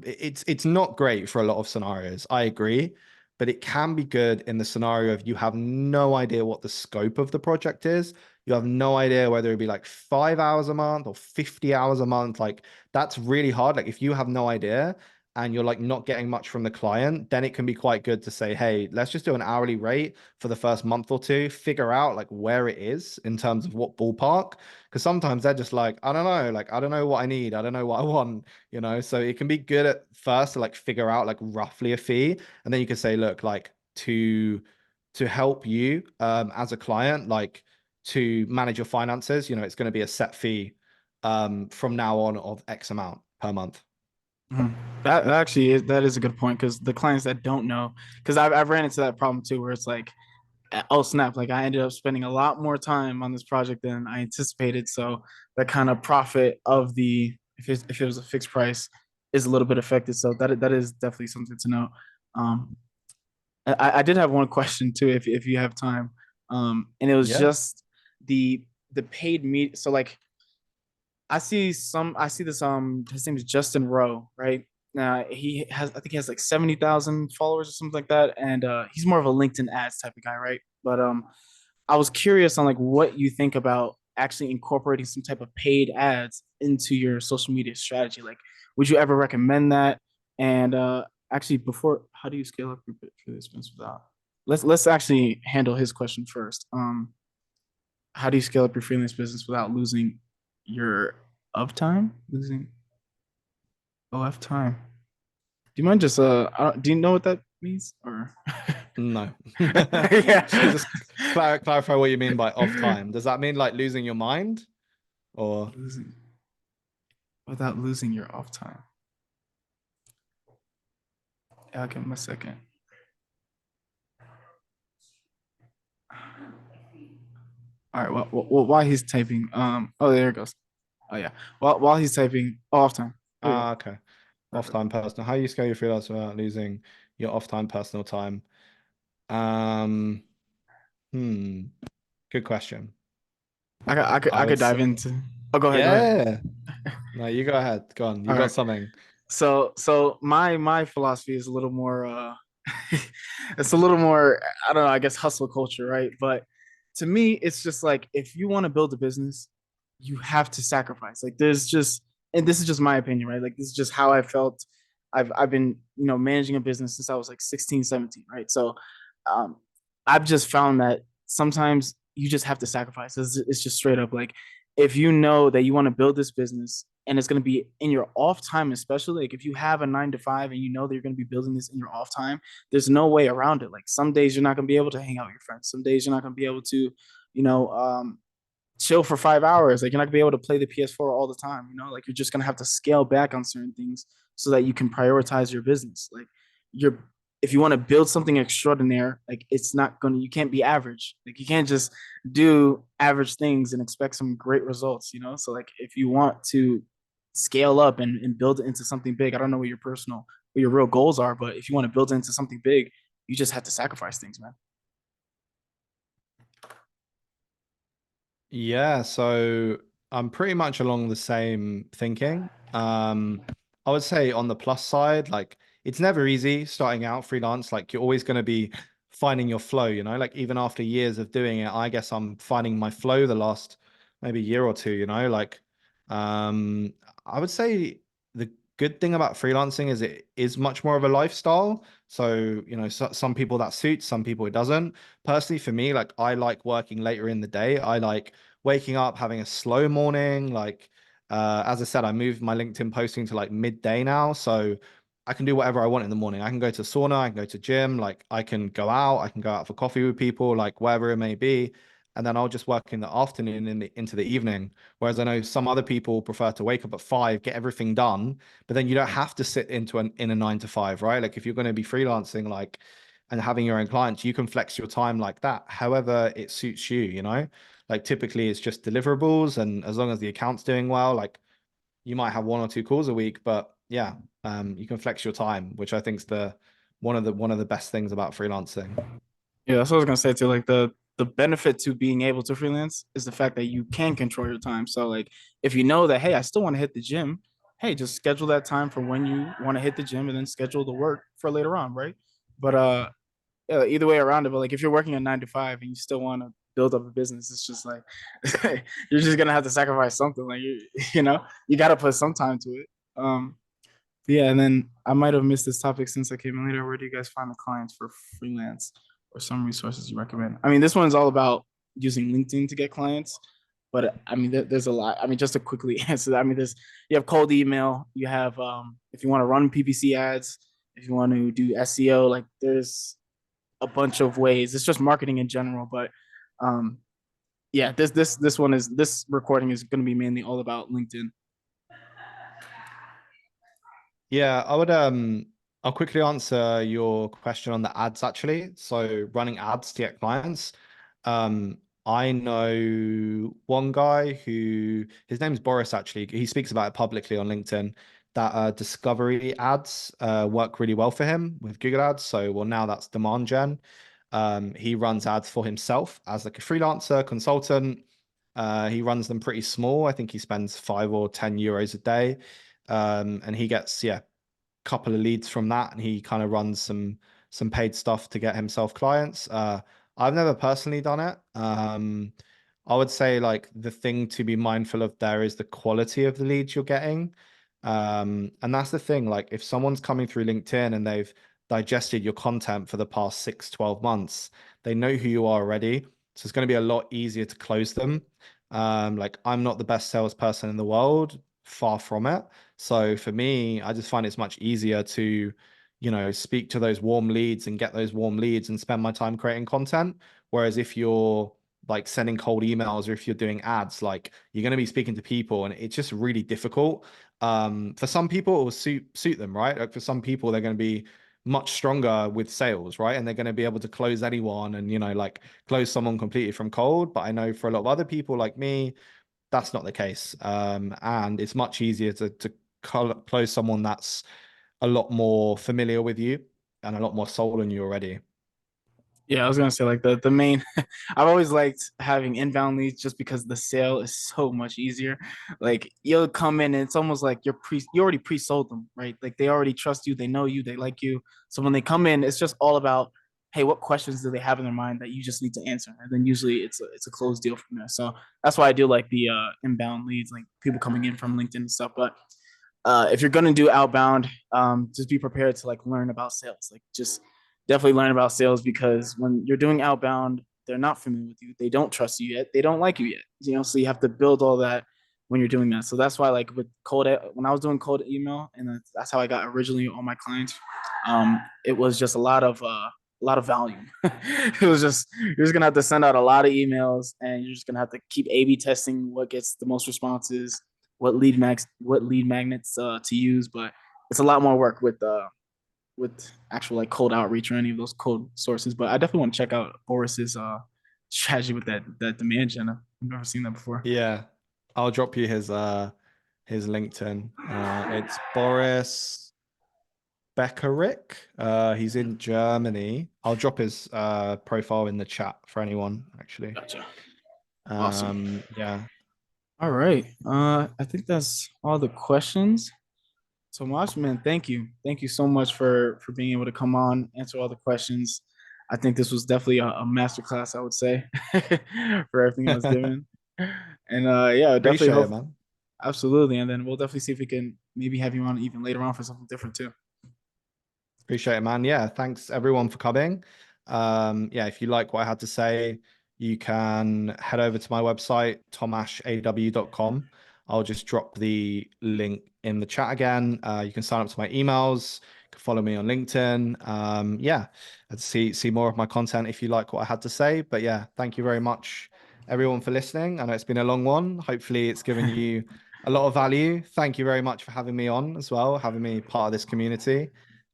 it's not great for a lot of scenarios. I agree, but it can be good in the scenario of you have no idea what the scope of the project is. You have no idea whether it'd be like 5 hours a month or 50 hours a month. Like that's really hard. Like if you have no idea, and you're like not getting much from the client, then it can be quite good to say, hey, let's just do an hourly rate for the first month or two, figure out like where it is in terms of what ballpark. Because sometimes they're just like, I don't know, like I don't know what I need, I don't know what I want, you know. So it can be good at first to like figure out like roughly a fee, and then you can say, look, like to help you as a client, like to manage your finances, you know, it's going to be a set fee from now on of X amount per month. Mhm. That actually is, that is a good point, because the clients that don't know, because I've ran into that problem too, where it's like, oh snap, like I ended up spending a lot more time on this project than I anticipated. So that kind of profit of the, if it was a fixed price, is a little bit affected. So that is definitely something to know. Um, I did have one question too, if you have time. And it was Yeah. just the paid meet. So like I see this his name is Justin Rowe, right? He has, I think he has like 70,000 followers or something like that, and he's more of a LinkedIn ads type of guy, right? But I was curious on like what you think about actually incorporating some type of paid ads into your social media strategy. Like, would you ever recommend that? And actually, before, how do you scale up your business without? Let's actually handle his question first. How do you scale up your freelance business without losing your uptime? Losing OF time. Do you mind just do you know what that means or? No. Yeah. So just clarify what you mean by off time. Does that mean like losing your mind or? Losing without losing your off time. Yeah, I'll give him a second. All right. Well, while he's typing, oh, there it goes. Oh yeah. While he's typing, off time. There we go. Okay. Off Perfect. time personal. How you scale your freelance without losing your off time personal time? Um, good question. I I would could say, dive into. Oh, go ahead. Go ahead. yeah. No, you go ahead. Go on. You All got right. something. So my philosophy is a little more it's a little more, I don't know, I guess hustle culture, right? But to me, it's just like if you want to build a business, you have to sacrifice. Like there's just, and this is just my opinion, right? Like this is just how I felt. I've been, managing a business since I was like 16, 17, right? So um I've just found that sometimes you just have to sacrifice. It's just straight up like, if you know that you want to build this business and it's going to be in your off time, especially like if you have a 9 to 5 and you know that you're going to be building this in your off time, there's no way around it. Like some days you're not going to be able to hang out with your friends. Some days you're not going to be able to, you know, chill for 5 hours. Like you're not gonna be able to play the PS4 all the time. Like you're just gonna have to scale back on certain things so that you can prioritize your business. Like you're, if you want to build something extraordinary, like it's not gonna, you can't be average. Like you can't just do average things and expect some great results. So like if you want to scale up and build it into something big, I don't know what what your real goals are, but if you want to build it into something big, you just have to sacrifice things, man. Yeah, so I'm pretty much along the same thinking. I would say on the plus side, like it's never easy starting out freelance. Like you're always going to be finding your flow, like even after years of doing it, I guess I'm finding my flow the last maybe year or two, like um I would say the good thing about freelancing is it is much more of a lifestyle. So, some people that suits, some people it doesn't. Personally, for me, like I like working later in the day. I like waking up, having a slow morning. Like, as I said, I moved my LinkedIn posting to like midday now. So I can do whatever I want in the morning. I can go to sauna, I can go to gym, like I can go out, I can go out for coffee with people, like wherever it may be. And then I'll just work in the afternoon into the evening. Whereas I know some other people prefer to wake up at 5, get everything done, but then you don't have to sit in a 9 to 5, right? Like if you're going to be freelancing, like and having your own clients, you can flex your time like that, however it suits you. Like typically it's just deliverables, and as long as the account's doing well, like you might have 1 or 2 calls a week, but yeah, you can flex your time, which I think is the one of the best things about freelancing. Yeah, that's what I was gonna say too. Like the benefit to being able to freelance is the fact that you can control your time. So like if you know that, hey, I still want to hit the gym, hey, just schedule that time for when you want to hit the gym and then schedule the work for later on, right? But yeah, either way around it. But like if you're working a 9 to 5 and you still want to build up a business, it's just like you're just gonna have to sacrifice something. Like you gotta put some time to it. Yeah, and then I might have missed this topic since I came in later. Where do you guys find the clients for freelance or some resources you recommend? I mean, this one's all about using LinkedIn to get clients, but I mean, there's a lot. I mean, just to quickly answer that, I mean, you have cold email, you have if you want to run PPC ads, if you want to do SEO, like there's a bunch of ways. It's just marketing in general, but um, yeah, this recording is going to be mainly all about LinkedIn. Yeah, I'll quickly answer your question on the ads actually. So running ads to get clients. I know one guy who his name's Boris actually. He speaks about it publicly on LinkedIn that discovery ads work really well for him with Google Ads. So well now that's demand gen. He runs ads for himself as like a freelancer, consultant. He runs them pretty small. I think he spends 5 or 10 euros a day. And he gets couple of leads from that, and he kind of runs some paid stuff to get himself clients. I've never personally done it. I would say like the thing to be mindful of there is the quality of the leads you're getting. And that's the thing, like if someone's coming through LinkedIn and they've digested your content for the past 6-12 months, they know who you are already. So it's going to be a lot easier to close them. Like I'm not the best salesperson in the world, far from it. So for me, I just find it's much easier to, speak to those warm leads and get those warm leads and spend my time creating content. Whereas if you're like sending cold emails or if you're doing ads, like you're going to be speaking to people and it's just really difficult. For some people, it will suit them, right? Like for some people, they're going to be much stronger with sales, right? And they're going to be able to close anyone and, like close someone completely from cold. But I know for a lot of other people like me, that's not the case. And it's much easier to close someone that's a lot more familiar with you and a lot more sold on you already. Yeah, I was gonna say like the main. I've always liked having inbound leads just because the sale is so much easier. Like you'll come in and it's almost like you already pre-sold them, right? Like they already trust you, they know you, they like you. So when they come in, it's just all about, hey, what questions do they have in their mind that you just need to answer, and then usually it's a closed deal from there. So that's why I do like the inbound leads, like people coming in from LinkedIn and stuff. But if you're gonna do outbound, just be prepared to like learn about sales. Like just definitely learn about sales because when you're doing outbound, they're not familiar with you. They don't trust you yet. They don't like you yet. So you have to build all that when you're doing that. So that's why like with when I was doing cold email, and that's how I got originally all my clients. It was just a lot of volume. It was just you're just gonna have to send out a lot of emails, and you're just gonna have to keep A/B testing what gets the most responses, what lead magnets to use. But it's a lot more work with actual like cold outreach or any of those cold sources. But I definitely want to check out Boris's strategy with that demand gen. I've never seen that before. Yeah. I'll drop you his LinkedIn. It's Boris Beckerick. He's in Germany. I'll drop his profile in the chat for anyone actually. Gotcha. Awesome. Yeah. All right. I think that's all the questions. So much, man. Thank you. Thank you so much for being able to come on, answer all the questions. I think this was definitely a masterclass, I would say, for everything I was given. And yeah, definitely Appreciate it, hope man. absolutely. And then we'll definitely see if we can maybe have you on even later on for something different too. Appreciate it, man. Yeah, thanks everyone for coming. Yeah, if you like what I had to say, you can head over to my website, tomashaw.com. I'll just drop the link in the chat again. You can sign up to my emails, you can follow me on LinkedIn. Yeah, and see more of my content if you like what I had to say. But yeah, thank you very much, everyone, for listening. I know it's been a long one. Hopefully, it's given you a lot of value. Thank you very much for having me on as well, having me part of this community.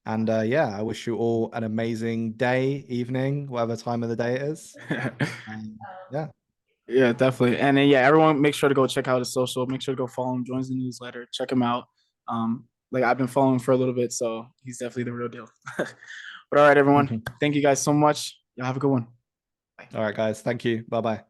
And yeah, I wish you all an amazing day, evening, whatever time of the day it is. Yeah. Yeah, definitely. And then, yeah, everyone make sure to go check out his social. Make sure to go follow him, joins the newsletter, check him out. Like I've been following him for a little bit, so he's definitely the real deal. But all right, everyone. Thank you guys so much. Y'all have a good one. All right, guys. Thank you. Bye-bye.